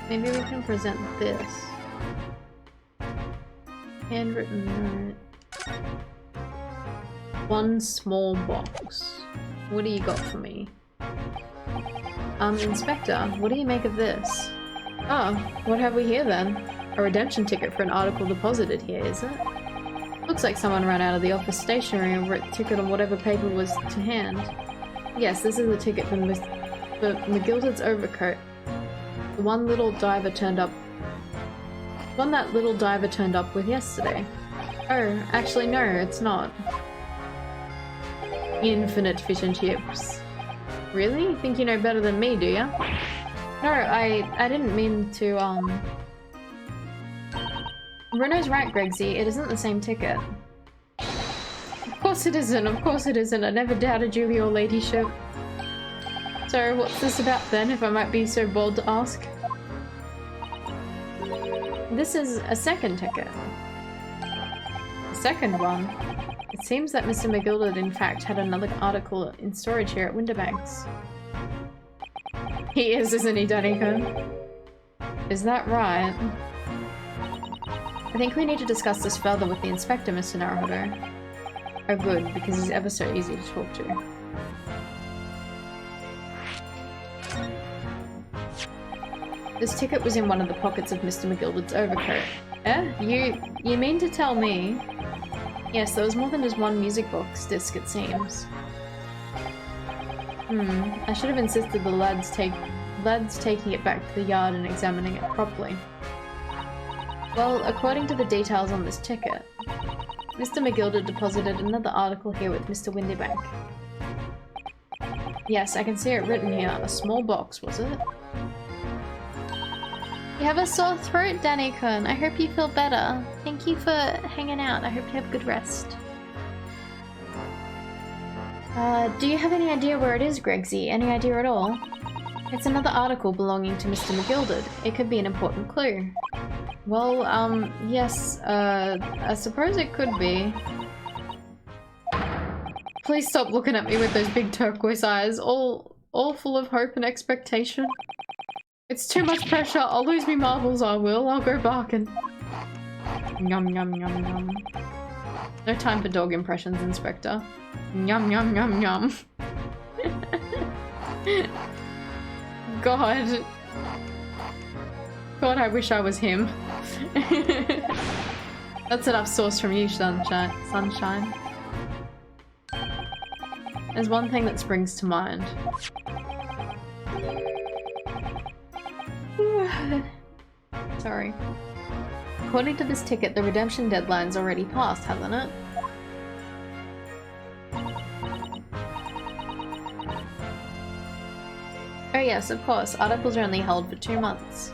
maybe we can present this. Handwritten note. One small box. What do you got for me? Inspector, what do you make of this? Oh, what have we here then? A redemption ticket for an article deposited here, is it? Looks like someone ran out of the office stationery and wrote the ticket on whatever paper was to hand. Yes, this is the ticket for McGilded's overcoat. The one that little diver turned up with yesterday. Oh, actually no, it's not. Infinite fish and chips. Really? Think you know better than me, do ya? No, I didn't mean to, Bruno's right, Gregsy. It isn't the same ticket. Of course it isn't, of course it isn't. I never doubted you, your ladyship. So, what's this about then, if I might be so bold to ask? This is a second ticket. A second one? It seems that Mr. McGilded, in fact, had another article in storage here at Winterbanks. He is, isn't he, Danica? Is that right? I think we need to discuss this further with the inspector, Mr. Naruhodo. Oh good, because he's ever so easy to talk to. This ticket was in one of the pockets of Mr. McGilded's overcoat. Eh? You mean to tell me? Yes, there was more than just one music box disc, it seems. I should have insisted the lads taking it back to the yard and examining it properly. Well, according to the details on this ticket, Mr. McGilded deposited another article here with Mr. Winterbank. Yes, I can see it written here. A small box, was it? You have a sore throat, Danny-kun. I hope you feel better. Thank you for hanging out. I hope you have a good rest. Do you have any idea where it is, Gregsy? Any idea at all? It's another article belonging to Mr. McGilded. It could be an important clue. Well, yes, I suppose it could be. Please stop looking at me with those big turquoise eyes, all full of hope and expectation. It's too much pressure. I'll lose me marbles, I will. I'll go barking. Yum, yum, yum, yum. No time for dog impressions, Inspector. Yum, yum, yum, yum. God. God, I wish I was him. That's enough sauce from you, sunshine. There's one thing that springs to mind. Sorry. According to this ticket, the redemption deadline's already passed, hasn't it? Oh yes, of course. Articles are only held for 2 months.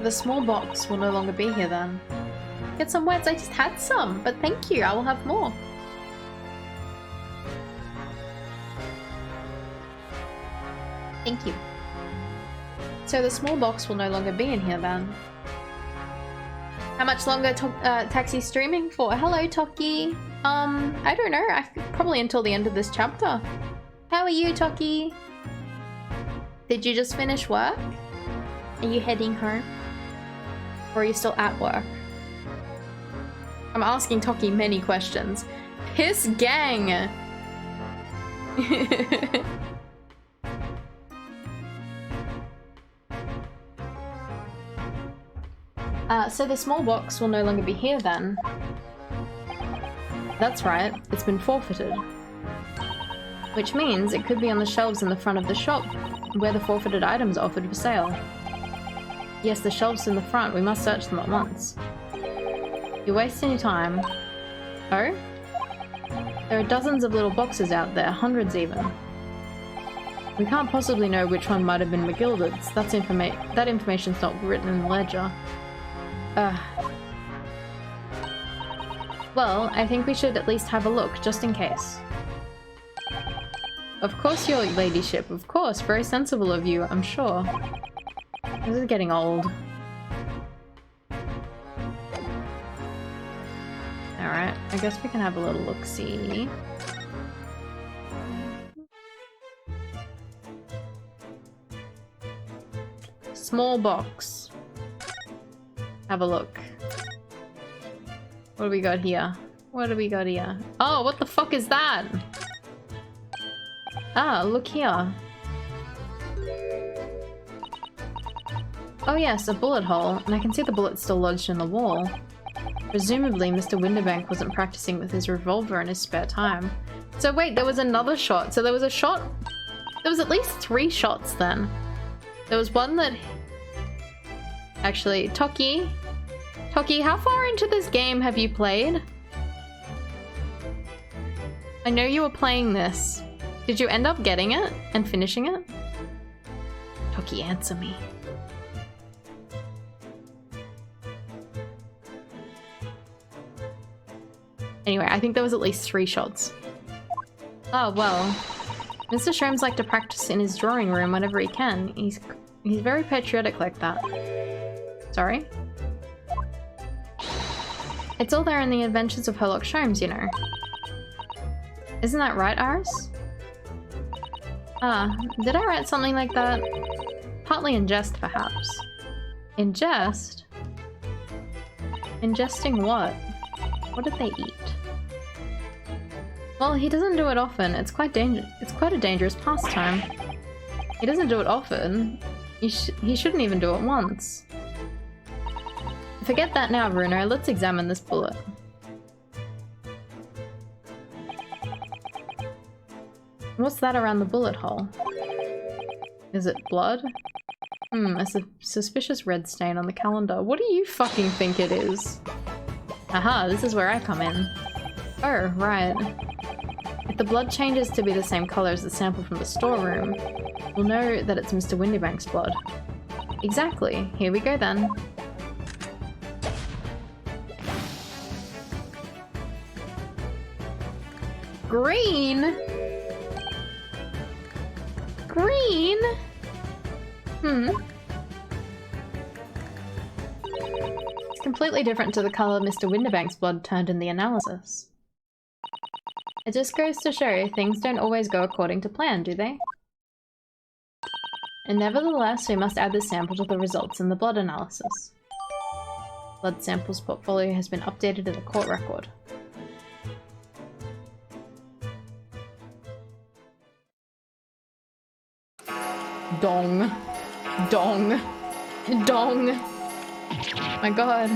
The small box will no longer be here then. Get some words, I just had some, but thank you, I will have more. Thank you. So the small box will no longer be in here then. How much longer Taxi's streaming for? Hello, Toki. I don't know. Probably until the end of this chapter. How are you, Toki? Did you just finish work? Are you heading home? Or are you still at work? I'm asking Toki many questions. Piss gang! So the small box will no longer be here then. That's right, it's been forfeited. Which means it could be on the shelves in the front of the shop, where the forfeited items are offered for sale. Yes, the shelves in the front, we must search them at once. You're wasting your time. Oh? There are dozens of little boxes out there, hundreds even. We can't possibly know which one might have been McGilded's. That information's not written in the ledger. Well, I think we should at least have a look, just in case. Of course, your ladyship, of course. Very sensible of you, I'm sure. This is getting old. Alright, I guess we can have a little look-see. Small box. Have a look. What do we got here? What do we got here? Oh, what the fuck is that? Ah, look here. Oh yes, a bullet hole, and I can see the bullet still lodged in the wall. Presumably, Mr. Winterbank wasn't practicing with his revolver in his spare time. So wait, there was another shot. So there was a shot... There was at least 3 shots then. There was one that... Actually, Toki, how far into this game have you played? I know you were playing this. Did you end up getting it and finishing it? Toki, answer me. Anyway, I think there was at least 3 shots. Oh, well. Mr. Shrooms likes to practice in his drawing room whenever he can. He's very patriotic like that. Sorry? It's all there in the Adventures of Herlock Sholmes, you know. Isn't that right, Iris? Ah, did I write something like that? Partly in jest, perhaps. In jest? Ingesting what? What did they eat? Well, he doesn't do it often. It's quite a dangerous pastime. He doesn't do it often. He shouldn't even do it once. Forget that now, Bruno. Let's examine this bullet. What's that around the bullet hole? Is it blood? A suspicious red stain on the calendar. What do you fucking think it is? Aha, this is where I come in. Oh, right. If the blood changes to be the same color as the sample from the storeroom, we'll know that it's Mr. Winterbank's blood. Exactly. Here we go then. Green? Green? It's completely different to the color Mr. Winterbank's blood turned in the analysis. It just goes to show things don't always go according to plan, do they? And nevertheless, we must add this sample to the results in the blood analysis. Blood samples portfolio has been updated in the court record. Dong. Dong. Dong. My god.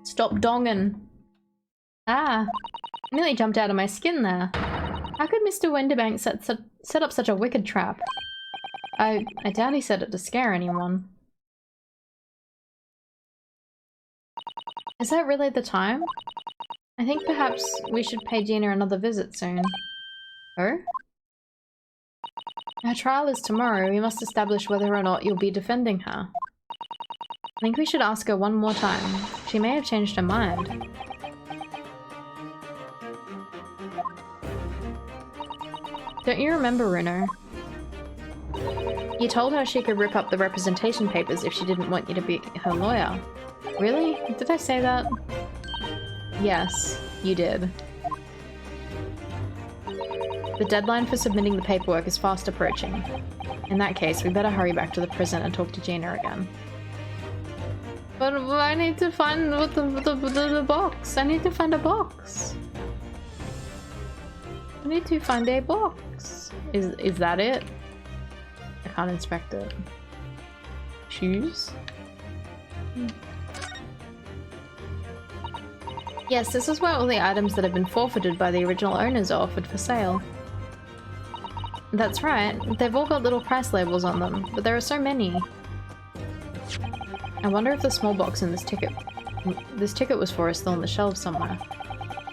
Stop donging. Ah. I nearly jumped out of my skin there. How could Mr. Winterbank set up such a wicked trap? I doubt he set it to scare anyone. Is that really the time? I think perhaps we should pay Gina another visit soon. Oh? Her trial is tomorrow. We must establish whether or not you'll be defending her. I think we should ask her one more time. She may have changed her mind. Don't you remember, Runo? You told her she could rip up the representation papers if she didn't want you to be her lawyer. Really? Did I say that? Yes, you did. The deadline for submitting the paperwork is fast approaching. In that case, we better hurry back to the prison and talk to Gina again. But I need to find the box. I need to find a box. I need to find a box. Is that it? I can't inspect it. Shoes? Yes, this is where all the items that have been forfeited by the original owners are offered for sale. That's right. They've all got little price labels on them, but there are so many. I wonder if the small box in this ticket was for is still on the shelves somewhere.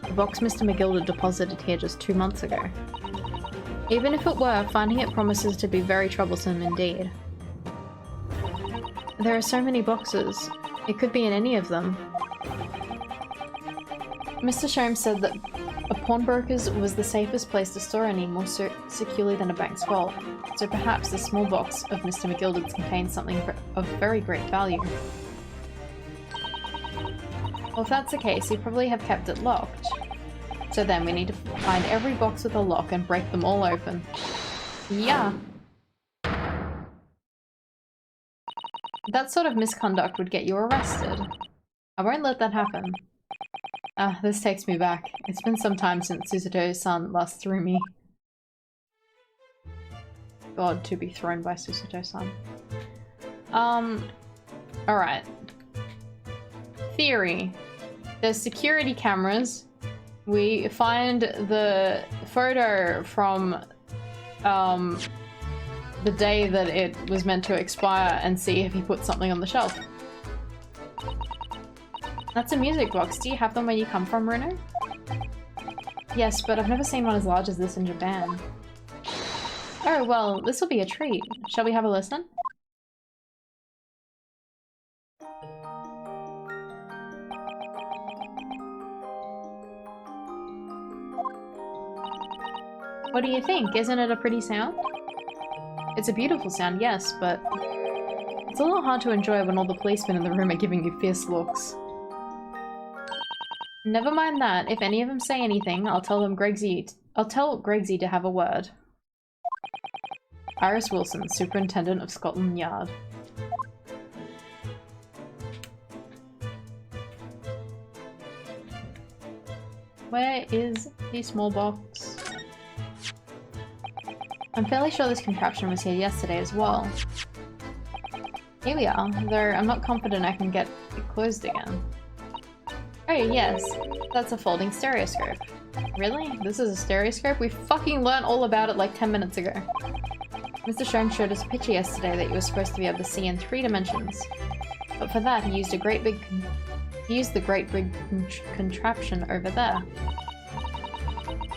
The box Mr. McGilder deposited here just 2 months ago. Even if it were, finding it promises to be very troublesome indeed. There are so many boxes. It could be in any of them. Mr. Sholmes said that a pawnbroker's was the safest place to store any more securely than a bank's vault, so perhaps the small box of Mr. McGilder's contains something of very great value. Well, if that's the case, he'd probably have kept it locked. So then we need to find every box with a lock and break them all open. Yeah. That sort of misconduct would get you arrested. I won't let that happen. Ah, this takes me back. It's been some time since Susato-san last threw me. God, to be thrown by Susato-san. Alright. Theory. There's security cameras. We find the photo from the day that it was meant to expire and see if he put something on the shelf. That's a music box. Do you have them where you come from, Runo? Yes, but I've never seen one as large as this in Japan. Oh, well, this will be a treat. Shall we have a listen? What do you think? Isn't it a pretty sound? It's a beautiful sound, yes, but it's a little hard to enjoy when all the policemen in the room are giving you fierce looks. Never mind that. If any of them say anything, I'll tell Gregsy to have a word. Iris Wilson, Superintendent of Scotland Yard. Where is the small box? I'm fairly sure this contraption was here yesterday as well. Here we are, though I'm not confident I can get it closed again. Oh yes, that's a folding stereoscope. Really? This is a stereoscope? We fucking learned all about it like 10 minutes ago. Mr. Sholmes showed us a picture yesterday that you were supposed to be able to see in 3 dimensions. But for that, he used the great big contraption over there.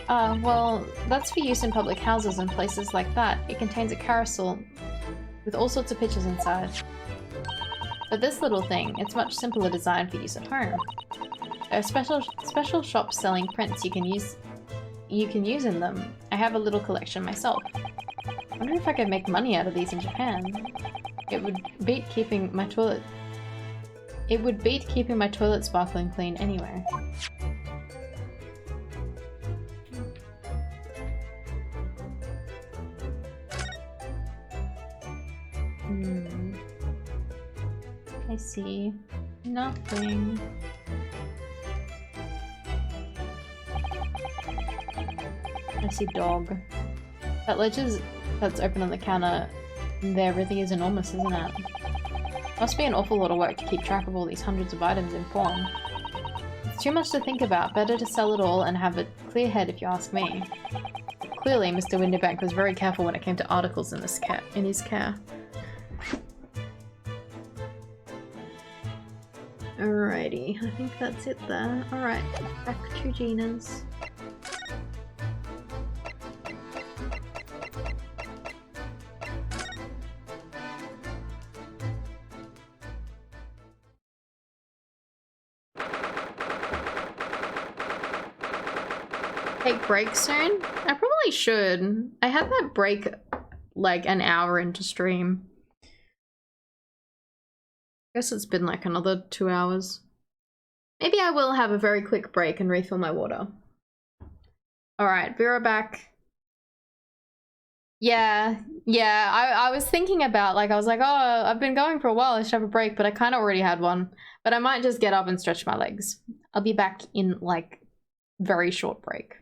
Well, that's for use in public houses and places like that. It contains a carousel with all sorts of pictures inside. But this little thing, it's much simpler design for use at home. There are special shops selling prints you can use in them. I have a little collection myself. I wonder if I could make money out of these in Japan. It would beat keeping my toilet sparkling clean anyway. I see nothing. I see dog. That ledge that's open on the counter there really is enormous, isn't it? Must be an awful lot of work to keep track of all these hundreds of items in pawn. It's too much to think about. Better to sell it all and have a clear head if you ask me. Clearly, Mr. Winterbank was very careful when it came to articles in his care. Alrighty, I think that's it there. Alright, back to Gina's. take breaks soon? I probably should. I had that break like an hour into stream. Guess it's been like another 2 hours. Maybe I will have a very quick break and refill my water. Alright, be right back. Yeah, I was thinking about, like, I was like, oh, I've been going for a while, I should have a break, but I kind of already had one. But I might just get up and stretch my legs. I'll be back in, like, very short break.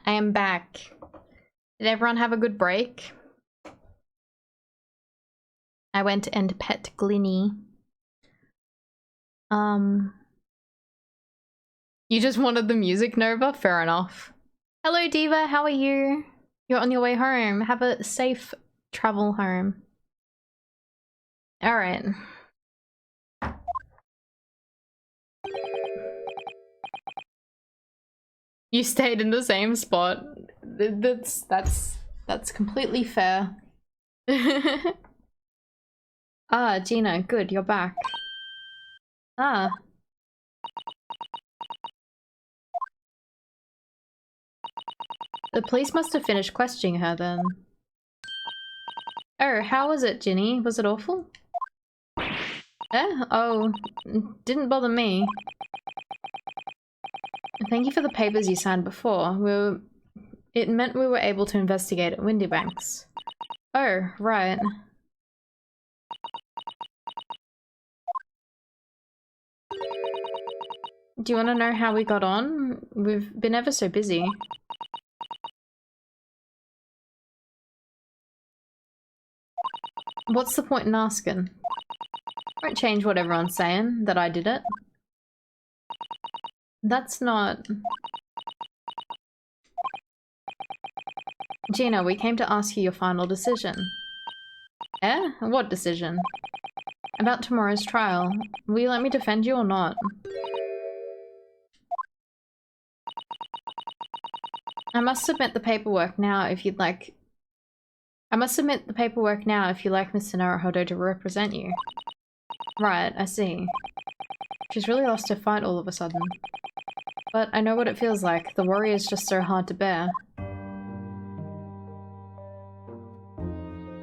I am back. Did everyone have a good break? I went and pet Glinny. You just wanted the music, Nova? Fair enough. Hello, Diva. How are you? You're on your way home. Have a safe travel home. All right. You stayed in the same spot. That's completely fair. Ah, Gina, good, you're back. Ah. The police must have finished questioning her then. Oh, how was it, Ginny? Was it awful? Oh, didn't bother me. Thank you for the papers you signed before. It meant we were able to investigate at Windybanks. Oh, right. Do you want to know how we got on? We've been ever so busy. What's the point in asking? Won't change what everyone's saying, that I did it. That's not... Gina, we came to ask you your final decision. Eh? What decision? About tomorrow's trial. Will you let me defend you or not? I must submit the paperwork now if you'd like... Mr. Naruhodo to represent you. Right, I see. She's really lost her fight all of a sudden. But I know what it feels like. The worry is just so hard to bear.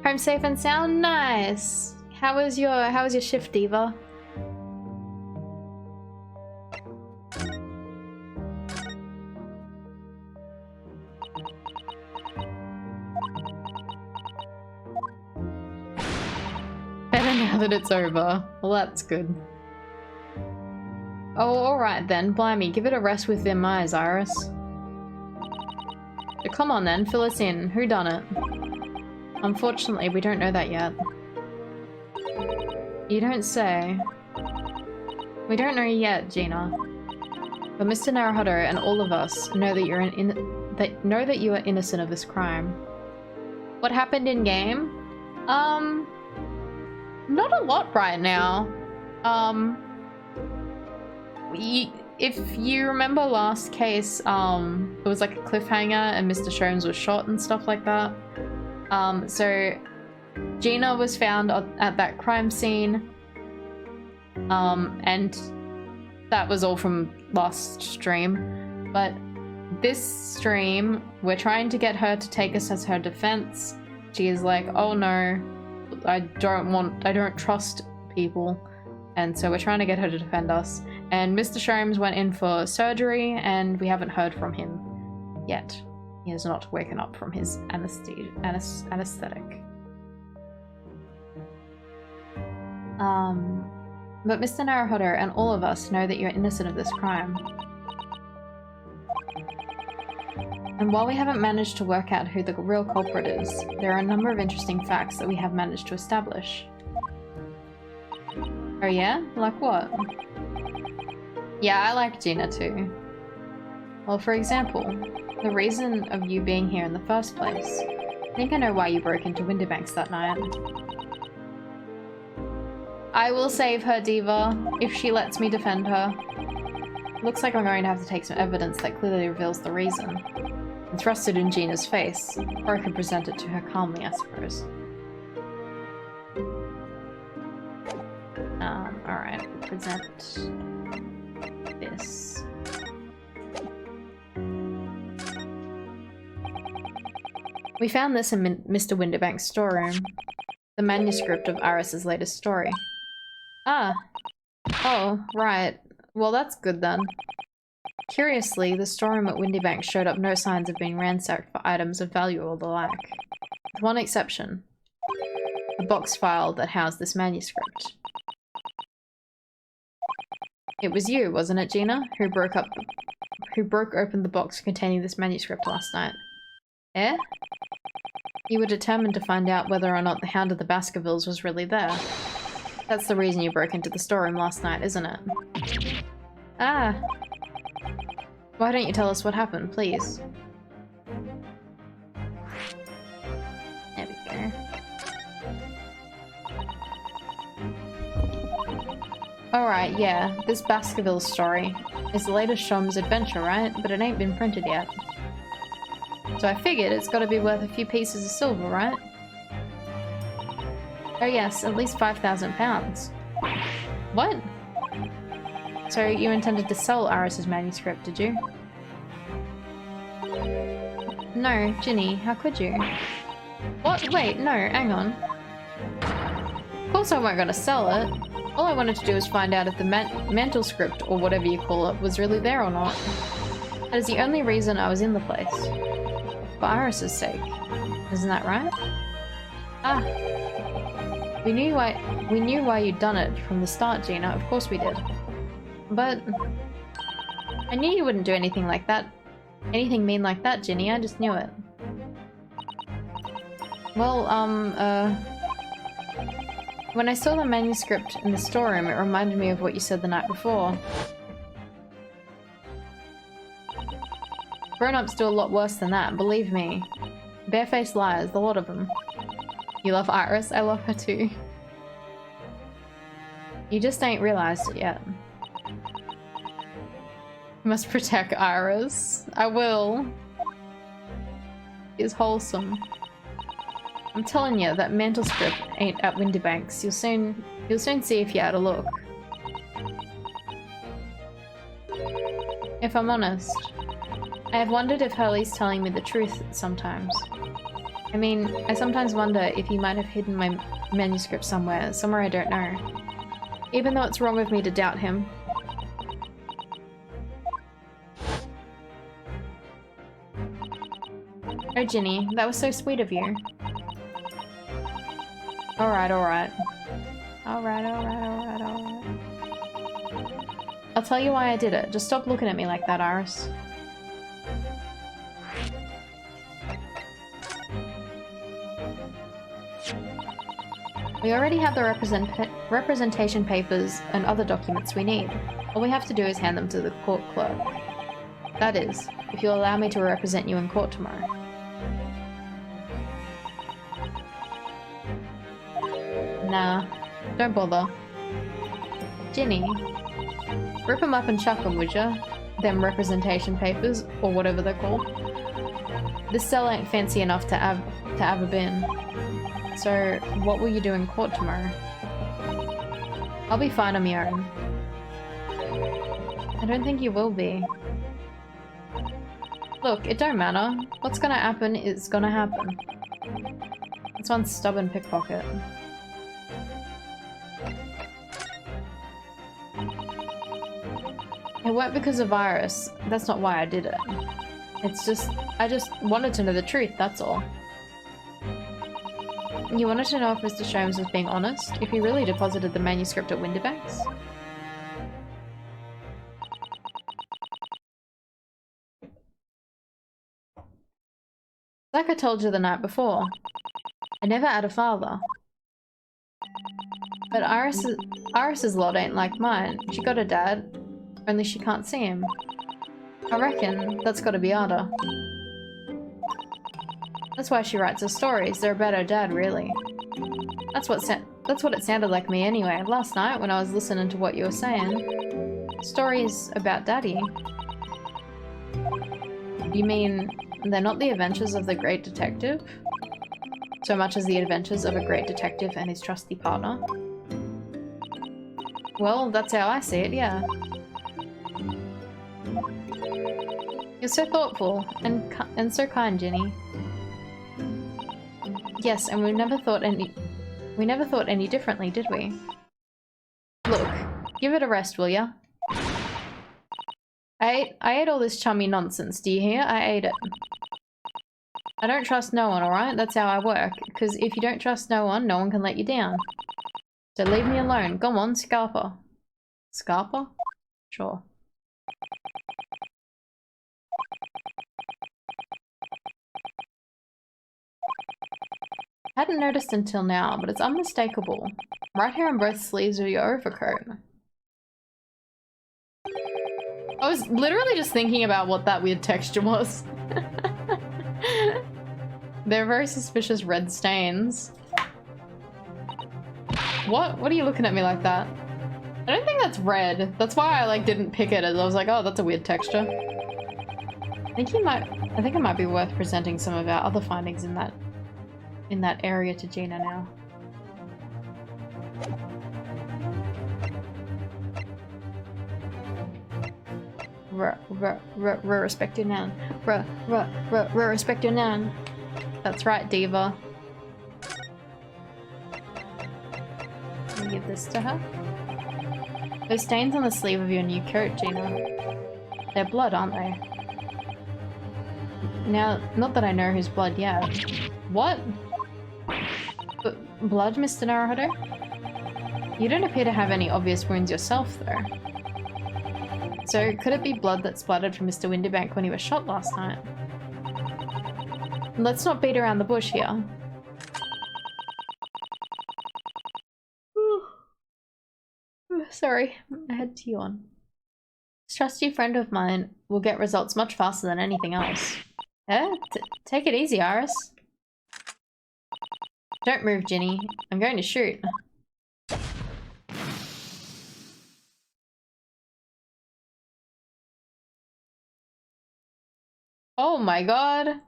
Home safe and sound? Nice! How was your shift, Diva? Better now that it's over. Well, that's good. Oh, alright then. Blimey, give it a rest with them eyes, Iris. Come on then, fill us in. Who done it? Unfortunately, we don't know that yet. You don't say. We don't know yet, Gina. But Mr. Naruhodo and all of us know that you are innocent of this crime. What happened in game? Not a lot right now. If you remember last case, it was like a cliffhanger and Mr. Sholmes was shot and stuff like that. So Gina was found at that crime scene. And that was all from last stream. But this stream, we're trying to get her to take us as her defense. She is like, oh no, I don't trust people. And so we're trying to get her to defend us. And Mr. Sholmes went in for surgery and we haven't heard from him yet. He has not woken up from his anesthetic. But Mr. Naruhodo and all of us know that you're innocent of this crime. And while we haven't managed to work out who the real culprit is, there are a number of interesting facts that we have managed to establish. Oh yeah? Like what? Yeah, I like Gina too. Well, for example, the reason of you being here in the first place. I think I know why you broke into Windybanks that night. I will save her, Diva, if she lets me defend her. Looks like I'm going to have to take some evidence that clearly reveals the reason. And thrust it in Gina's face, or I could present it to her calmly, I suppose. Alright, present this. We found this in Mr. Windybank's storeroom. The manuscript of Iris's latest story. Ah. Oh, right. Well, that's good then. Curiously, the storeroom at Windybank showed up no signs of being ransacked for items of value or the like. With one exception. The box file that housed this manuscript. It was you, wasn't it, Gina, who broke who broke open the box containing this manuscript last night. Eh? You were determined to find out whether or not the Hound of the Baskervilles was really there. That's the reason you broke into the storeroom last night, isn't it? Ah. Why don't you tell us what happened, please? There we go. Alright, yeah, this Baskerville story is the latest Shom's adventure, right? But it ain't been printed yet. So I figured it's gotta be worth a few pieces of silver, right? Oh yes, at least 5,000 pounds. What? So you intended to sell Iris's manuscript, did you? No, Ginny, how could you? What? Wait, no, hang on. Of course I weren't gonna sell it. All I wanted to do was find out if the mantle script, or whatever you call it, was really there or not. That is the only reason I was in the place. For Iris's sake. Isn't that right? Ah. We knew why you'd done it from the start, Gina. Of course we did. But I knew you wouldn't do anything like that. Anything mean like that, Ginny. I just knew it. Well, when I saw the manuscript in the storeroom, it reminded me of what you said the night before. Grown-ups do a lot worse than that, believe me. Barefaced liars, the lot of them. You love Iris? I love her too. You just ain't realized it yet. You must protect Iris. I will. It's wholesome. I'm telling you, that mantle script ain't at Windybanks. You'll soon see if you had a look. If I'm honest, I have wondered if Hurley's telling me the truth sometimes. I mean, I sometimes wonder if he might have hidden my manuscript somewhere I don't know. Even though it's wrong of me to doubt him. Oh, Ginny, that was so sweet of you. Alright, alright. Alright, alright, alright, alright. I'll tell you why I did it. Just stop looking at me like that, Iris. We already have the representation papers and other documents we need. All we have to do is hand them to the court clerk. That is, if you'll allow me to represent you in court tomorrow. Nah, don't bother. Ginny, rip them up and chuck them, would ya? Them representation papers, or whatever they're called. This cell ain't fancy enough to have a bin. So, what will you do in court tomorrow? I'll be fine on my own. I don't think you will be. Look, it don't matter. What's gonna happen is gonna happen. That's one stubborn pickpocket. It weren't because of Iris. That's not why I did it. It's just, I just wanted to know the truth, that's all. You wanted to know if Mr. Sholmes was being honest? If he really deposited the manuscript at Windybanks? Like I told you the night before, I never had a father. But Iris's lot ain't like mine. She got a dad, only she can't see him. I reckon that's gotta be harder. That's why she writes her stories. They're about her dad, really. That's what it sounded like me anyway. Last night, when I was listening to what you were saying. Stories about Daddy. You mean they're not the adventures of the great detective? So much as the adventures of a great detective and his trusty partner? Well, that's how I see it, yeah. You're so thoughtful and so kind, Ginny. Yes, and we never thought any differently, did we? Look, give it a rest, will ya? I ate all this chummy nonsense, do you hear? I ate it. I don't trust no one, alright? That's how I work. Because if you don't trust no one can let you down. So leave me alone. Go on, Scarpa. Scarpa? Sure. Hadn't noticed until now, but it's unmistakable. Right here on both sleeves of your overcoat. I was literally just thinking about what that weird texture was. They're very suspicious red stains. What? What are you looking at me like that? I don't think that's red. That's why I like didn't pick it, as I was like, oh, that's a weird texture. I think it might be worth presenting some of our other findings in that area to Gina now. Respect your nan. Respect your nan. That's right, Diva. Let me give this to her. Those stains on the sleeve of your new coat, Gina. They're blood, aren't they? Now, not that I know whose blood yet. What? Blood, Mr. Naruhodo? You don't appear to have any obvious wounds yourself, though. So, could it be blood that splattered from Mr. Windybank when he was shot last night? Let's not beat around the bush here. Sorry, I had tea on. This trusty friend of mine will get results much faster than anything else. Eh? Take it easy, Iris. Don't move, Ginny. I'm going to shoot. Oh my god.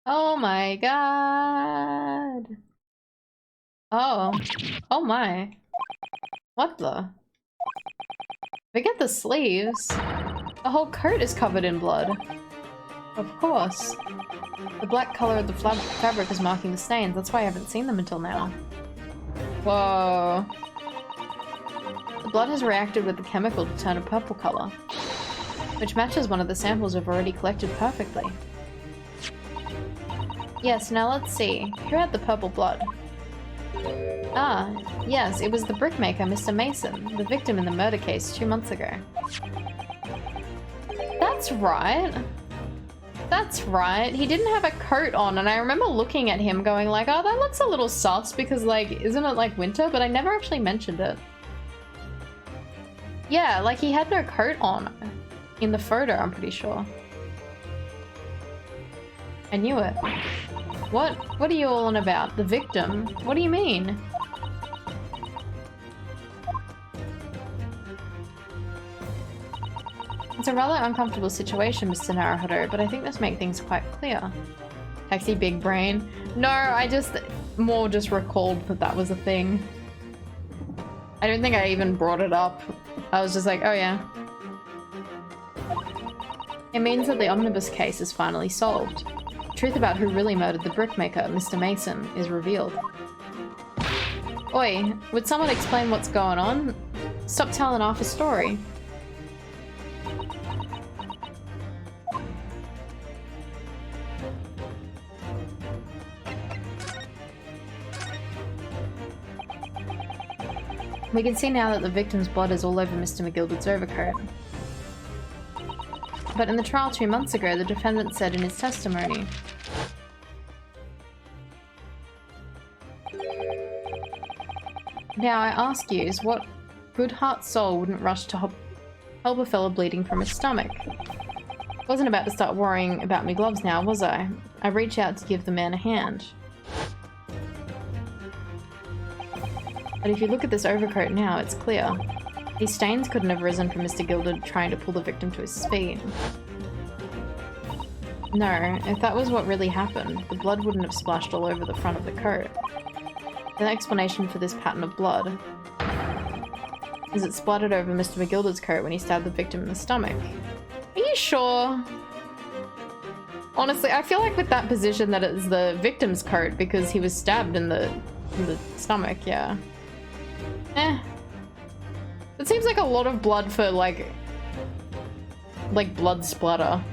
Oh my god. Oh. Oh my. What the? Forget the sleeves. The whole coat is covered in blood. Of course. The black color of the fabric is marking the stains. That's why I haven't seen them until now. Whoa. The blood has reacted with the chemical to turn a purple color, which matches one of the samples we've already collected perfectly. Yes, now let's see. Who had the purple blood? Ah, yes, it was the brickmaker, Mr. Mason, the victim in the murder case 2 months ago. That's right. That's right. He didn't have a coat on, and I remember looking at him going like, oh, that looks a little sus because, like, isn't it like winter? But I never actually mentioned it. Yeah, like he had no coat on in the photo, I'm pretty sure. I knew it. What are you all on about? The victim? What do you mean? It's a rather uncomfortable situation, Mr. Naruhodo, but I think this makes things quite clear. Taxi big brain. No, I just recalled that that was a thing. I don't think I even brought it up. I was just like, oh yeah. It means that the omnibus case is finally solved. The truth about who really murdered the brickmaker, Mr. Mason, is revealed. Oi, would someone explain what's going on? Stop telling half a story. We can see now that the victim's blood is all over Mr. McGilbert's overcoat. But in the trial 2 months ago, the defendant said in his testimony, now I ask you, is what good heart soul wouldn't rush to help a fellow bleeding from his stomach? Wasn't about to start worrying about me gloves now, was I? I reached out to give the man a hand. But if you look at this overcoat now, it's clear. These stains couldn't have risen from Mr. Gilbert trying to pull the victim to his feet. No, if that was what really happened, the blood wouldn't have splashed all over the front of the coat. The explanation for this pattern of blood is it splattered over Mr. McGilder's coat when he stabbed the victim in the stomach. Are you sure? Honestly, I feel like with that position that it's the victim's coat because he was stabbed in the stomach, yeah. Eh. It seems like a lot of blood for, like blood splatter.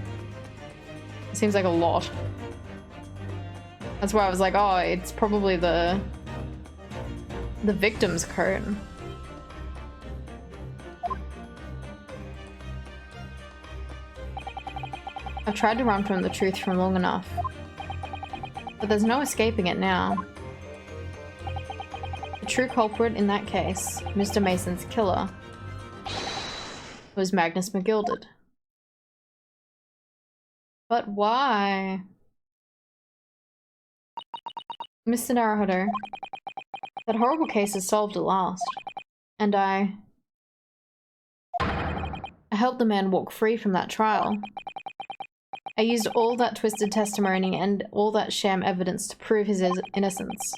It seems like a lot. That's why I was like, oh, it's probably the victim's coat. I've tried to run from the truth for long enough. But there's no escaping it now. The true culprit in that case, Mr. Mason's killer, was Magnus McGilded. But why? Mr. Naruhodo, that horrible case is solved at last. And I helped the man walk free from that trial. I used all that twisted testimony and all that sham evidence to prove his innocence.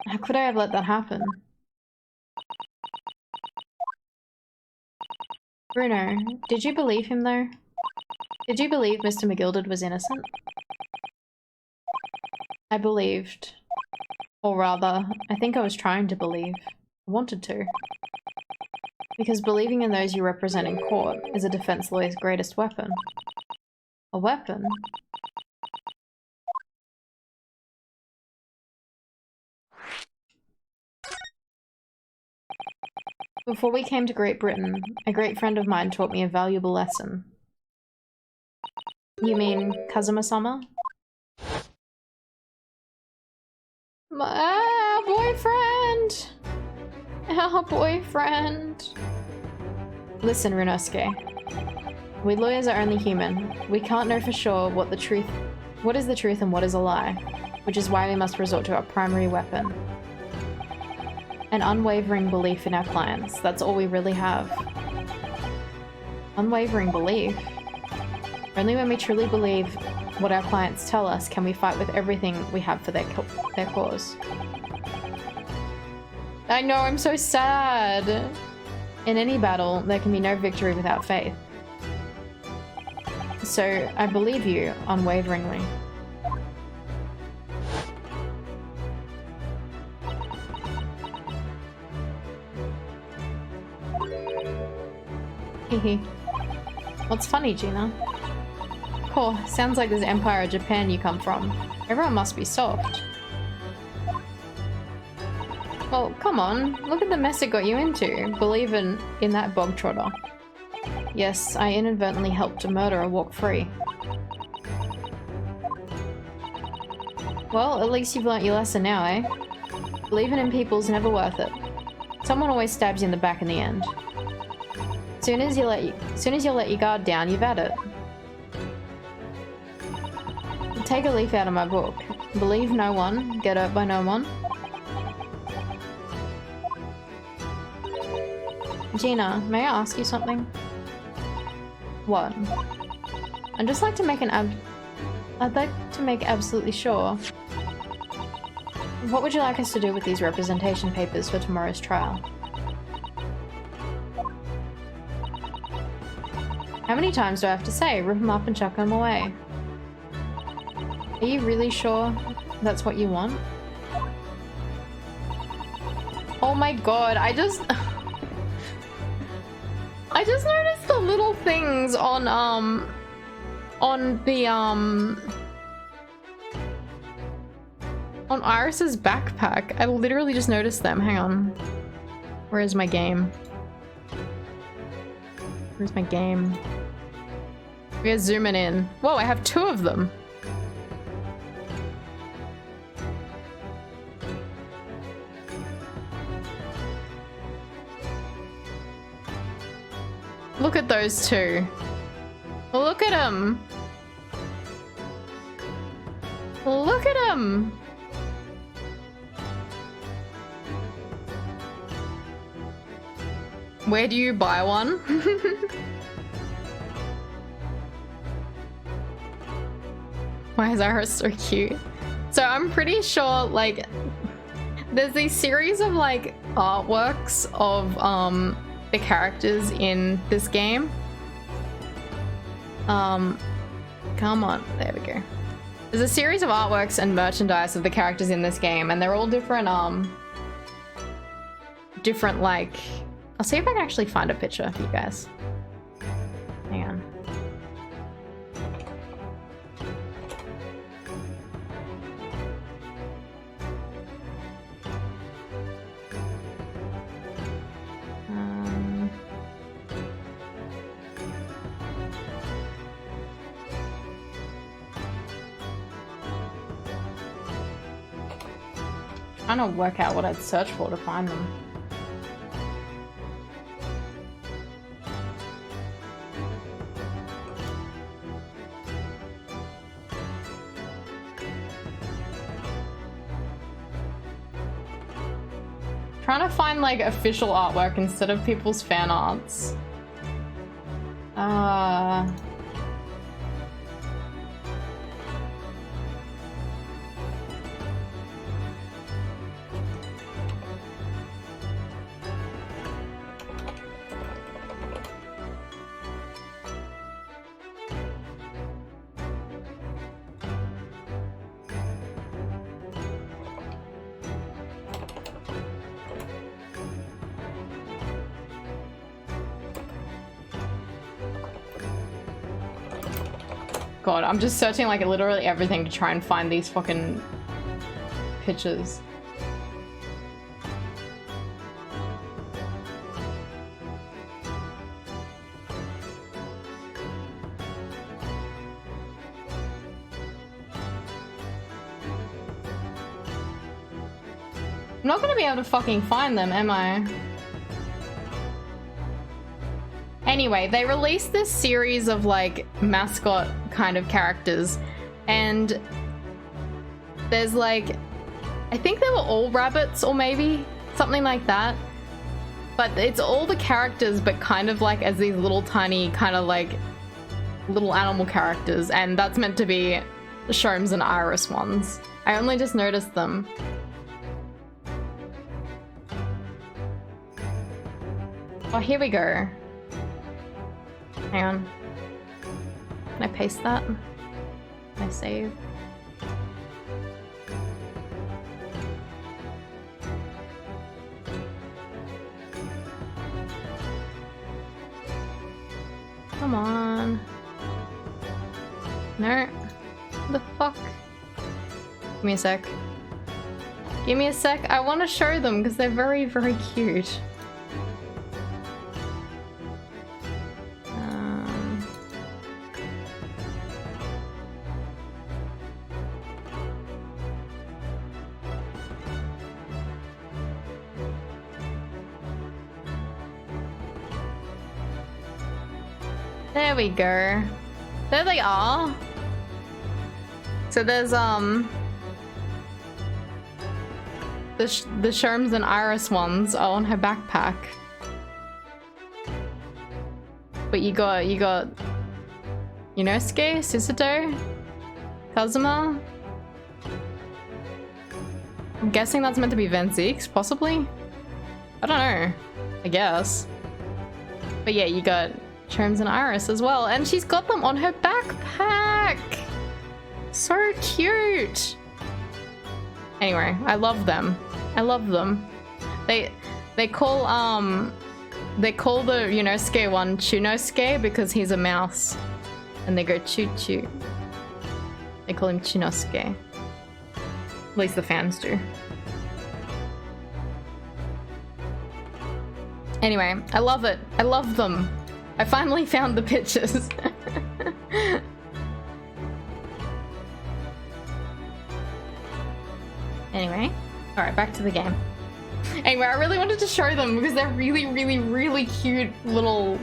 How could I have let that happen? Bruno, did you believe him though? Did you believe Mr. McGilded was innocent? I believed. Or rather, I think I was trying to believe. I wanted to. Because believing in those you represent in court is a defense lawyer's greatest weapon. A weapon? Before we came to Great Britain, a great friend of mine taught me a valuable lesson. You mean Kazuma-sama? My boyfriend! Our boyfriend! Listen, Runosuke. We lawyers are only human. We can't know for sure what is the truth and what is a lie, which is why we must resort to our primary weapon. An unwavering belief in our clients. That's all we really have. Unwavering belief? Only when we truly believe what our clients tell us can we fight with everything we have for their cause. I know, I'm so sad! In any battle, there can be no victory without faith. So, I believe you unwaveringly. Hehe. What's funny, Gina? Oh, sounds like this Empire of Japan you come from. Everyone must be soft. Well, come on. Look at the mess it got you into, believing in that bog trotter. Yes, I inadvertently helped a murderer walk free. Well, at least you've learnt your lesson now, eh? Believing in people's never worth it. Someone always stabs you in the back in the end. Soon as you let your guard down, you've had it. Take a leaf out of my book. Believe no one, get hurt by no one. Gina, may I ask you something? What? I'd like to make absolutely sure. What would you like us to do with these representation papers for tomorrow's trial? How many times do I have to say? Rip them up and chuck them away. Are you really sure that's what you want? Oh my god, I just noticed the little things on Iris's backpack. I literally just noticed them. Hang on. Where is my game? Where's my game? We're zooming in. Whoa, I have 2 of them. Look at those 2. Look at them. Look at them. Where do you buy one? Why is Iris so cute? So I'm pretty sure, like, there's these series of, like, artworks of, the characters in this game. Come on, there we go. There's a series of artworks and merchandise of the characters in this game, and they're all different, like, I'll see if I can actually find a picture for you guys. Hang on. trying to work out what I'd search for to find them. Trying to find like official artwork instead of people's fan arts. God, I'm just searching like literally everything to try and find these fucking pictures. I'm not gonna be able to fucking find them, am I? Anyway, they released this series of like mascot kind of characters, and there's like, I think they were all rabbits or maybe something like that, but it's all the characters but kind of like as these little tiny kind of like little animal characters, and that's meant to be Sherms and Iris ones. I only just noticed them. Oh, here we go. Hang on. Can I paste that? Can I save? Come on. No. What the fuck? Give me a sec. Give me a sec. I want to show them because they're very, very cute. There we go. There they are. So there's the Sherms and Iris ones are on her backpack. But you got Yunosuke, Susato, Kazuma. I'm guessing that's meant to be Venziques, possibly? I don't know. I guess. But yeah, you got Sherms and Iris as well, and she's got them on her backpack. So cute. Anyway, I love them. I love them. They call the Yunosuke one Chunosuke because he's a mouse, and they go choo choo. They call him Chunosuke. At least the fans do. Anyway, I love it. I love them. I finally found the pictures. Anyway, alright, back to the game. Anyway, I really wanted to show them because they're really, really, really cute little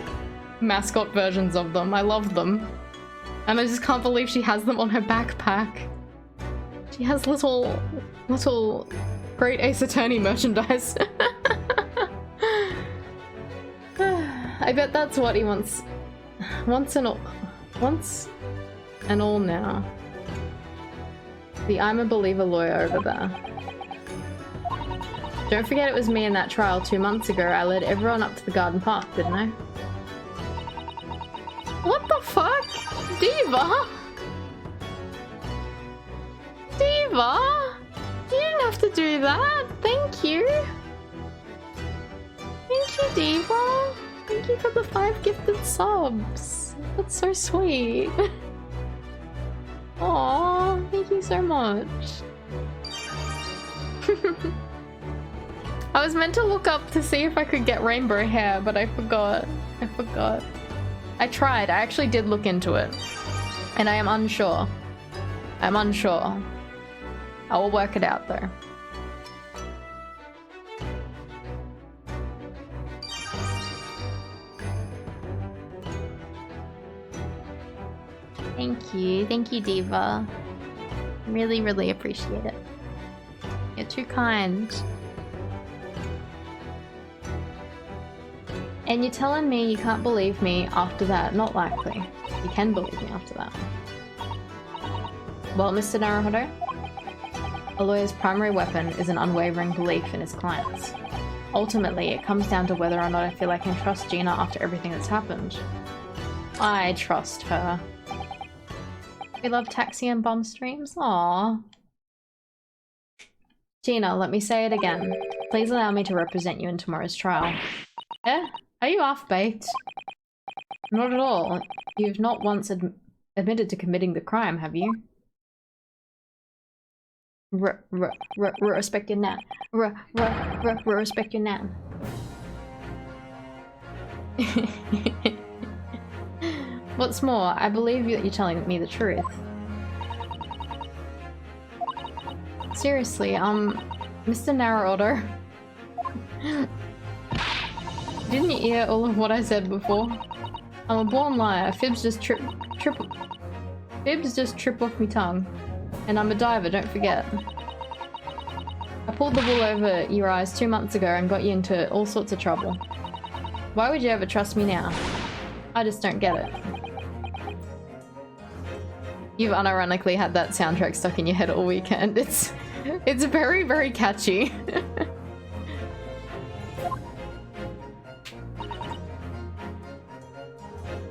mascot versions of them. I love them. And I just can't believe she has them on her backpack. She has little Great Ace Attorney merchandise. I bet that's what he wants. Once and all now. The I'm a Believer lawyer over there. Don't forget it was me in that trial 2 months ago. I led everyone up to the garden path, didn't I? What the fuck? Diva? Diva? You didn't have to do that. Thank you. Thank you, Diva. Thank you for the 5 gifted subs. That's so sweet. Aw, thank you so much. I was meant to look up to see if I could get rainbow hair, but I forgot. I tried. I actually did look into it. And I am unsure. I'm unsure. I will work it out though. Thank you, Diva. Really, really appreciate it. You're too kind. And you're telling me you can't believe me after that? Not likely. You can believe me after that. Well, Mr. Naruhodo, a lawyer's primary weapon is an unwavering belief in his clients. Ultimately, it comes down to whether or not I feel I can trust Gina after everything that's happened. I trust her. We love taxi and bomb streams? Aww. Gina, let me say it again. Please allow me to represent you in tomorrow's trial. Eh? Are you off-bait? Not at all. You've not once admitted to committing the crime, have you? Respect your nan. Respect your nan. What's more, I believe that you're telling me the truth. Seriously, Mr. Naruhodo. Didn't you hear all of what I said before? I'm a born liar. Fibs just trip off me tongue. And I'm a diver, don't forget. I pulled the wool over your eyes 2 months ago and got you into all sorts of trouble. Why would you ever trust me now? I just don't get it. You've unironically had that soundtrack stuck in your head all weekend. It's very, very catchy.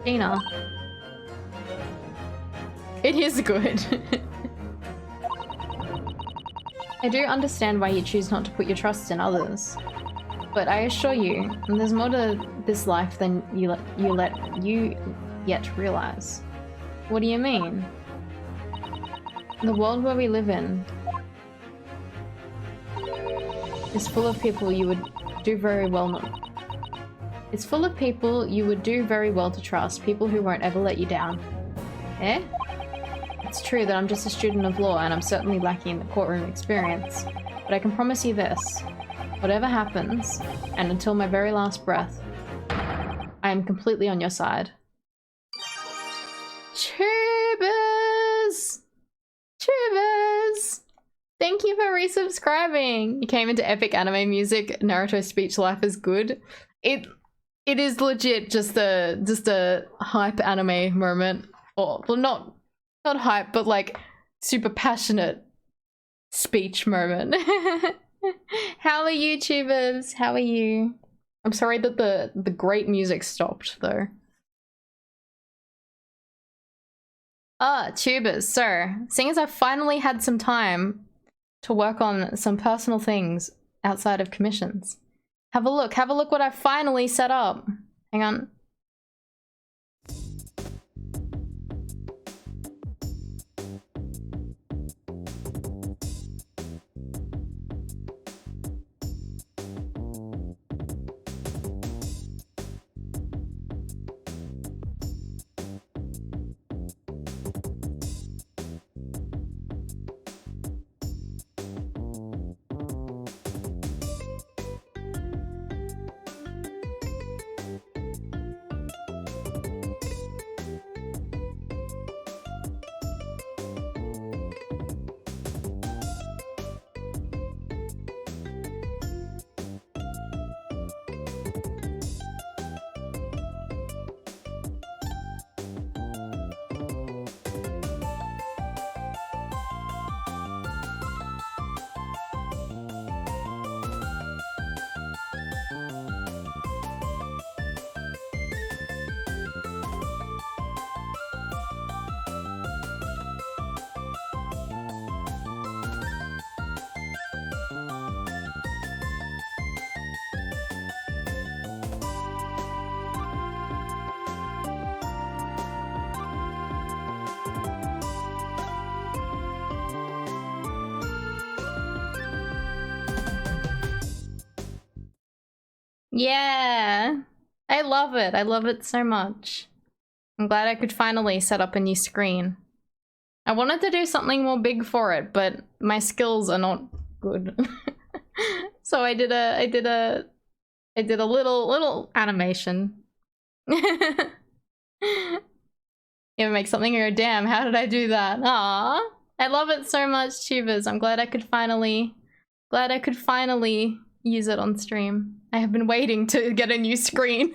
Gina. It is good. I do understand why you choose not to put your trust in others. But I assure you, there's more to this life than you yet realize. What do you mean? The world where we live in is full of people you would do very well not. It's full of people you would do very well to trust, people who won't ever let you down. Eh? It's true that I'm just a student of law and I'm certainly lacking in the courtroom experience, but I can promise you this. Whatever happens, and until my very last breath, I am completely on your side. Tubers! Tubers! Thank you for resubscribing! You came into epic anime music, Naruto's speech life is good. It is legit just a hype anime moment. Or, well, not hype, but like super passionate speech moment. How are you, tubers? How are you? I'm sorry that the great music stopped though. Tubers, so seeing as I finally had some time to work on some personal things outside of commissions. Have a look what I finally set up. Hang on. Yeah, I love it. I love it so much. I'm glad I could finally set up a new screen. I wanted to do something more big for it, but my skills are not good. So I did a little animation. You ever make something and go, damn, how did I do that? Aww. I love it so much, tubers. I'm glad I could finally use it on stream. I have been waiting to get a new screen.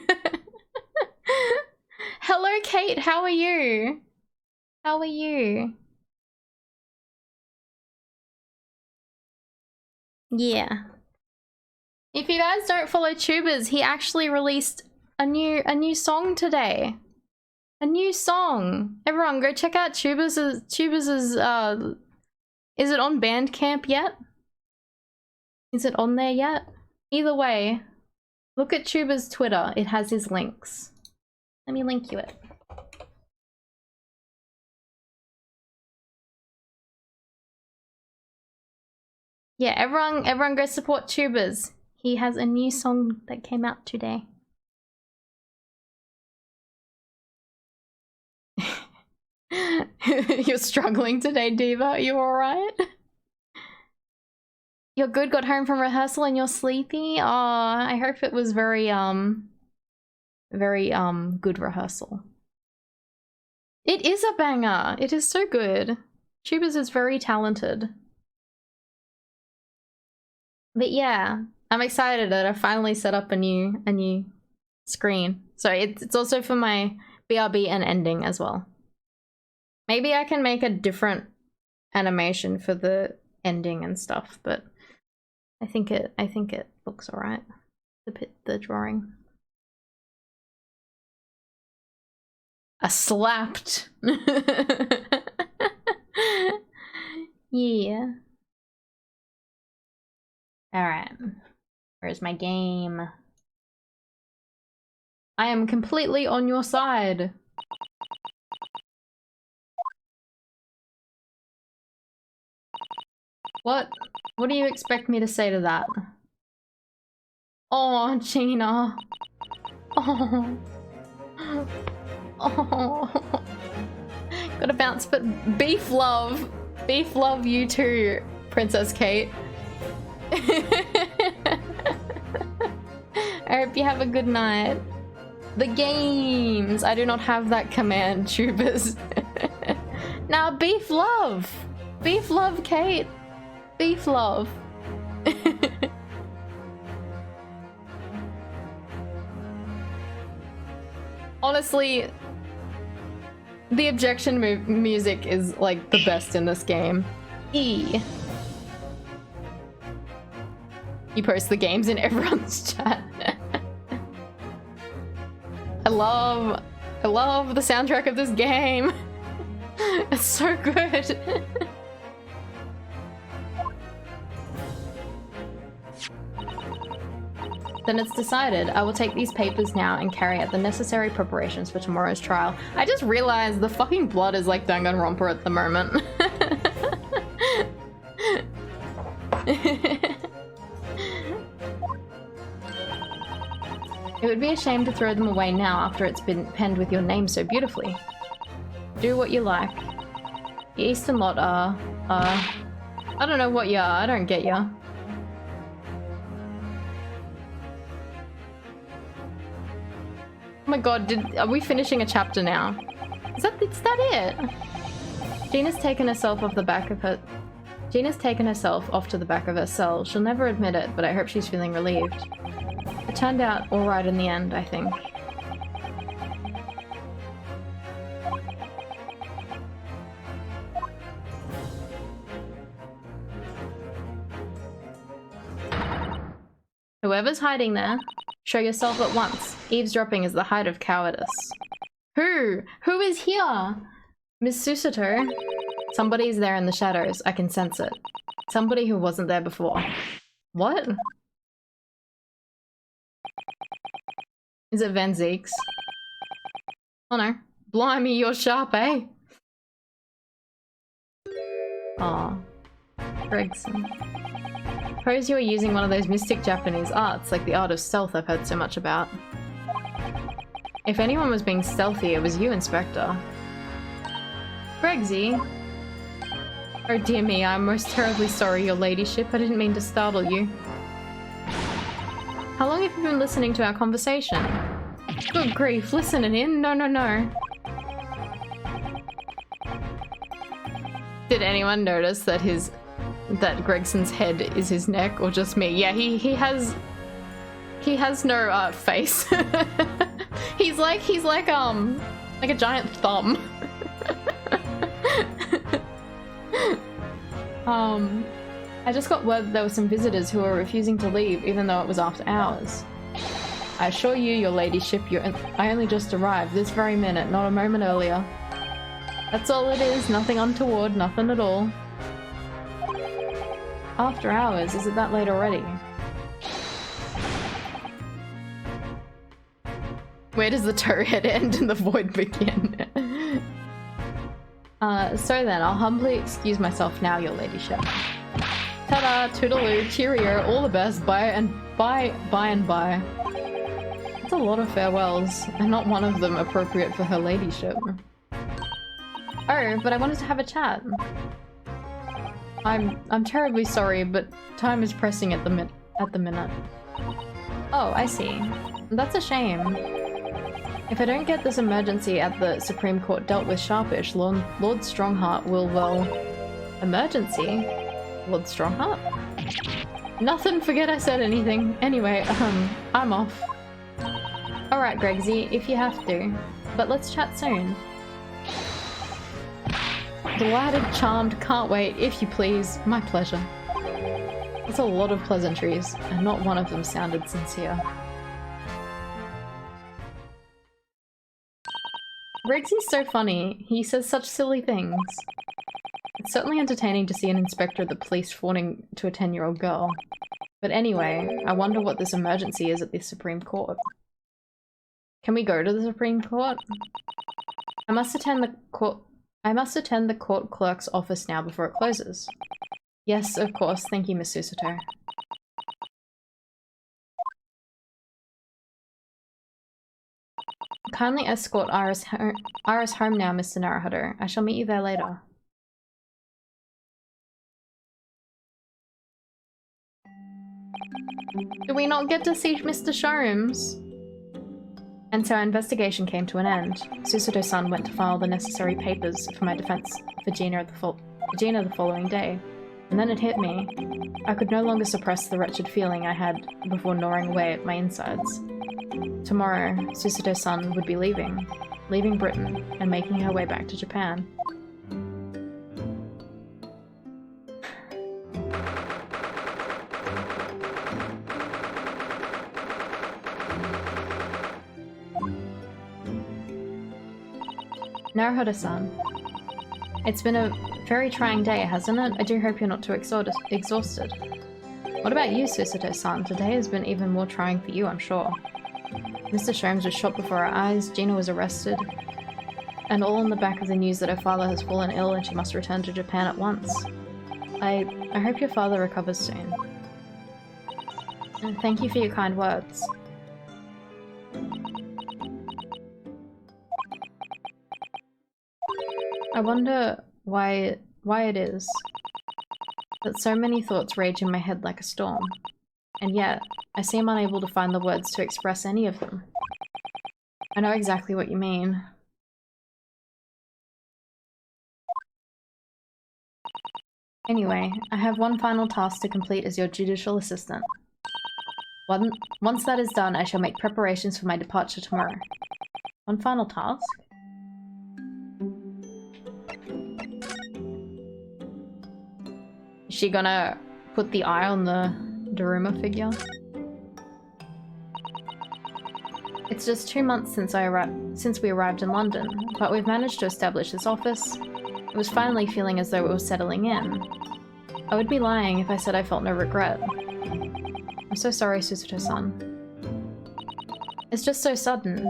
Hello, Kate. How are you? How are you? Yeah. If you guys don't follow Tubers, he actually released a new song today. A new song. Everyone go check out Tubers' is it on Bandcamp yet? Is it on there yet? Either way, look at Tubers' Twitter. It has his links. Let me link you it. Yeah, everyone go support Tubers. He has a new song that came out today. You're struggling today, Diva. Are you alright? You're good, got home from rehearsal and you're sleepy? Oh, I hope it was very good rehearsal. It is a banger. It is so good. Tubers is very talented. But yeah, I'm excited that I finally set up a new screen. So it's also for my BRB and ending as well. Maybe I can make a different animation for the ending and stuff, but I think it looks alright. The drawing. I slapped. Yeah. Alright. Where's my game? I am completely on your side. What do you expect me to say to that? Oh, Gina. Oh. Oh. Gotta bounce, but beef love. Beef love you too, Princess Kate. I hope you have a good night. The games! I do not have that command, Tubers. Now, beef love! Beef love, Kate! Beef love. Honestly, the objection music is like the best in this game. E. You post the games in everyone's chat. I love the soundtrack of this game. It's so good. Then it's decided. I will take these papers now and carry out the necessary preparations for tomorrow's trial. I just realized the fucking blood is like Danganronpa at the moment. It would be a shame to throw them away now after it's been penned with your name so beautifully. Do what you like. The Eastern lot are, I don't know what you are, I don't get ya. Oh my god, are we finishing a chapter now? Is that it? Gina's taken herself off to the back of her cell. She'll never admit it, but I hope she's feeling relieved. It turned out alright in the end, I think. Whoever's hiding there, show yourself at once. Eavesdropping is the height of cowardice. Who? Who is here? Miss Susato? Somebody's there in the shadows. I can sense it. Somebody who wasn't there before. What? Is it Van Zeeks? Oh no. Blimey, you're sharp, eh? Aw. Gregson. Suppose you were using one of those mystic Japanese arts, like the art of stealth I've heard so much about. If anyone was being stealthy, it was you, Inspector. Gregsy. Oh dear me, I'm most terribly sorry, your ladyship. I didn't mean to startle you. How long have you been listening to our conversation? Good grief, listening in? No, no, no. Did anyone notice that that Gregson's head is his neck, or just me? Yeah, he has no face. he's like a giant thumb. I just got word that there were some visitors who were refusing to leave even though it was after hours. I assure you, your ladyship, I only just arrived this very minute, not a moment earlier. That's all it is, nothing untoward, nothing at all. After hours? Is it that late already? Where does the towhead end and the void begin? So then, I'll humbly excuse myself now, your ladyship. Ta-da, toodaloo, cheerio, all the best, bye and bye. That's a lot of farewells, and not one of them appropriate for her ladyship. Oh, but I wanted to have a chat. I'm terribly sorry, but time is pressing at the minute. Oh, I see. That's a shame. If I don't get this emergency at the Supreme Court dealt with sharpish, Lord Strongheart will, well... Emergency? Lord Strongheart? Nothing, forget I said anything. Anyway, I'm off. Alright, Gregsy, if you have to. But let's chat soon. Delighted, charmed, can't wait, if you please. My pleasure. That's a lot of pleasantries, and not one of them sounded sincere. Gregsy's so funny. He says such silly things. It's certainly entertaining to see an inspector of the police fawning to a 10-year-old girl. But anyway, I wonder what this emergency is at the Supreme Court. Can we go to the Supreme Court? I must attend the court clerk's office now before it closes. Yes, of course. Thank you, Miss Susato. Kindly escort Iris home now, Mr. Naruhodo. I shall meet you there later. Do we not get to see Mr. Sholmes? And so our investigation came to an end. Susato-san went to file the necessary papers for my defense for Gina the following day. And then it hit me. I could no longer suppress the wretched feeling I had before gnawing away at my insides. Tomorrow, Susato-san would be leaving Britain, and making her way back to Japan. Naruhodo-san. It's been a very trying day, hasn't it? I do hope you're not too exhausted. What about you, Susato-san? Today has been even more trying for you, I'm sure. Mr. Sholmes was shot before our eyes, Gina was arrested, and all on the back of the news that her father has fallen ill and she must return to Japan at once. I hope your father recovers soon. And thank you for your kind words. I wonder why it is that so many thoughts rage in my head like a storm, and yet I seem unable to find the words to express any of them. I know exactly what you mean. Anyway, I have one final task to complete as your judicial assistant. Once that is done, I shall make preparations for my departure tomorrow. One final task? Is she gonna put the eye on the Daruma figure? It's just 2 months since we arrived in London, but we've managed to establish this office. It was finally feeling as though it was settling in. I would be lying if I said I felt no regret. I'm so sorry, Susato-san. It's just so sudden.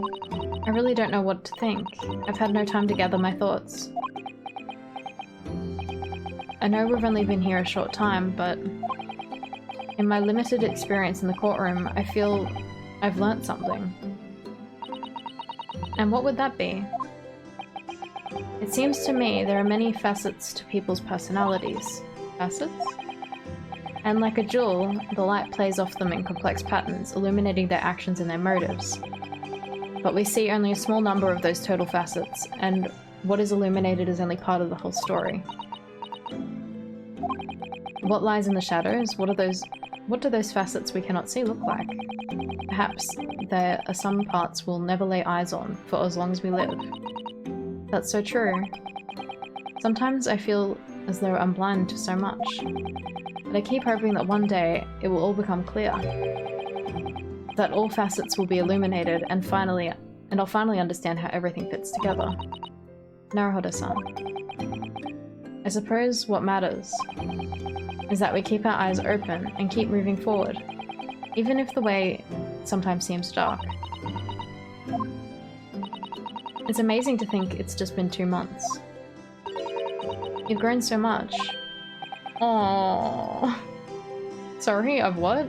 I really don't know what to think. I've had no time to gather my thoughts. I know we've only been here a short time, but in my limited experience in the courtroom, I feel I've learnt something. And what would that be? It seems to me there are many facets to people's personalities. Facets? And like a jewel, the light plays off them in complex patterns, illuminating their actions and their motives. But we see only a small number of those total facets, and what is illuminated is only part of the whole story. What lies in the shadows? What do those facets we cannot see look like? Perhaps there are some parts we'll never lay eyes on for as long as we live. That's so true. Sometimes I feel as though I'm blind to so much. But I keep hoping that one day it will all become clear. That all facets will be illuminated and I'll finally understand how everything fits together. Naruhodo-san. I suppose what matters is that we keep our eyes open and keep moving forward, even if the way sometimes seems dark. It's amazing to think it's just been 2 months. You've grown so much. Aww. Sorry, I've what?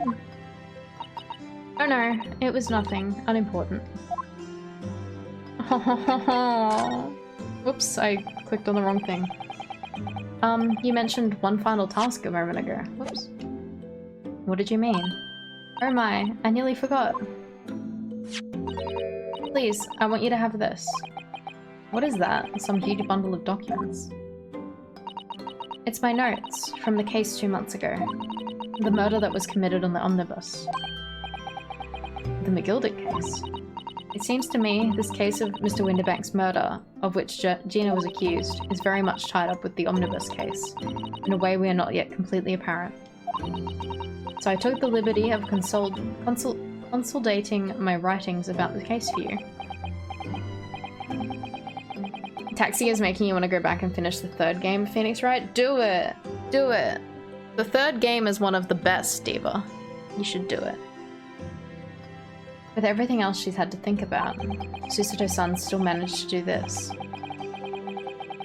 Oh no, it was nothing. Unimportant. Whoops, I clicked on the wrong thing. You mentioned one final task a moment ago. Whoops. What did you mean? Oh my, I nearly forgot. Please, I want you to have this. What is that? Some huge bundle of documents. It's my notes from the case 2 months ago. The murder that was committed on the omnibus. The McGildick case. It seems to me this case of Mr. Winterbank's murder, of which Gina was accused, is very much tied up with the omnibus case, in a way we are not yet completely apparent. So I took the liberty of consolidating my writings about the case for you. Taxi is making you want to go back and finish the 3rd game, Phoenix, right? Do it! Do it! The 3rd game is one of the best, Diva. You should do it. With everything else she's had to think about, Susato-san still managed to do this.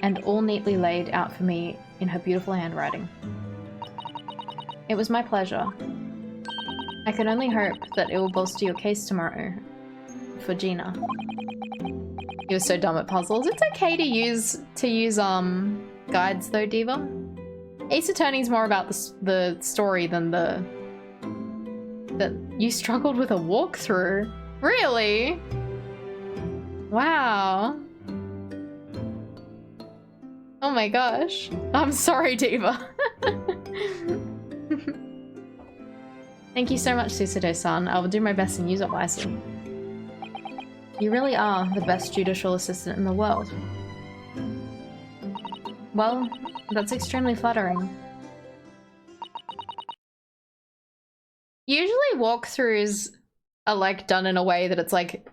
And all neatly laid out for me in her beautiful handwriting. It was my pleasure. I can only hope that it will bolster your case tomorrow. For Gina. You're so dumb at puzzles. It's okay to use guides though, Diva. Ace Attorney's more about the story than that you struggled with a walkthrough. Really? Wow. Oh my gosh. I'm sorry, Diva. Thank you so much, Susato-san. I will do my best and use it wisely. You really are the best judicial assistant in the world. Well, that's extremely flattering. Usually walkthroughs are like done in a way that it's like,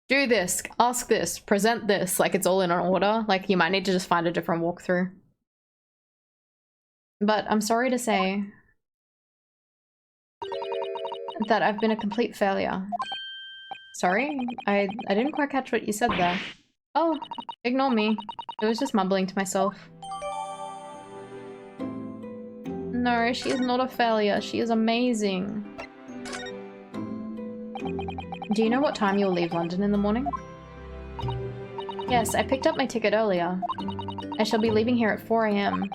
do this, ask this, present this, like it's all in an order. Like you might need to just find a different walkthrough. But I'm sorry to say that I've been a complete failure. Sorry? I didn't quite catch what you said there. Oh, ignore me. It was just mumbling to myself. No, she is not a failure. She is amazing. Do you know what time you'll leave London in the morning? Yes, I picked up my ticket earlier. I shall be leaving here at 4 AM.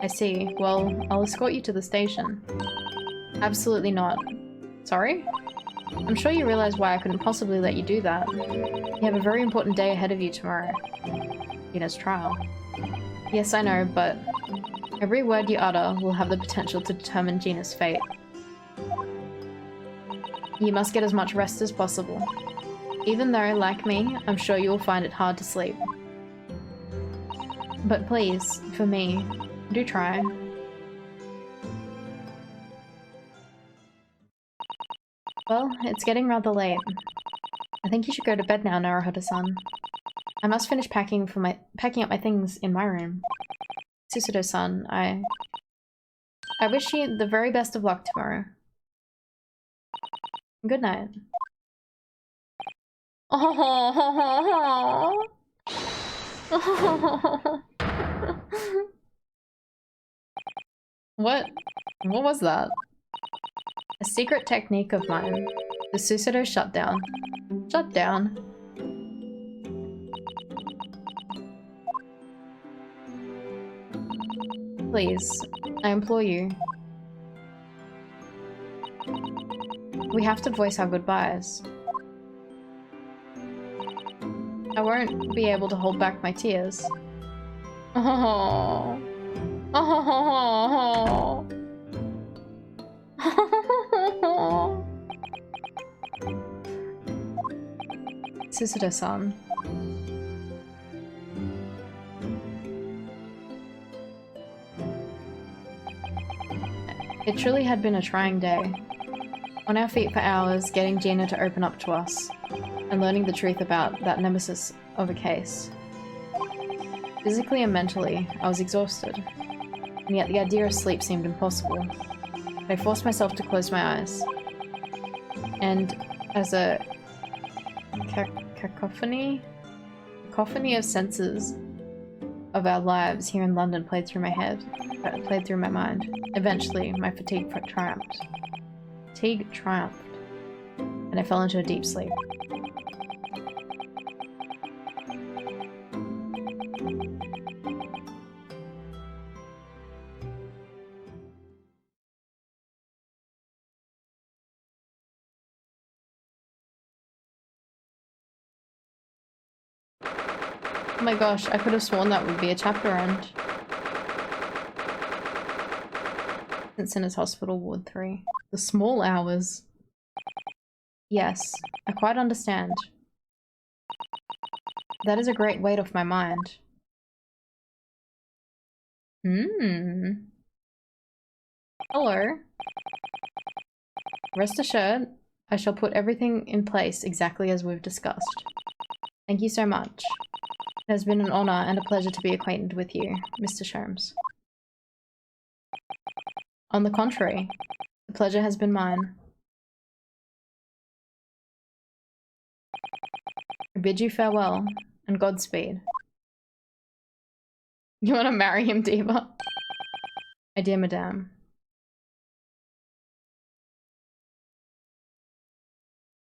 I see. Well, I'll escort you to the station. Absolutely not. Sorry? I'm sure you realize why I couldn't possibly let you do that. You have a very important day ahead of you tomorrow. Gina's trial. Yes, I know, but every word you utter will have the potential to determine Gina's fate. You must get as much rest as possible. Even though, like me, I'm sure you will find it hard to sleep. But please, for me, do try. Well, it's getting rather late. I think you should go to bed now, Naruhodo-san. I must finish packing up my things in my room. Susato-san, I wish you the very best of luck tomorrow. Good night. Oh. What was that? A secret technique of mine. The Susato shutdown. Shutdown? Please, I implore you. We have to voice our goodbyes. I won't be able to hold back my tears. Oh. Oh. Susuda-san. It truly had been a trying day. On our feet for hours, getting Gina to open up to us, and learning the truth about that nemesis of a case. Physically and mentally, I was exhausted, and yet the idea of sleep seemed impossible. I forced myself to close my eyes, and as a cacophony of senses of our lives here in London played through my head, played through my mind. Eventually, my fatigue triumphed. Fatigue triumphed, and I fell into a deep sleep. Oh my gosh, I could have sworn that would be a chapter end. Since Hospital Ward 3. The small hours. Yes, I quite understand. That is a great weight off my mind. Hello. Rest assured, I shall put everything in place exactly as we've discussed. Thank you so much. It has been an honor and a pleasure to be acquainted with you, Mr. Sholmes. On the contrary, the pleasure has been mine. I bid you farewell, and Godspeed. You want to marry him, Diva? My dear madame.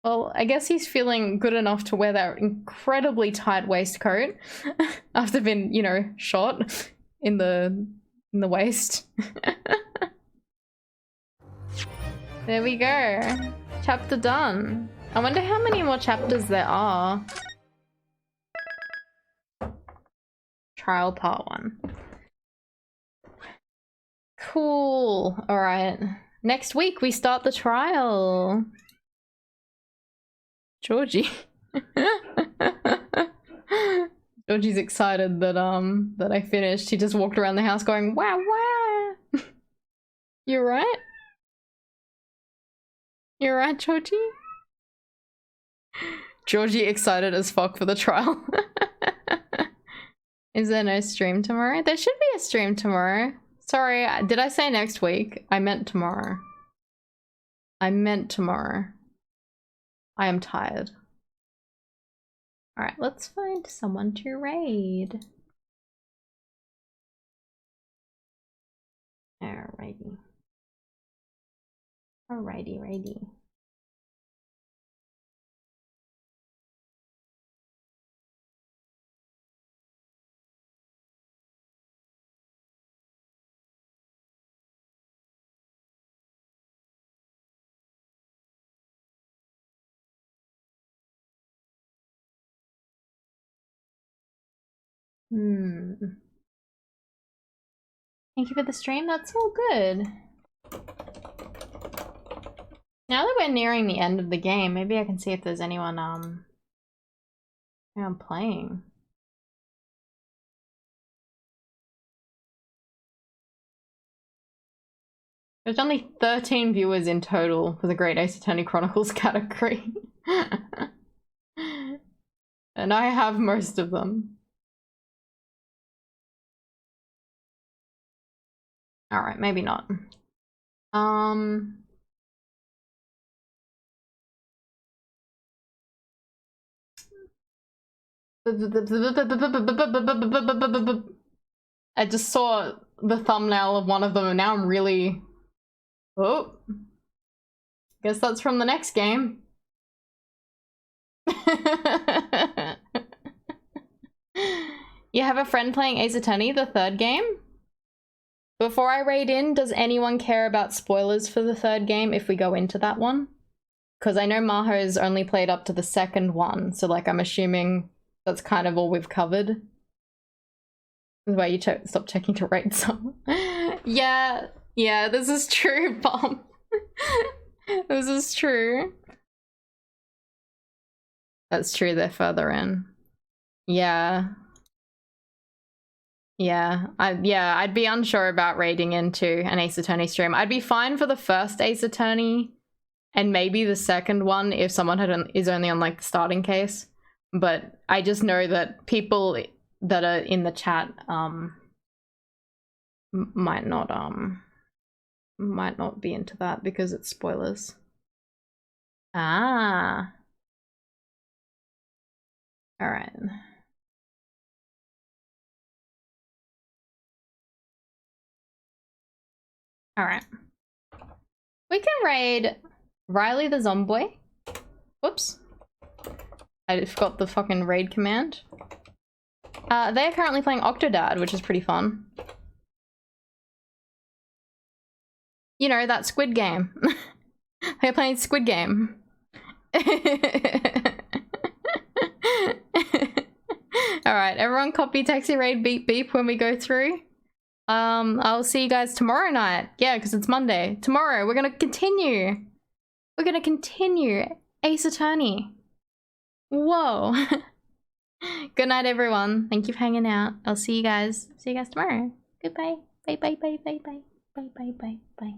Well, I guess he's feeling good enough to wear that incredibly tight waistcoat after being, you know, shot in the waist. There we go. Chapter done. I wonder how many more chapters there are. Trial part 1. Cool. Alright. Next week we start the trial. Georgie. Georgie's excited that I finished. He just walked around the house going, wow, wow. You right? You right, Georgie? Georgie excited as fuck for the trial. Is there no stream tomorrow? There should be a stream tomorrow. Sorry, did I say next week? I meant tomorrow. I meant tomorrow. I am tired. Alright, let's find someone to raid. Alrighty. Alrighty. Thank you for the stream, that's all good. Now that we're nearing the end of the game, maybe I can see if there's anyone I'm playing. There's only 13 viewers in total for the Great Ace Attorney Chronicles category. And I have most of them. Alright, maybe not. I just saw the thumbnail of one of them and now I'm really... Oh. Guess that's from the next game. You have a friend playing Ace Attorney, the third game? Before I raid in, does anyone care about spoilers for the third game if we go into that one? Because I know Maho's only played up to the second one, so like I'm assuming that's kind of all we've covered. This is why you stop checking to rate some. Yeah, this is true, Bomb. This is true. That's true, they're further in. Yeah. Yeah, I'd be unsure about raiding into an Ace Attorney stream. I'd be fine for the first Ace Attorney and maybe the second one if someone is only on like the starting case. But I just know that people that are in the chat might not be into that because it's spoilers. Ah. All right. All right. We can raid Riley the Zomboy. Whoops. I forgot the fucking raid command. They're currently playing Octodad, which is pretty fun. You know, that Squid Game. They're playing Squid Game. Alright, everyone copy taxi raid beep beep when we go through. I'll see you guys tomorrow night. Yeah, because it's Monday. Tomorrow, we're gonna continue. We're gonna continue Ace Attorney. Whoa. Good night, everyone. Thank you for hanging out. I'll see you guys tomorrow. Goodbye. Bye bye bye bye bye. Bye bye bye bye.